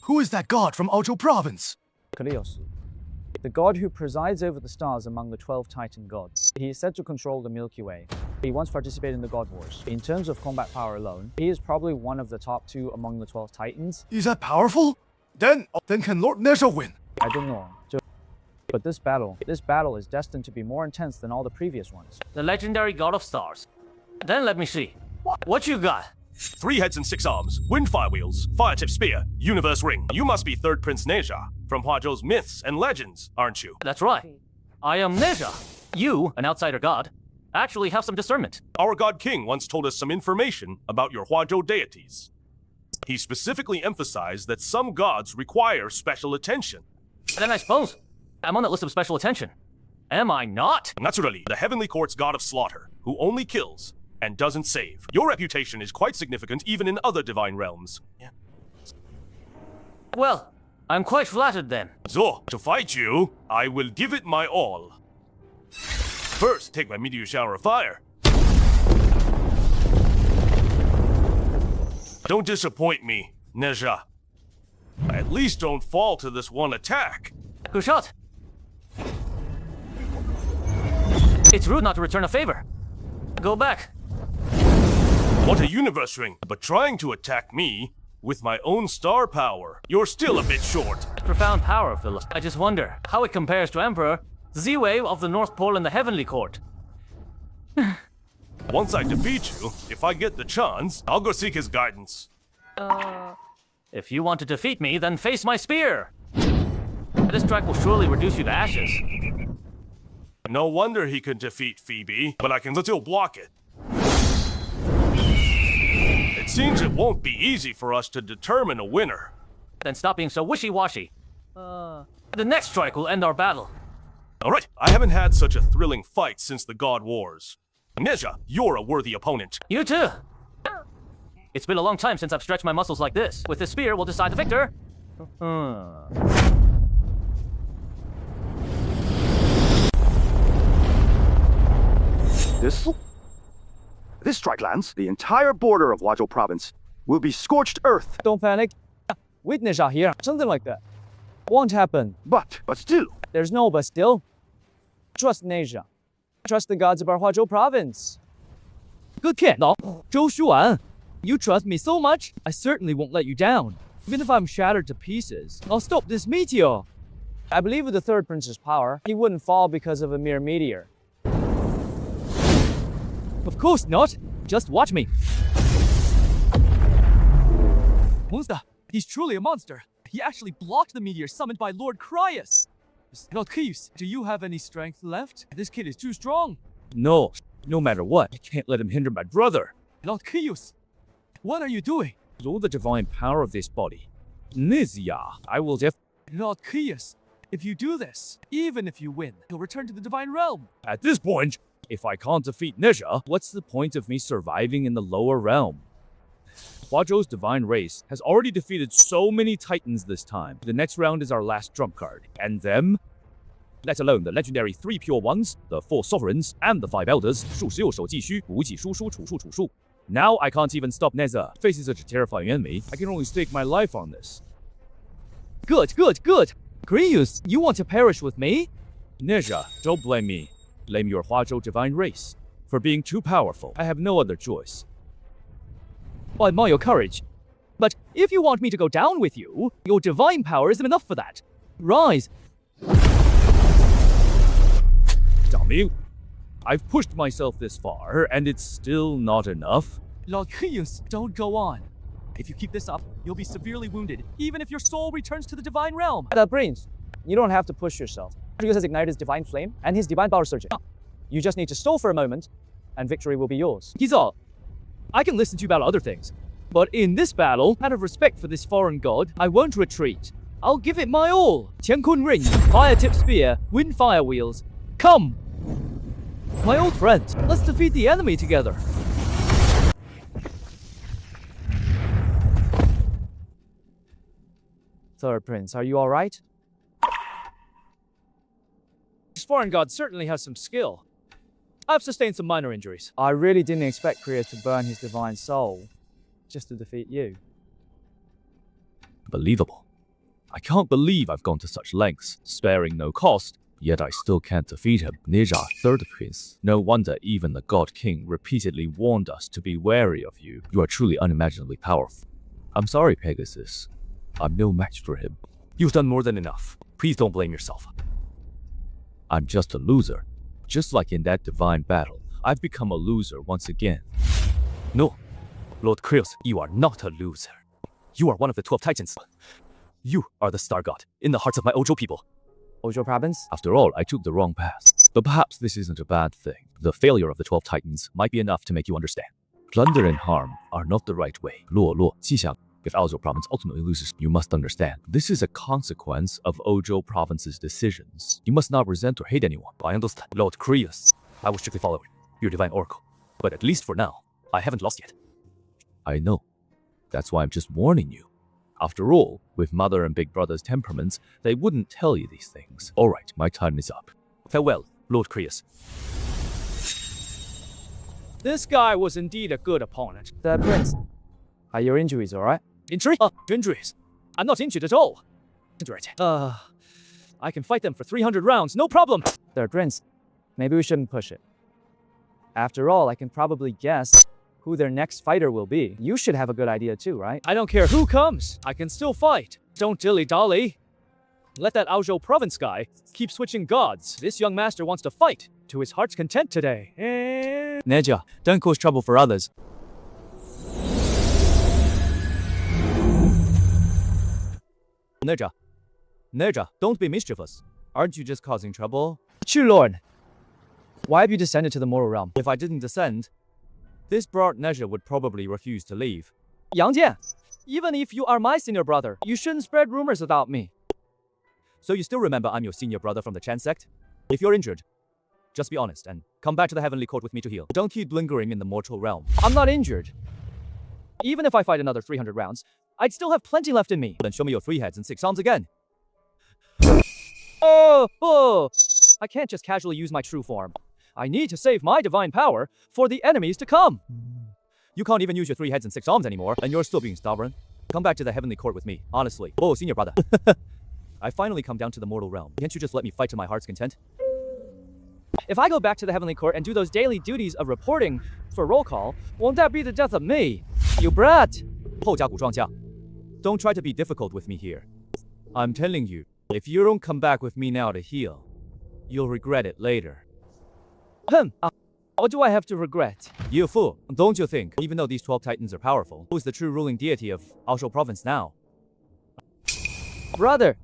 who is that god from Aozhou Province? The god who presides over the stars among the 12 Titan gods. He is said to control the Milky Way. He once participated in the God Wars. In terms of combat power alone, he is probably one of the top 2 among the 12 Titans. Is that powerful? Then can Lord Nezha win? I don't know. But this battle is destined to be more intense than all the previous ones. The legendary god of stars. Then let me see. What you got? 3 heads and 6 arms, wind fire wheels, fire tip spear, universe ring. You must be third Prince Nezha from Huazhou's myths and legends, aren't you? That's right. I am Nezha. You, an outsider god, actually have some discernment. Our God King once told us some information about your Huazhou deities. He specifically emphasized that some gods require special attention. Then I suppose I'm on that list of special attention. Am I not? Naturally, the Heavenly Court's god of slaughter, who only kills and doesn't save. Your reputation is quite significant even in other divine realms. Well, I'm quite flattered then. So, to fight you, I will give it my all. First, take my meteor shower of fire. Don't disappoint me, Nezha. At least don't fall to this one attack. Good shot. It's rude not to return a favor. Go back. What a universe ring, but trying to attack me with my own star power. You're still a bit short. Profound power, Philip. I just wonder how it compares to Emperor Z-Wave of the North Pole and the Heavenly Court. Once I defeat you, if I get the chance, I'll go seek his guidance. If you want to defeat me, then face my spear. This strike will surely reduce you to ashes. No wonder he can defeat Phoebe, but I can still block it. It seems it won't be easy for us to determine a winner. Then stop being so wishy-washy. The next strike will end our battle. Alright, I haven't had such a thrilling fight since the God Wars. Nezha, you're a worthy opponent. You too. It's been a long time since I've stretched my muscles like this. With this spear, we'll decide the victor. This strike lands, the entire border of Huazhou Province will be scorched earth. Don't panic. With Nezha here, something like that won't happen. But still. There's no but still. Trust Nezha. Trust the gods of our Huazhou Province. Good kid, Zhou Shuan. You trust me so much, I certainly won't let you down. Even if I'm shattered to pieces, I'll stop this meteor. I believe with the third prince's power, he wouldn't fall because of a mere meteor. Of course not. Just watch me. Monster, he's truly a monster. He actually blocked the meteor summoned by Lord Cryus. Notkius, do you have any strength left? This kid is too strong. No matter what, I can't let him hinder my brother. Notkius, what are you doing? With all the divine power of this body, Nizya, I will Notkius, if you do this, even if you win, you'll return to the divine realm. At this point, if I can't defeat Nezha, what's the point of me surviving in the lower realm? Huazhou's divine race has already defeated so many titans this time. The next round is our last trump card. And them? Let alone the legendary 3 pure ones, the 4 sovereigns, and the 5 elders, 数十右手继续, 无己输出, 处数处数. Now I can't even stop Nezha. Facing such a terrifying enemy, I can only stake my life on this. Good. Cryus, you want to perish with me? Nezha, don't blame me. Blame your Huazhou divine race. For being too powerful, I have no other choice. I admire your courage. But if you want me to go down with you, your divine power isn't enough for that. Rise. Dummy, I've pushed myself this far, and it's still not enough. Lord Cryus, don't go on. If you keep this up, you'll be severely wounded, even if your soul returns to the divine realm. That brains. You don't have to push yourself. Atreus has ignited his divine flame and his divine power surging. You just need to stall for a moment, and victory will be yours. He's all. I can listen to you about other things, but in this battle, out of respect for this foreign god, I won't retreat. I'll give it my all. Tiankun Ring, fire-tipped spear, wind fire wheels. Come! My old friends, let's defeat the enemy together. Third Prince, are you alright? This foreign god certainly has some skill. I've sustained some minor injuries. I really didn't expect Krios to burn his divine soul just to defeat you. Believable. I can't believe I've gone to such lengths, sparing no cost, yet I still can't defeat him. Neja, third prince. No wonder even the God King repeatedly warned us to be wary of you. You are truly unimaginably powerful. I'm sorry, Pegasus. I'm no match for him. You've done more than enough. Please don't blame yourself. I'm just a loser. Just like in that divine battle, I've become a loser once again. No, Lord Krios, you are not a loser. You are one of the 12 Titans. You are the Star God in the hearts of my Ojo people. Ojo province? After all, I took the wrong path. But perhaps this isn't a bad thing. The failure of the 12 Titans might be enough to make you understand. Plunder and harm are not the right way. If Ojo province ultimately loses, you must understand. This is a consequence of Ojo province's decisions. You must not resent or hate anyone. I understand. Lord Krios, I will strictly follow your divine oracle. But at least for now, I haven't lost yet. I know. That's why I'm just warning you. After all, with Mother and Big Brother's temperaments, they wouldn't tell you these things. Alright, my time is up. Farewell, Lord Krios. This guy was indeed a good opponent. Third Prince, are your injuries alright? Injuries? I'm not injured at all. I can fight them for 300 rounds, no problem. Third Prince, maybe we shouldn't push it. After all, I can probably guess who their next fighter will be. You should have a good idea too, right? I don't care who comes. I can still fight. Don't dilly-dally. Let that Aozhou province guy keep switching gods. This young master wants to fight to his heart's content today. Neja, don't cause trouble for others. Neja, don't be mischievous. Aren't you just causing trouble? True Lord, why have you descended to the mortal realm? If I didn't descend, this brought Neja would probably refuse to leave. Yang Jian, even if you are my senior brother, you shouldn't spread rumors about me. So you still remember I'm your senior brother from the Chan sect? If you're injured, just be honest and come back to the Heavenly Court with me to heal. Don't keep lingering in the mortal realm. I'm not injured. Even if I fight another 300 rounds, I'd still have plenty left in me. Then show me your 3 heads and 6 arms again. Oh! I can't just casually use my true form. I need to save my divine power for the enemies to come. You can't even use your 3 heads and 6 arms anymore, and you're still being stubborn. Come back to the Heavenly Court with me, honestly. Oh, senior brother. I finally come down to the mortal realm. Can't you just let me fight to my heart's content? If I go back to the Heavenly Court and do those daily duties of reporting for roll call, won't that be the death of me? You brat! Don't try to be difficult with me here. I'm telling you, if you don't come back with me now to heal, you'll regret it later. What do I have to regret? You fool, don't you think, even though these 12 titans are powerful, who is the true ruling deity of Aozhou province now? Brother,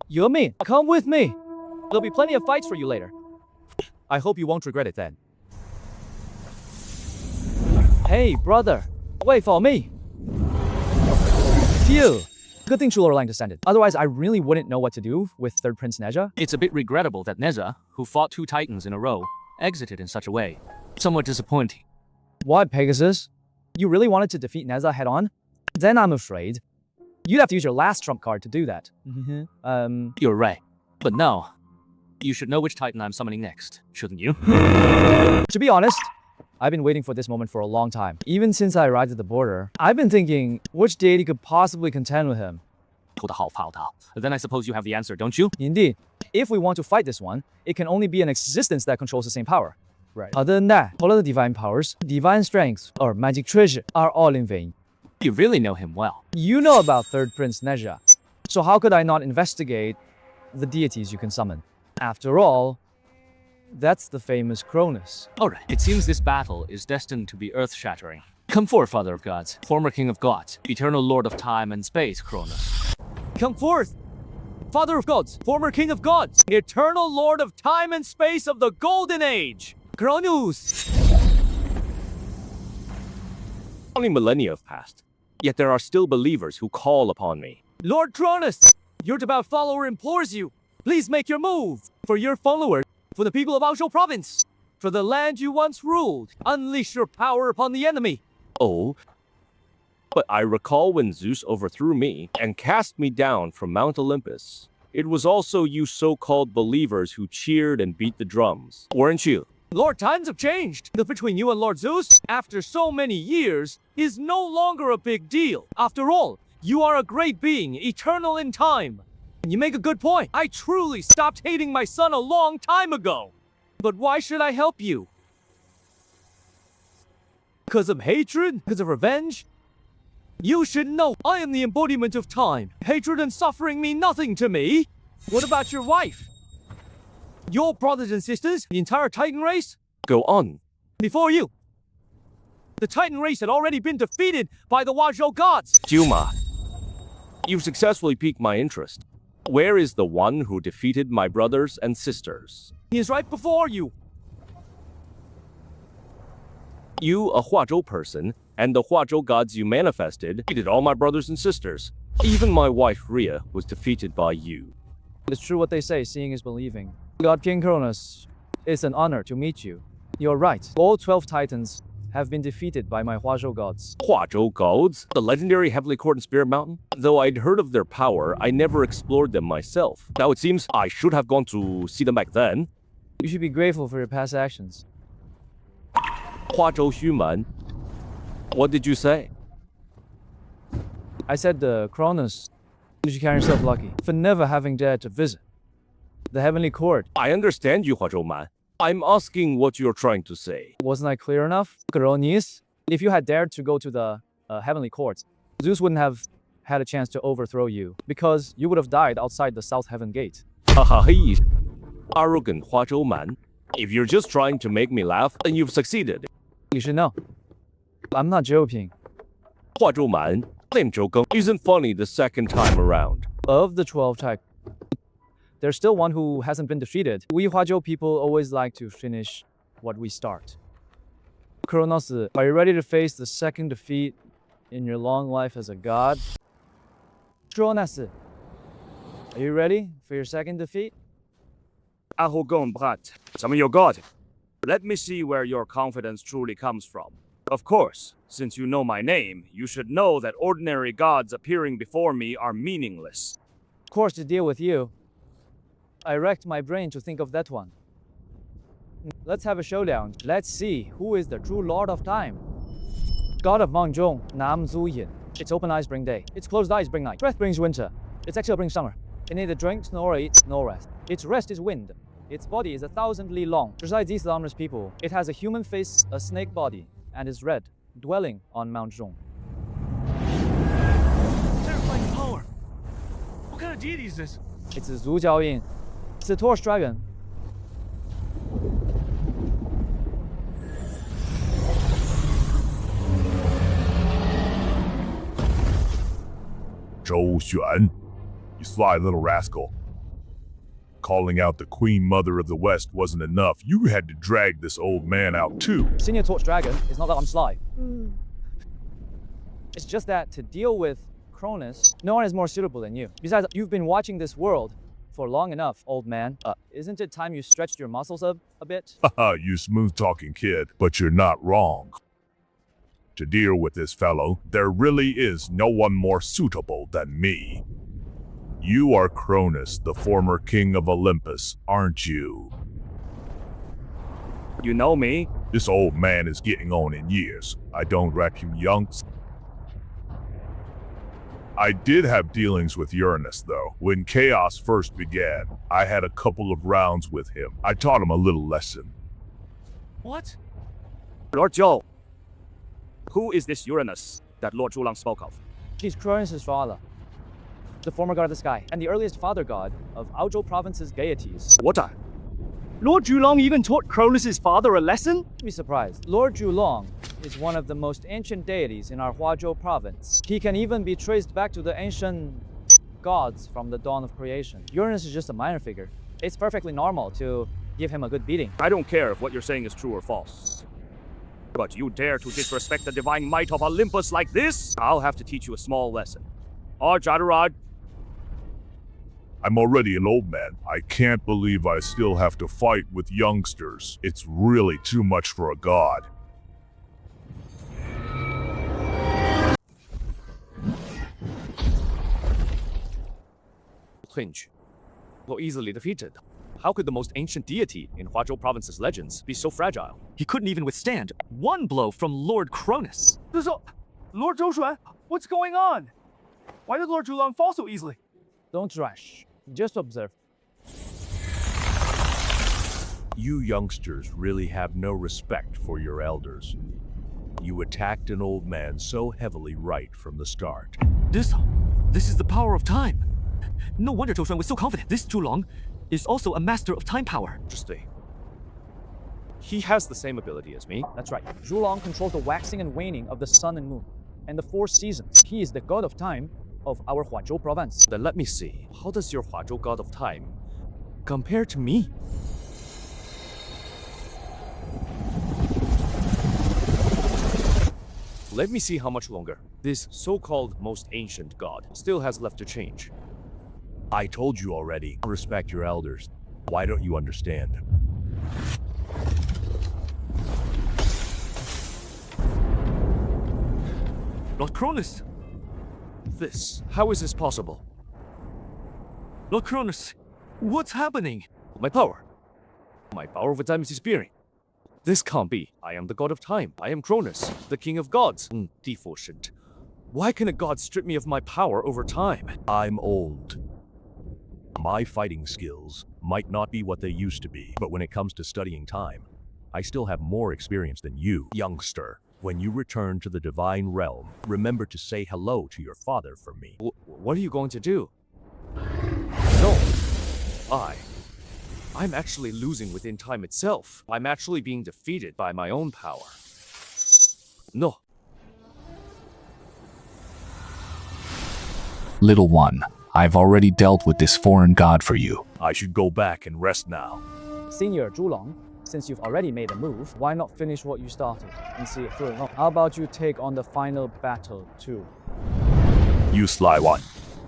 you're me. Come with me. There'll be plenty of fights for you later. I hope you won't regret it then. Hey, brother, wait for me. Phew. Good thing True Lord descended. Otherwise, I really wouldn't know what to do with Third Prince Neja. It's a bit regrettable that Neja, who fought 2 titans in a row, exited in such a way. Somewhat disappointing. What, Pegasus? You really wanted to defeat Neja head-on? Then I'm afraid you'd have to use your last trump card to do that. You're right. But now, you should know which titan I'm summoning next, shouldn't you? To be honest, I've been waiting for this moment for a long time. Even since I arrived at the border, I've been thinking which deity could possibly contend with him. Then I suppose you have the answer, don't you? Indeed. If we want to fight this one, it can only be an existence that controls the same power. Right. Other than that, all of the divine powers, divine strengths, or magic treasure are all in vain. You really know him well. You know about Third Prince Neja. So how could I not investigate the deities you can summon? After all, that's the famous Cronus. Alright, it seems this battle is destined to be earth-shattering. Come forth, Father of Gods, former King of Gods, eternal Lord of time and space, Cronus. Come forth, Father of Gods, former King of Gods, eternal Lord of time and space of the Golden Age, Cronus. Only millennia have passed, yet there are still believers who call upon me. Lord Cronus, your devout follower implores you, please make your move. For your followers, for the people of Aozhou Province, for the land you once ruled, unleash your power upon the enemy. Oh, but I recall when Zeus overthrew me and cast me down from Mount Olympus. It was also you so-called believers who cheered and beat the drums, weren't you? Lord, times have changed. The between you and Lord Zeus, after so many years, is no longer a big deal. After all, you are a great being, eternal in time. You make a good point. I truly stopped hating my son a long time ago. But why should I help you? Because of hatred? Because of revenge? You should know I am the embodiment of time. Hatred and suffering mean nothing to me. What about your wife? Your brothers and sisters? The entire Titan race? Go on. Before you, the Titan race had already been defeated by the Huazhou gods. Juma, you've successfully piqued my interest. Where is the one who defeated my brothers and sisters? He is right before you. You, a Huazhou person, and the Huazhou gods you manifested, defeated all my brothers and sisters. Even my wife, Rhea, was defeated by you. It's true what they say, seeing is believing. God King Cronus, it's an honor to meet you. You're right, all 12 titans have been defeated by my Huazhou gods. Huazhou gods? The legendary Heavenly Court in Spirit Mountain? Though I'd heard of their power, I never explored them myself. Now it seems I should have gone to see them back then. You should be grateful for your past actions. Huazhou Xuman. What did you say? I said, Cronus, you should count yourself lucky for never having dared to visit the Heavenly Court. I understand you, Huazhou Man. I'm asking what you're trying to say. Wasn't I clear enough? Cronus, if you had dared to go to the Heavenly Court, Zeus wouldn't have had a chance to overthrow you, because you would have died outside the South Heaven Gate. Haha, arrogant Huazhou Man. If you're just trying to make me laugh, then you've succeeded. You should know. I'm not joking. Huazhou Man, claim joking isn't funny the second time around. Of the 12 types, there's still one who hasn't been defeated. We Huazhou people always like to finish what we start. Cronus, are you ready to face the second defeat in your long life as a god? Cronus, are you ready for your second defeat? Arrogant brat, summon your god. Let me see where your confidence truly comes from. Of course, since you know my name, you should know that ordinary gods appearing before me are meaningless. Of course, to deal with you, I wrecked my brain to think of that one. Let's have a showdown. Let's see who is the true Lord of Time. God of Mangzhong, Nam Zu Yin. Its open eyes bring day. Its closed eyes bring night. Breath brings winter. Its exhale brings summer. It neither drinks nor eats nor rests. Its rest is wind. Its body is 1,000 li long. Besides these ominous people, it has a human face, a snake body, and is red, dwelling on Mount Zhong. Terrifying power! What kind of deity is this? It's a Zhu Jiaoyin. It's a torch dragon. Zhou Xuan, you sly little rascal. Calling out the Queen Mother of the West wasn't enough. You had to drag this old man out too. Senior Torch Dragon is not that I'm sly. It's just that to deal with Cronus, no one is more suitable than you. Besides, you've been watching this world for long enough, old man. Isn't it time you stretched your muscles a bit? Haha, you smooth-talking kid, but you're not wrong. To deal with this fellow, there really is no one more suitable than me. You are Cronus, the former king of Olympus, aren't you? You know me? This old man is getting on in years. I don't reckon young. I did have dealings with Uranus, though. When chaos first began, I had a couple of rounds with him. I taught him a little lesson. What? Lord Zhou, who is this Uranus that Lord Zhulang spoke of? She's Cronus' father, the former god of the sky, and the earliest father god of Aozhou Province's deities. What? Lord Zhulong even taught Cronus' father a lesson? Be surprised. Lord Zhulong is one of the most ancient deities in our Huazhou province. He can even be traced back to the ancient gods from the dawn of creation. Uranus is just a minor figure. It's perfectly normal to give him a good beating. I don't care if what you're saying is true or false. But you dare to disrespect the divine might of Olympus like this? I'll have to teach you a small lesson. Jadarad. I'm already an old man. I can't believe I still have to fight with youngsters. It's really too much for a god. Clinch. So easily defeated. How could the most ancient deity in Huazhou Province's legends be so fragile? He couldn't even withstand one blow from Lord Cronus. Lord Zhou, what's going on? Why did Lord Zhulong fall so easily? Don't rush. Just observe. You youngsters really have no respect for your elders. You attacked an old man so heavily right from the start. This is the power of time. No wonder Zhou Xuan was so confident. This Zhulong is also a master of time power. Interesting. He has the same ability as me. That's right. Zhulong controls the waxing and waning of the sun and moon, and the 4 seasons. He is the god of time of our Huazhou province. Then let me see. How does your Huazhou god of time compare to me? Let me see how much longer this so-called most ancient god still has left to change. I told you already. Respect your elders. Why don't you understand? Lord Cronus! How is this possible? Lord Cronus, what's happening? My power. My power over time is disappearing. This can't be. I am the god of time. I am Cronus, the king of gods. Deficient. Why can a god strip me of my power over time? I'm old. My fighting skills might not be what they used to be, but when it comes to studying time, I still have more experience than you, youngster. When you return to the divine realm, remember to say hello to your father for me. What are you going to do? No. I'm actually losing within time itself. I'm actually being defeated by my own power. No. Little one, I've already dealt with this foreign god for you. I should go back and rest now. Senior Zhulong, since you've already made a move, why not finish what you started and see it through? How about you take on the final battle too? You sly one.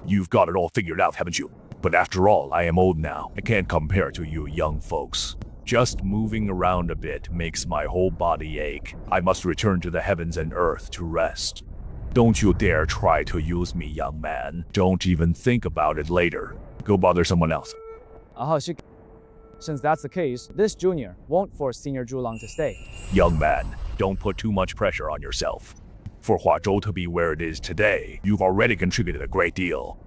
You've got it all figured out, haven't you? But after all, I am old now. I can't compare to you young folks. Just moving around a bit makes my whole body ache. I must return to the heavens and earth to rest. Don't you dare try to use me, young man. Don't even think about it later. Go bother someone else. Since that's the case, this junior won't force Senior Zhulong to stay. Young man, don't put too much pressure on yourself. For Huazhou to be where it is today, you've already contributed a great deal.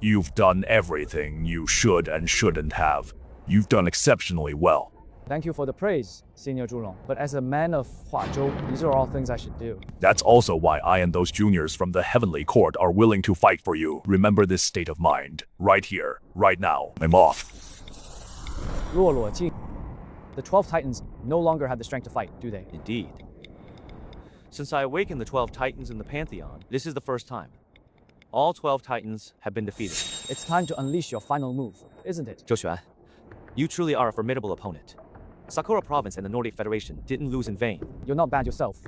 You've done everything you should and shouldn't have. You've done exceptionally well. Thank you for the praise, Senior Zhulong. But as a man of Huazhou, these are all things I should do. That's also why I and those juniors from the Heavenly Court are willing to fight for you. Remember this state of mind. Right here, right now. I'm off. The 12 Titans no longer have the strength to fight, do they? Indeed. Since I awakened the 12 Titans in the Pantheon, this is the first time. All 12 Titans have been defeated. It's time to unleash your final move, isn't it? Zhou Xuan, you truly are a formidable opponent. Sakura Province and the Nordic Federation didn't lose in vain. You're not bad yourself.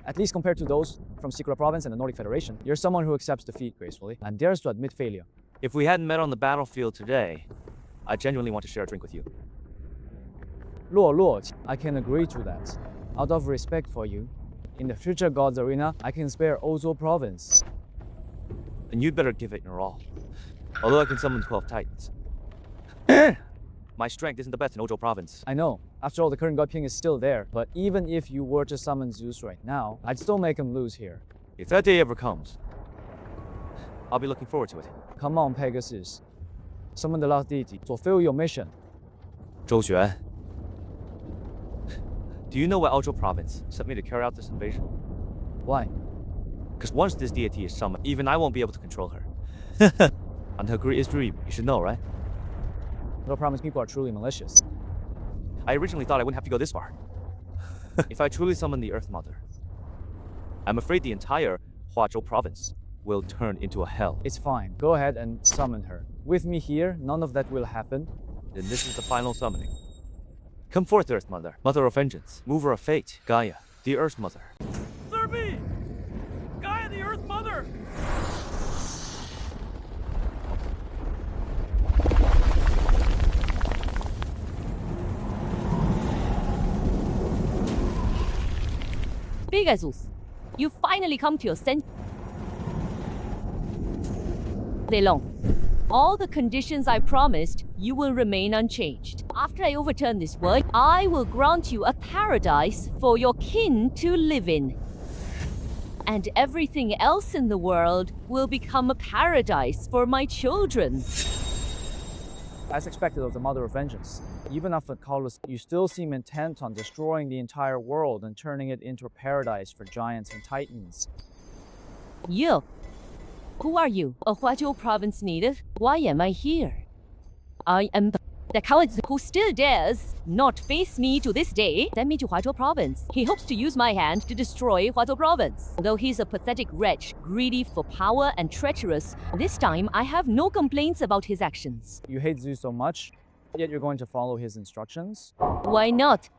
At least compared to those from Sakura Province and the Nordic Federation, you're someone who accepts defeat gracefully and dares to admit failure. If we hadn't met on the battlefield today, I genuinely want to share a drink with you. Lord, I can agree to that. Out of respect for you, in the future Gods Arena, I can spare Ozo Province. Then you'd better give it your all. Although I can summon 12 Titans. My strength isn't the best in Ojo Province. I know. After all, the current God King is still there. But even if you were to summon Zeus right now, I'd still make him lose here. If that day ever comes, I'll be looking forward to it. Come on, Pegasus. Summon the last deity. Fulfill your mission. Zhou Xuan, do you know why Ojo Province sent me to carry out this invasion? Why? Because once this deity is summoned, even I won't be able to control her. And her greatest dream, you should know, right? No promise people are truly malicious. I originally thought I wouldn't have to go this far. If I truly summon the Earth Mother, I'm afraid the entire Huazhou province will turn into a hell. It's fine. Go ahead and summon her. With me here, none of that will happen. Then this is the final summoning. Come forth, Earth Mother, Mother of Vengeance, Mover of Fate, Gaia, the Earth Mother. Serbi! Gaia, the Earth Mother! Pegasus, you finally come to your senses. Long. All the conditions I promised, you will remain unchanged. After I overturn this word, I will grant you a paradise for your kin to live in. And everything else in the world will become a paradise for my children. As expected of the Mother of Vengeance, even after Carlos, you still seem intent on destroying the entire world and turning it into a paradise for giants and titans. You. Who are you? A Huazhou province native? Why am I here? I am the coward who still dares not face me to this day. Send me to Huazhou province. He hopes to use my hand to destroy Huazhou province. Though he's a pathetic wretch, greedy for power and treacherous, this time I have no complaints about his actions. You hate Zeus so much, yet you're going to follow his instructions? Why not?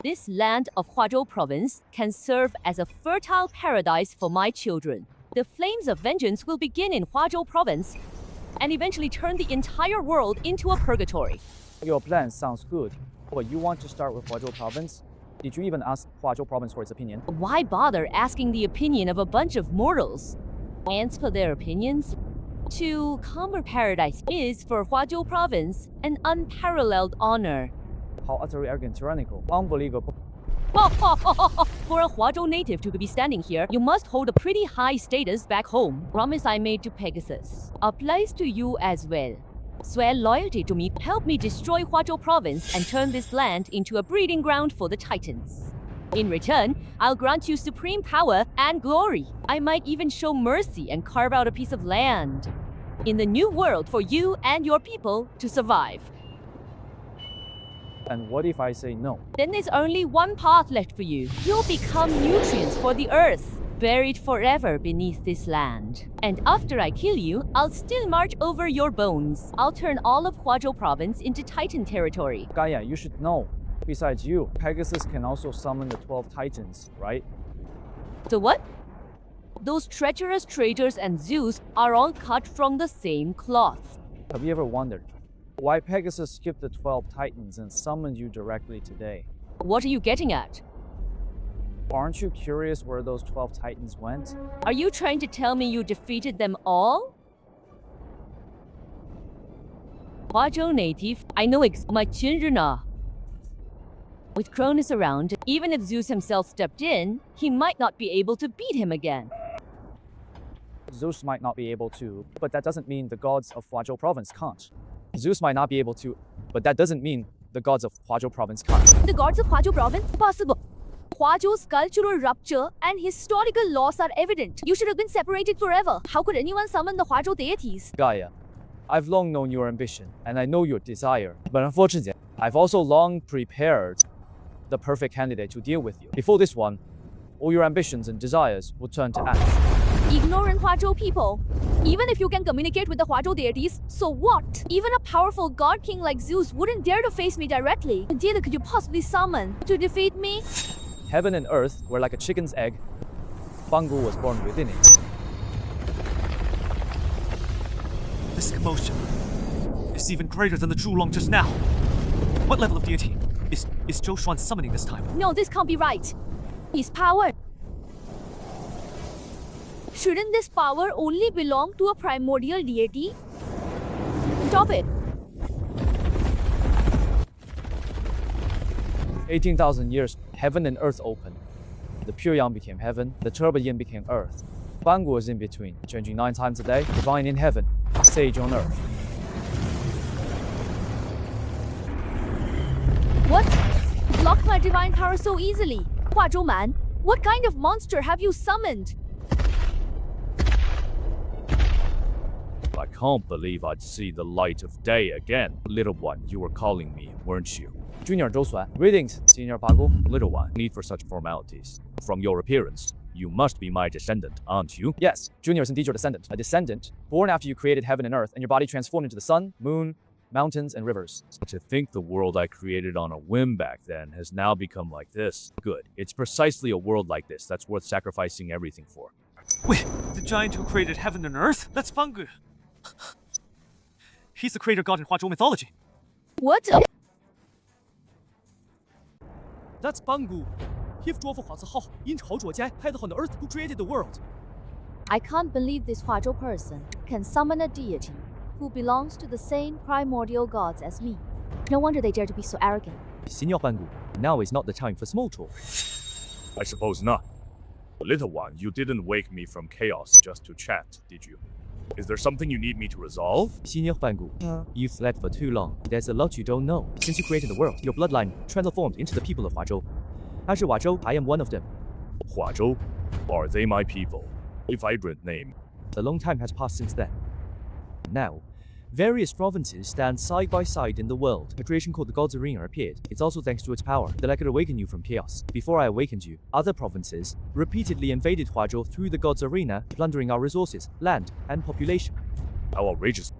This land of Huazhou province can serve as a fertile paradise for my children. The flames of vengeance will begin in Huazhou province and eventually turn the entire world into a purgatory. Your plan sounds good, but you want to start with Huazhou province? Did you even ask Huazhou province for its opinion? Why bother asking the opinion of a bunch of mortals? Ants for their opinions? To calmer paradise is for Huazhou province an unparalleled honor. How utterly arrogant, tyrannical, unbelievable. For a Huazhou native to be standing here, you must hold a pretty high status back home. Promise I made to Pegasus applies to you as well. Swear loyalty to me, help me destroy Huazhou province and turn this land into a breeding ground for the Titans. In return, I'll grant you supreme power and glory. I might even show mercy and carve out a piece of land in the new world for you and your people to survive. And what if I say no? Then there's only one path left for you. You'll become nutrients for the earth, buried forever beneath this land. And after I kill you, I'll still march over your bones. I'll turn all of Huazhou province into Titan territory. Gaia, you should know. Besides you, Pegasus can also summon the 12 Titans, right? So what? Those treacherous traitors and Zeus are all cut from the same cloth. Have you ever wondered why Pegasus skipped the 12 Titans and summoned you directly today? What are you getting at? Aren't you curious where those 12 Titans went? Are you trying to tell me you defeated them all? Huazhou native, I know my children are. With Cronus around, even if Zeus himself stepped in, he might not be able to beat him again. Zeus might not be able to, but that doesn't mean the gods of Huazhou province can't. Zeus might not be able to, but that doesn't mean the gods of Huazhou province can't. The gods of Huazhou province? Possible. Huazhou's cultural rupture and historical loss are evident. You should have been separated forever. How could anyone summon the Huazhou deities? Gaia, I've long known your ambition, and I know your desire. But unfortunately, I've also long prepared the perfect candidate to deal with you. Before this one, all your ambitions and desires will turn to ash. Ignorant Huazhou people. Even if you can communicate with the Huazhou deities, so what? Even a powerful god king like Zeus wouldn't dare to face me directly. What deity could you possibly summon to defeat me? Heaven and earth were like a chicken's egg. Bangu was born within it. This commotion is even greater than the Zhulong just now. What level of deity is Zhou Xuan summoning this time? No, this can't be right. His power. Shouldn't this power only belong to a primordial deity? Stop it. 18,000 years, heaven and earth opened. The pure yang became heaven, the turbo yin became earth. Bangu was in between, changing 9 times a day, divine in heaven, sage on earth. What? Blocked my divine power so easily. Huazhou man, what kind of monster have you summoned? I can't believe I'd see the light of day again. Little one, you were calling me, weren't you? Junior Zhou Xuan. Greetings, Senior Pagu. Little one, need for such formalities. From your appearance, you must be my descendant, aren't you? Yes, Junior is indeed your descendant. A descendant born after you created heaven and earth and your body transformed into the sun, moon, mountains, and rivers. To think the world I created on a whim back then has now become like this. Good. It's precisely a world like this that's worth sacrificing everything for. Wait, the giant who created heaven and earth? That's Fangu. He's the creator god in Huazhou mythology. What? That's Fangu. Earth who created the world. I can't believe this Huazhou person can summon a deity who belongs to the same primordial gods as me. No wonder they dare to be so arrogant. Senior Fangu, now is not the time for small talk. I suppose not. Little one, you didn't wake me from chaos just to chat, did you? Is there something you need me to resolve? Senior Fangu, you've slept for too long. There's a lot you don't know. Since you created the world, your bloodline transformed into the people of Huazhou. As Huazhou, I am one of them. Huazhou? Are they my people? A vibrant name. A long time has passed since then. Now, various provinces stand side by side in the world. A creation called the God's Arena appeared. It's also thanks to its power that I could awaken you from chaos. Before I awakened you, other provinces repeatedly invaded Huazhou through the God's Arena, plundering our resources, land, and population. How outrageous.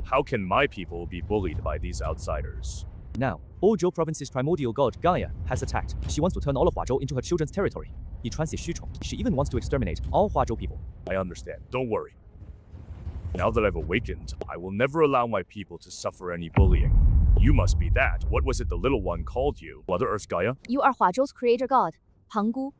How can my people be bullied by these outsiders? Now, all Zhou province's primordial god, Gaia, has attacked. She wants to turn all of Huazhou into her children's territory. She even wants to exterminate all Huazhou people. I understand. Don't worry. Now that I've awakened, I will never allow my people to suffer any bullying. You must be that. What was it the little one called you? Mother Earth Gaia? You are Huazhou's creator god, Pangu.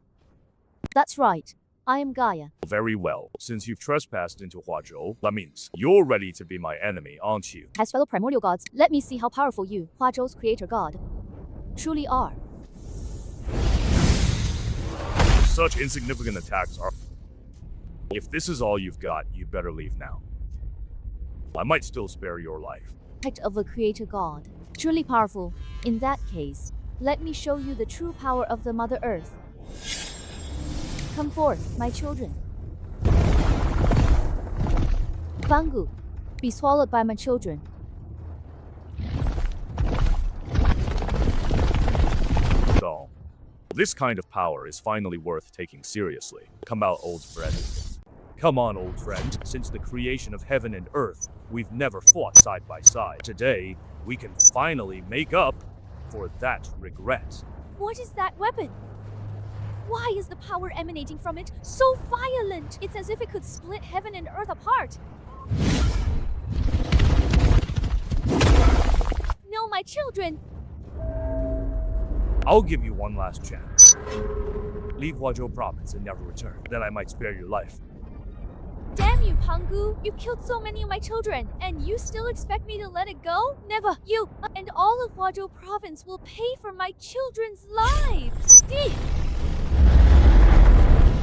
That's right. I am Gaia. Very well. Since you've trespassed into Huazhou, that means you're ready to be my enemy, aren't you? As fellow primordial gods, let me see how powerful you, Huazhou's creator god, truly are. Such insignificant attacks are... If this is all you've got, you'd better leave now. I might still spare your life. Act of a creator god, truly powerful. In that case, let me show you the true power of the Mother Earth. Come forth, my children. Fangu, be swallowed by my children. So, this kind of power is finally worth taking seriously. Come out, old friend. Come on, old friend. Since the creation of heaven and earth, we've never fought side by side. Today, we can finally make up for that regret. What is that weapon? Why is the power emanating from it so violent? It's as if it could split heaven and earth apart. No, my children! I'll give you one last chance. Leave Huazhou province and never return. Then I might spare your life. Damn you, Pangu! You killed so many of my children, and you still expect me to let it go? Never! You and all of Huazhou province will pay for my children's lives!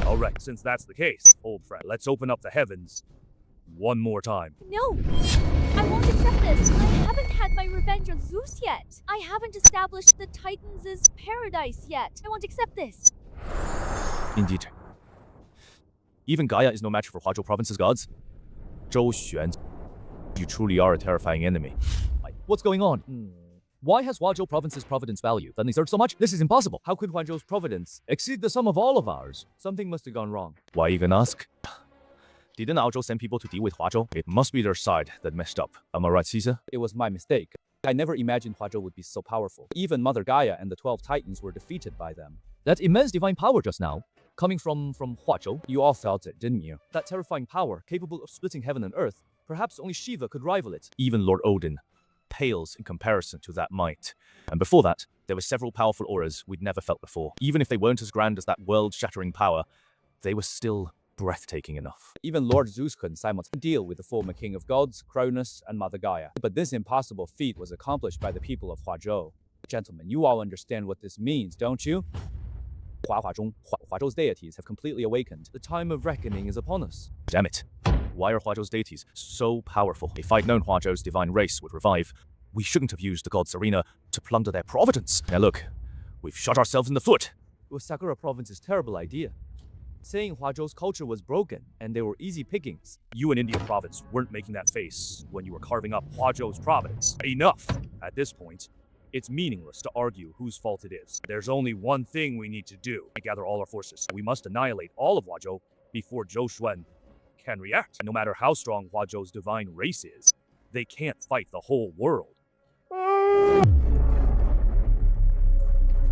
Alright, since that's the case, old friend, let's open up the heavens one more time. No! I won't accept this! I haven't had my revenge on Zeus yet! I haven't established the Titans' paradise yet! I won't accept this! Indeed. Even Gaia is no match for Huazhou province's gods. Zhou Xuan, you truly are a terrifying enemy. What's going on? Why has Huazhou province's providence value suddenly surged so much? This is impossible. How could Huazhou's providence exceed the sum of all of ours? Something must have gone wrong. Why even ask? Didn't Aozhou send people to deal with Huazhou? It must be their side that messed up. Am I right, Caesar? It was my mistake. I never imagined Huazhou would be so powerful. Even Mother Gaia and the 12 Titans were defeated by them. That immense divine power just now, coming from Huazhou. You all felt it, didn't you? That terrifying power, capable of splitting heaven and earth. Perhaps only Shiva could rival it. Even Lord Odin pales in comparison to that might. And before that, there were several powerful auras we'd never felt before. Even if they weren't as grand as that world-shattering power, they were still breathtaking enough. Even Lord Zeus couldn't simultaneously deal with the former king of gods, Cronus, and Mother Gaia. But this impossible feat was accomplished by the people of Huazhou. Gentlemen, you all understand what this means, don't you? Huazhou's deities have completely awakened. The time of reckoning is upon us. Damn it. Why are Huazhou's deities so powerful? If I'd known Huazhou's divine race would revive, we shouldn't have used the God's Arena to plunder their providence. Now look, we've shot ourselves in the foot. It was Sakura province's terrible idea. saying Huazhou's culture was broken and they were easy pickings. You in India province weren't making that face when you were carving up Huazhou's province. Enough! At this point, it's meaningless to argue whose fault it is. There's only one thing we need to do. Gather all our forces. We must annihilate all of Huazhou before Zhou Xuan can react. No matter how strong Huazhou's divine race is, they can't fight the whole world.